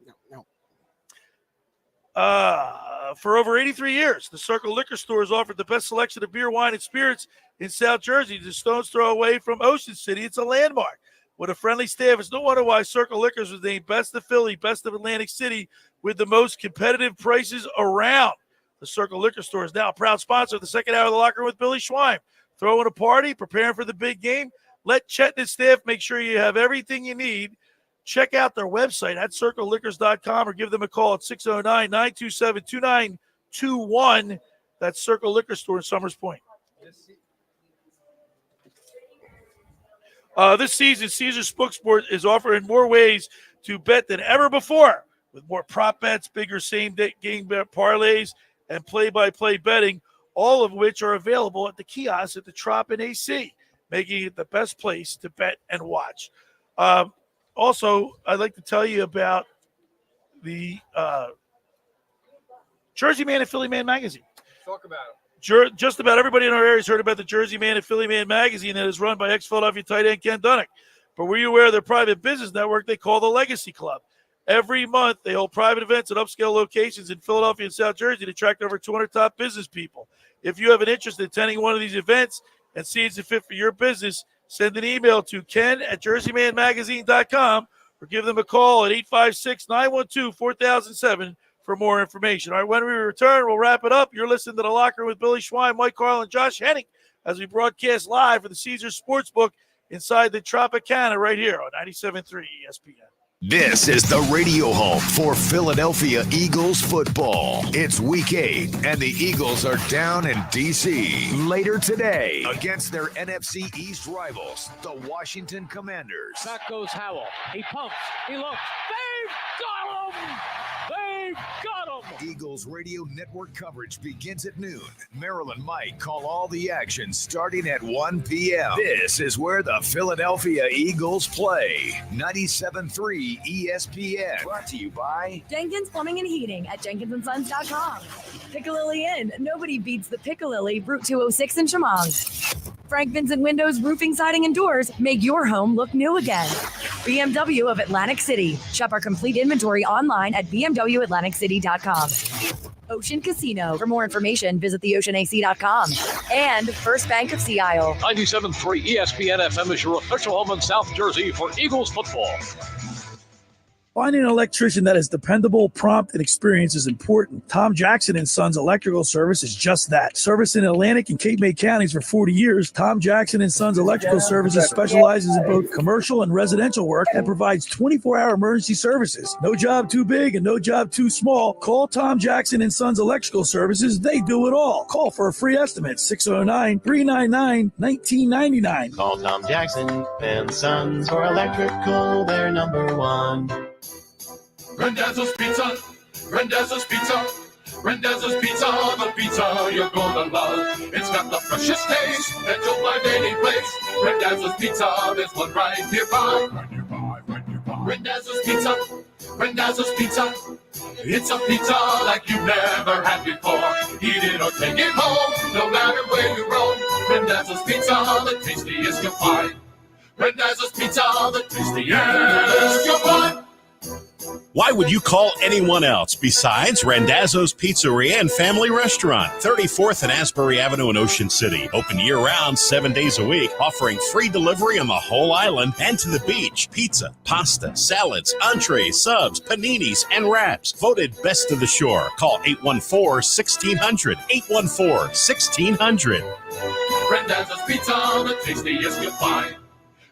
For over 83 years, the Circle Liquor Store has offered the best selection of beer, wine, and spirits in South Jersey. The stone's throw away from Ocean City. It's a landmark. With a friendly staff, it's no wonder why Circle Liquors was named Best of Philly, Best of Atlantic City, with the most competitive prices around. The Circle Liquor Store is now a proud sponsor of the second hour of the Locker Room with Billy Schwein. Throwing a party, preparing for the big game. Let Chet and his staff make sure you have everything you need. Check out their website at circleliquors.com or give them a call at 609-927-2921. That's Circle Liquor Store in Summers Point. This season, Caesars Sportsbook is offering more ways to bet than ever before, with more prop bets, bigger same-day game parlays, and play-by-play betting, all of which are available at the kiosks at the Trop and AC, making it the best place to bet and watch. Also, I'd like to tell you about the Jersey Man and Philly Man magazine. Talk about it. Just about everybody in our area has heard about the Jersey Man and Philly Man magazine that is run by ex-Philadelphia tight end Ken Dunnick. But were you aware of their private business network they call the Legacy Club? Every month, they hold private events at upscale locations in Philadelphia and South Jersey to attract over 200 top business people. If you have an interest in attending one of these events and see it's a fit for your business, send an email to ken@jerseymanmagazine.com or give them a call at 856-912-4007 for more information. All right, when we return, we'll wrap it up. You're listening to The Locker Room with Billy Schwein, Mike Carlin, and Josh Henning as we broadcast live for the Caesars Sportsbook inside the Tropicana right here on 97.3 ESPN. This is the radio home for Philadelphia Eagles football. It's Week 8, and the Eagles are down in D.C. later today against their NFC East rivals, the Washington Commanders. Back goes Howell. He pumps. He looks. They've got him! They've got him! Eagles radio network coverage begins at noon. Maryland Mike call all the action starting at 1 p.m. This is where the Philadelphia Eagles play. 97.3 ESPN. Brought to you by Jenkins Plumbing and Heating at jenkinsandsons.com. Piccalilli Inn. Nobody beats the Piccalilli, Route 206 in Chemong. Frank Vincent Windows, Roofing, Siding, and Doors make your home look new again. BMW of Atlantic City. Shop our complete inventory online at bmwatlanticcity.com. Ocean Casino. For more information, visit theoceanac.com. And First Bank of Sea Isle. 97.3 ESPN FM is your official home in South Jersey for Eagles football. Finding an electrician that is dependable, prompt, and experienced is important. Tom Jackson & Sons Electrical Service is just that. Service in Atlantic and Cape May counties for 40 years, Tom Jackson & Sons Electrical Services specializes in both commercial and residential work and provides 24-hour emergency services. No job too big and no job too small. Call Tom Jackson & Sons Electrical Services. They do it all. Call for a free estimate, 609-399-1999. Call Tom Jackson & Sons for electrical. They're number one. Randazzo's Pizza, Randazzo's Pizza, Randazzo's Pizza, the pizza you're gonna love. It's got the freshest taste that you'll find any place. Randazzo's Pizza, there's one right nearby. Randazzo's Pizza, Randazzo's Pizza. It's a pizza like you've never had before. Eat it or take it home, no matter where you roam. Randazzo's Pizza, the tastiest you'll find. Randazzo's Pizza, the tastiest you'll find. Why would you call anyone else besides Randazzo's Pizzeria and Family Restaurant, 34th and Asbury Avenue in Ocean City. Open year-round, 7 days a week, offering free delivery on the whole island and to the beach. Pizza, pasta, salads, entrees, subs, paninis, and wraps. Voted best of the shore. Call 814-1600. 814-1600. Randazzo's Pizza, the tastiest you'll find.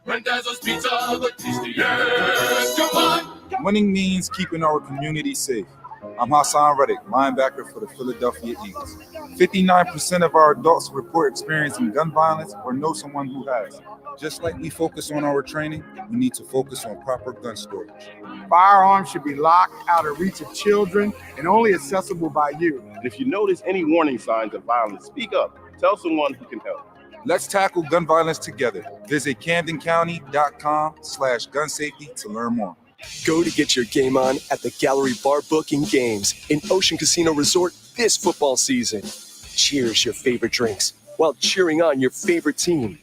Randazzo's Pizza, the tastiest you'll find. Winning means keeping our community safe. I'm Hassan Reddick, linebacker for the Philadelphia Eagles. 59% of our adults report experiencing gun violence or know someone who has. Just like we focus on our training, we need to focus on proper gun storage. Firearms should be locked out of reach of children and only accessible by you. And if you notice any warning signs of violence, speak up. Tell someone who can help. Let's tackle gun violence together. Visit CamdenCounty.com/gun safety to learn more. Go to get your game on at the Gallery Bar Booking Games in Ocean Casino Resort this football season. Cheers your favorite drinks while cheering on your favorite team.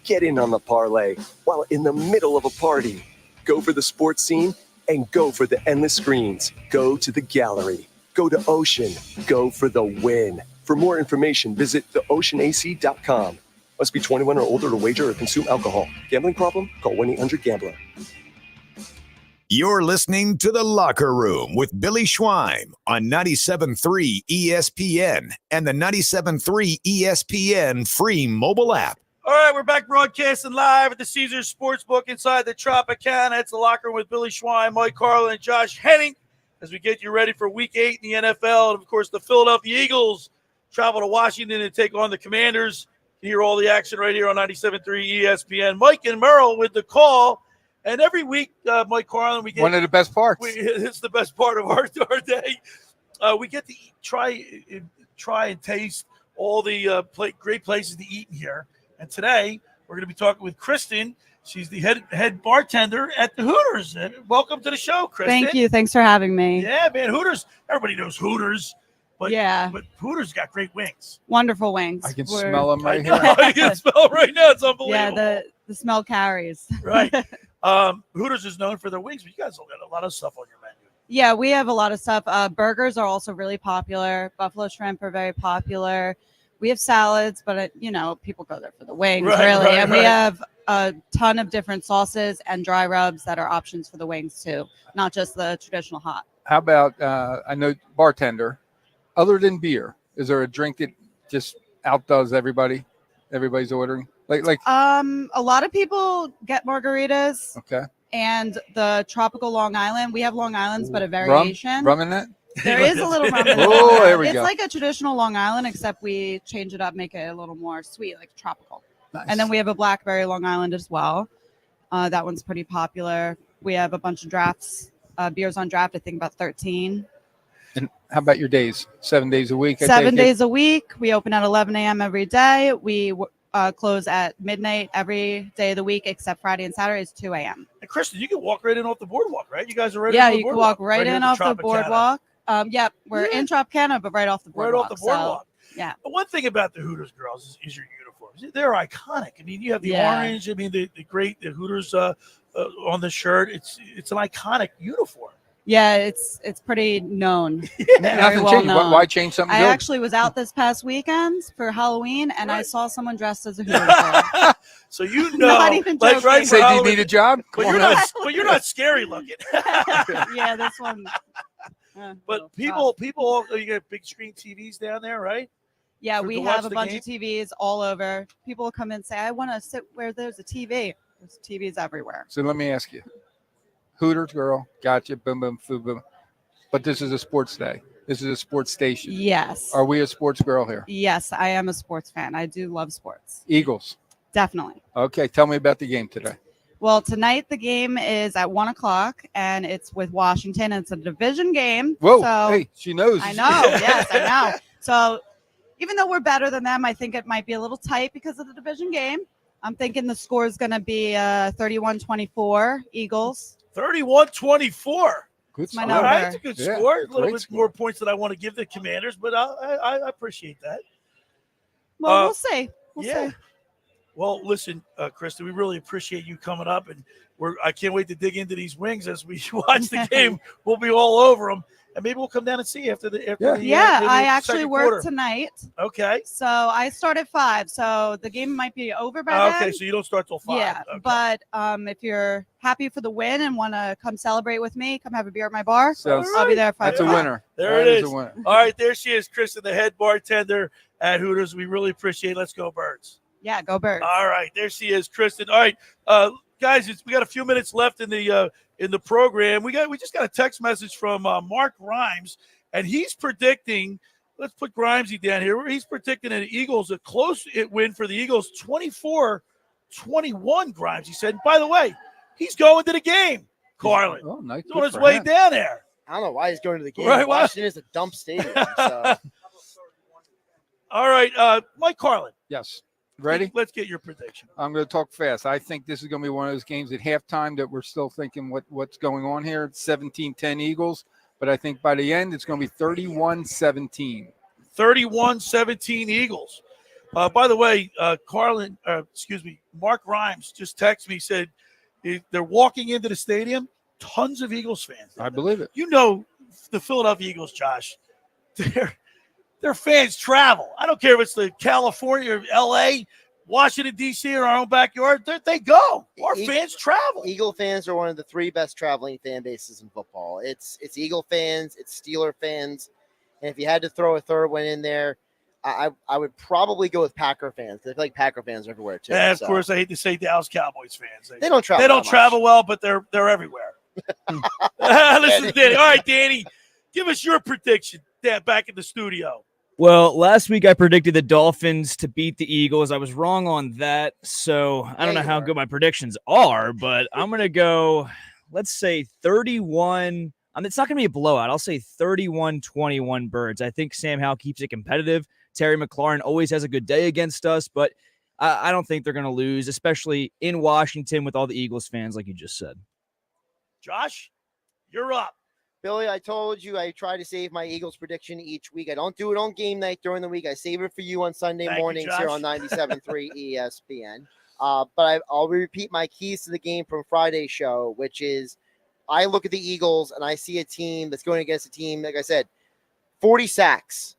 Get in on the parlay while in the middle of a party. Go for the sports scene and go for the endless screens. Go to the Gallery. Go to Ocean. Go for the win. For more information, visit theoceanac.com. Must be 21 or older to wager or consume alcohol. Gambling problem? Call 1-800-GAMBLER. You're listening to The Locker Room with Billy Schweim on 97.3 ESPN and the 97.3 ESPN free mobile app. All right, we're back broadcasting live at the Caesars Sportsbook inside the Tropicana. It's The Locker Room with Billy Schwein, Mike Carlin, and Josh Henning as we get you ready for Week 8 in the NFL. And, of course, the Philadelphia Eagles travel to Washington and take on the Commanders. You hear all the action right here on 97.3 ESPN. Mike and Merle with the call. And every week, Mike Carlin, we get one of the best parts. It's the best part of our day. We get to try and taste all the great places to eat in here. And today, we're going to be talking with Kristen. She's the head bartender at the Hooters. And welcome to the show, Kristen. Thank you. Thanks for having me. Yeah, man, Hooters. Everybody knows Hooters. But, yeah. But Hooters got great wings. Wonderful wings. I can smell them right here. I can smell them right now. It's unbelievable. Yeah, the smell carries. Right. Hooters is known for their wings, but you guys got a lot of stuff on your menu. Yeah, we have a lot of stuff. Burgers are also really popular. Buffalo shrimp are very popular. We have salads, but people go there for the wings, really. And we have a ton of different sauces and dry rubs that are options for the wings too, not just the traditional hot. How about I know bartender, other than beer, is there a drink that just outdoes everybody? Everybody's ordering like a lot of people get margaritas. Okay. And the tropical Long Island. We have Long Islands, but a variation. Rum in that? There is a little rum in it. Oh, there we go. It's like a traditional Long Island, except we change it up, make it a little more sweet, like tropical. Nice. And then we have a blackberry Long Island as well. That one's pretty popular. We have a bunch of drafts, beers on draft, I think about 13. And how about your days? 7 days a week? 7 days a week. We open at 11 a.m. every day. We close at midnight every day of the week, except Friday and Saturday is 2 a.m. And Kristen, you can walk right in off the boardwalk, right? You guys are right. Yeah, on the you can boardwalk, walk right in off the boardwalk. We're in Tropicana, but right off the boardwalk. Right off the boardwalk. So, yeah. The one thing about the Hooters girls is your uniforms. They're iconic. I mean, you have the orange. I mean, the Hooters on the shirt. It's an iconic uniform. Yeah, it's pretty known. Nothing changed. Why change something I good? actually was out this past weekend for Halloween, and I saw someone dressed as a Hooters girl. So you know, Not even joking. right? Say, do you need a job? But you're not scary looking. Yeah, this one. But people, you got big screen TVs down there, right? Yeah, To we watch have a the bunch game? of TVs all over. People will come in and say, I want to sit where there's a TV. There's TVs everywhere. So let me ask you. Hooters girl, gotcha, boom, boom, boom, boom. But this is a sports day. This is a sports station. Yes. Are we a sports girl here? Yes, I am a sports fan. I do love sports. Eagles. Definitely. Okay, tell me about the game today. Well, tonight the game is at 1:00, and it's with Washington. It's a division game. Whoa, so hey, she knows. I know. Yes, I know. So even though we're better than them, I think it might be a little tight because of the division game. I'm thinking the score is going to be 31-24 Eagles. 31-24. Good my All number. right, it's a good Yeah, score. A little great bit score. more points than I want to give the Commanders, but I appreciate that. Well, we'll see. We'll yeah. see. Well, listen, Kristen, we really appreciate you coming up and I can't wait to dig into these wings as we watch the game. We'll be all over them. And maybe we'll come down and see you after the I actually second work quarter. tonight. Okay. So I start at 5. So the game might be over by then. Okay, so you don't start till 5. Yeah, Okay. but if you're happy for the win and want to come celebrate with me, come have a beer at my bar. I'll be there at 5 That's a o'clock. winner. There That it is is. a winner. All right, there she is, Kristen, the head bartender at Hooters. We really appreciate it. Let's go, Birds. Yeah, go Birds. All right, there she is, Kristen. All right, guys, we got a few minutes left in the program. We just got a text message from Mark Grimes, and he's predicting. Let's put Grimesy down here. He's predicting an Eagles a close win for the Eagles, 24-21. Grimes, he said. And by the way, he's going to the game. Carlin, oh, nice. he's on his way down there. I don't know why he's going to the game. Right, Washington is a dump stadium. So. All right, Mike Carlin. Yes. Ready? Let's get your prediction. I'm going to talk fast. I think this is going to be one of those games at halftime that we're still thinking what's going on here. It's 17-10 Eagles, but I think by the end it's going to be 31-17. 31-17 Eagles. By the way, Mark Grimes just texted me, said they're walking into the stadium, tons of Eagles fans. I believe it. You know the Philadelphia Eagles, Josh. Their fans travel. I don't care if it's the California or L.A., Washington, D.C., or our own backyard. They go. Our fans travel. Eagle fans are one of the 3 best traveling fan bases in football. It's Eagle fans, it's Steeler fans, and if you had to throw a third one in there, I would probably go with Packer fans because I feel like Packer fans are everywhere too. And of course, I hate to say Dallas Cowboys fans. They don't travel. They don't travel well, but they're everywhere. Listen, Danny. All right, Danny, give us your prediction. Back in the studio. Well, last week I predicted the Dolphins to beat the Eagles. I was wrong on that, so I don't know how good my predictions are, but I'm going to go, let's say 31. It's not going to be a blowout. I'll say 31-21 Birds. I think Sam Howell keeps it competitive. Terry McLaurin always has a good day against us, but I don't think they're going to lose, especially in Washington with all the Eagles fans, like you just said. Josh, you're up. Billy, I told you I try to save my Eagles prediction each week. I don't do it on game night during the week. I save it for you on Sunday mornings here on 97.3 ESPN. But I'll repeat my keys to the game from Friday's show, which is I look at the Eagles and I see a team that's going against a team, like I said, 40 sacks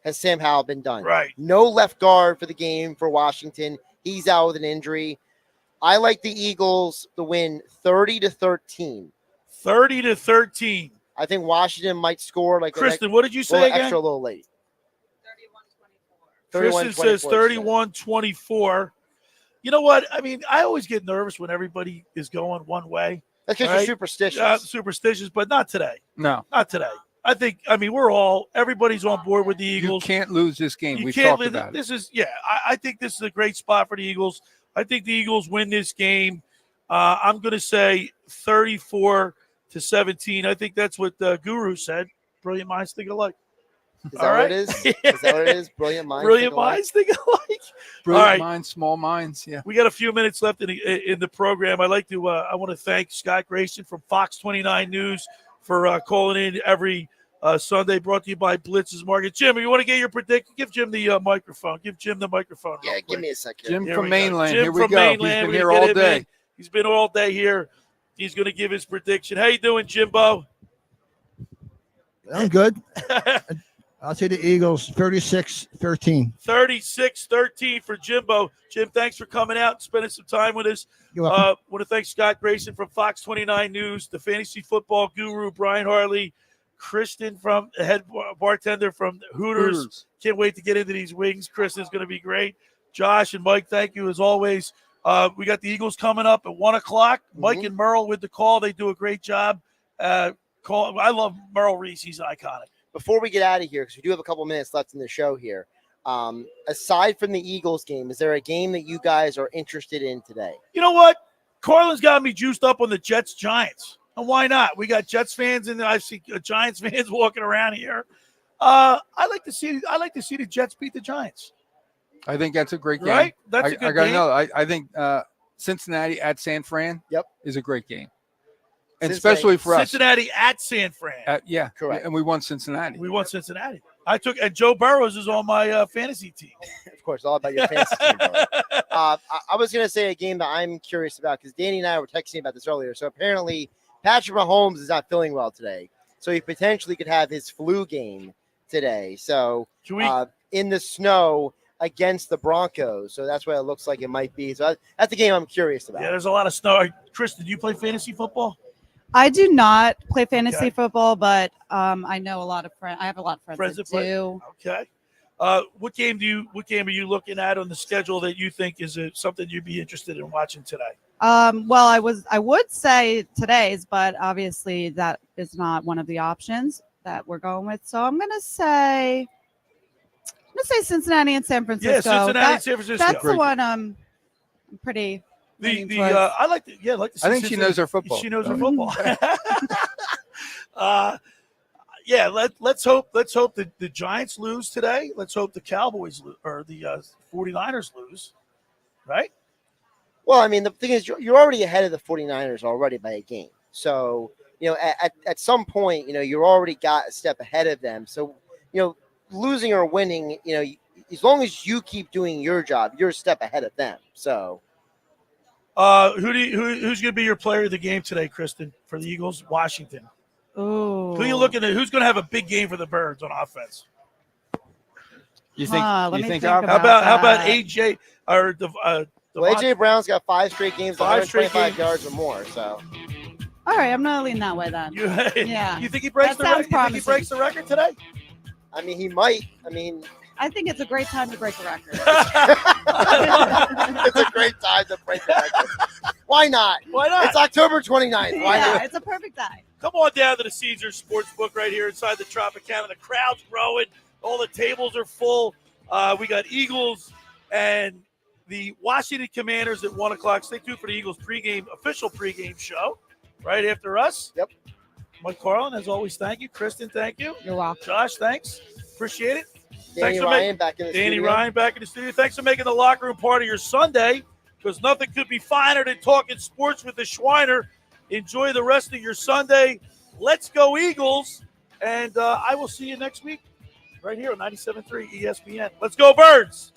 has Sam Howell been done. Right. No left guard for the game for Washington. He's out with an injury. I like the Eagles to win 30-13. 30-13. I think Washington might score like Kristen, what did you say again? Extra a little late. 31-24. Kristen says 31-24. You know what? I mean, I always get nervous when everybody is going one way. That's because you're superstitious. Superstitious, but not today. No. Not today. Everybody's on board with the Eagles. You can't lose this game. You We've can't talked about it. I think this is a great spot for the Eagles. I think the Eagles win this game. I'm going to say 34-17. I think that's what the Guru said. Brilliant minds think alike. Is that what it is? Is that what it is? Brilliant minds. Brilliant minds think alike. Brilliant minds, small minds. Yeah. We got a few minutes left in the program. I want to thank Scott Grayson from Fox 29 News for calling in every Sunday. Brought to you by Blitz's Market. Jim, if you want to get your prediction, give Jim the microphone. Give Jim the microphone. Yeah, give me a second. Jim Here from we go. Mainland. Jim Here we from go. Mainland. He's been We here get all him day. in. He's been all day here. He's going to give his prediction. How you doing, Jimbo? I'm good. I'll say the Eagles 36-13. 36-13 for Jimbo. Jim, thanks for coming out and spending some time with us. You're welcome. Want to thank Scott Grayson from Fox 29 News, the fantasy football guru, Brian Hartley, Kristen from the head bartender from Hooters. Can't wait to get into these wings. Kristen's going to be great. Josh and Mike, thank you as always. We got the Eagles coming up at 1 o'clock. Mike and Merle with the call. They do a great job. I love Merle Reese. He's iconic. Before we get out of here, because we do have a couple minutes left in the show here, aside from the Eagles game, is there a game that you guys are interested in today? You know what? Carlin's got me juiced up on the Jets-Giants. And why not? We got Jets fans and I see Giants fans walking around here. I like to see the Jets beat the Giants. I think that's a great game. Right? That's a good game. I think Cincinnati at San Fran is a great game. And Cincinnati. especially for us. Cincinnati at San Fran. Yeah. Correct. And we won Cincinnati. We won Cincinnati. and Joe Burrows is on my fantasy team. Of course, all about your fantasy team. I was going to say a game that I'm curious about because Danny and I were texting about this earlier. So apparently Patrick Mahomes is not feeling well today. So he potentially could have his flu game today. So in the snow against the Broncos. So that's what it looks like it might be. So that's the game I'm curious about. Yeah, there's a lot of snow. Kristen, do you play fantasy football? I do not play fantasy football, but I know a lot of friends. I have a lot of friends that do. Okay. What game are you looking at on the schedule that you think is something you'd be interested in watching today? Well, I would say today's, but obviously that is not one of the options that we're going with. So I'm gonna say Cincinnati and San Francisco. Yeah, Cincinnati and San Francisco. That's the one I'm pretty. I like to see I think she knows her football. She knows her football. Yeah, let's hope that the Giants lose today. Let's hope the Cowboys or the 49ers lose, right? Well, I mean, the thing is, you're already ahead of the 49ers already by a game. So, at some point, you're already got a step ahead of them. So, losing or winning, as long as you keep doing your job, you're a step ahead of them. So, who's going to be your player of the game today, Kristen, for the Eagles? Washington. Ooh. Who are you looking at? Who's going to have a big game for the Birds on offense? You think? How about AJ or AJ Brown's got 5 straight games, 125 yards or more. So, all right, I'm gonna lean that way then. Yeah. You think he breaks the record? You think he breaks the record today? I mean, he might. I think it's a great time to break a record. It's a great time to break the record. Why not? Why not? It's October 29th. Why not? It's a perfect time. Come on down to the Caesars Sportsbook right here inside the Tropicana. The crowd's growing. All the tables are full. We got Eagles and the Washington Commanders at 1 o'clock. Stay tuned for the Eagles official pregame show right after us. Yep. Mike Carlin, as always, thank you. Kristen, thank you. You're welcome. Josh, thanks. Appreciate it. Danny Ryan back in the studio. Thanks for making the locker room part of your Sunday, because nothing could be finer than talking sports with the Schweiner. Enjoy the rest of your Sunday. Let's go Eagles. And I will see you next week right here on 97.3 ESPN. Let's go Birds.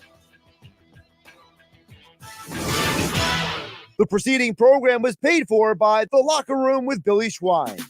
The preceding program was paid for by The Locker Room with Billy Schwein.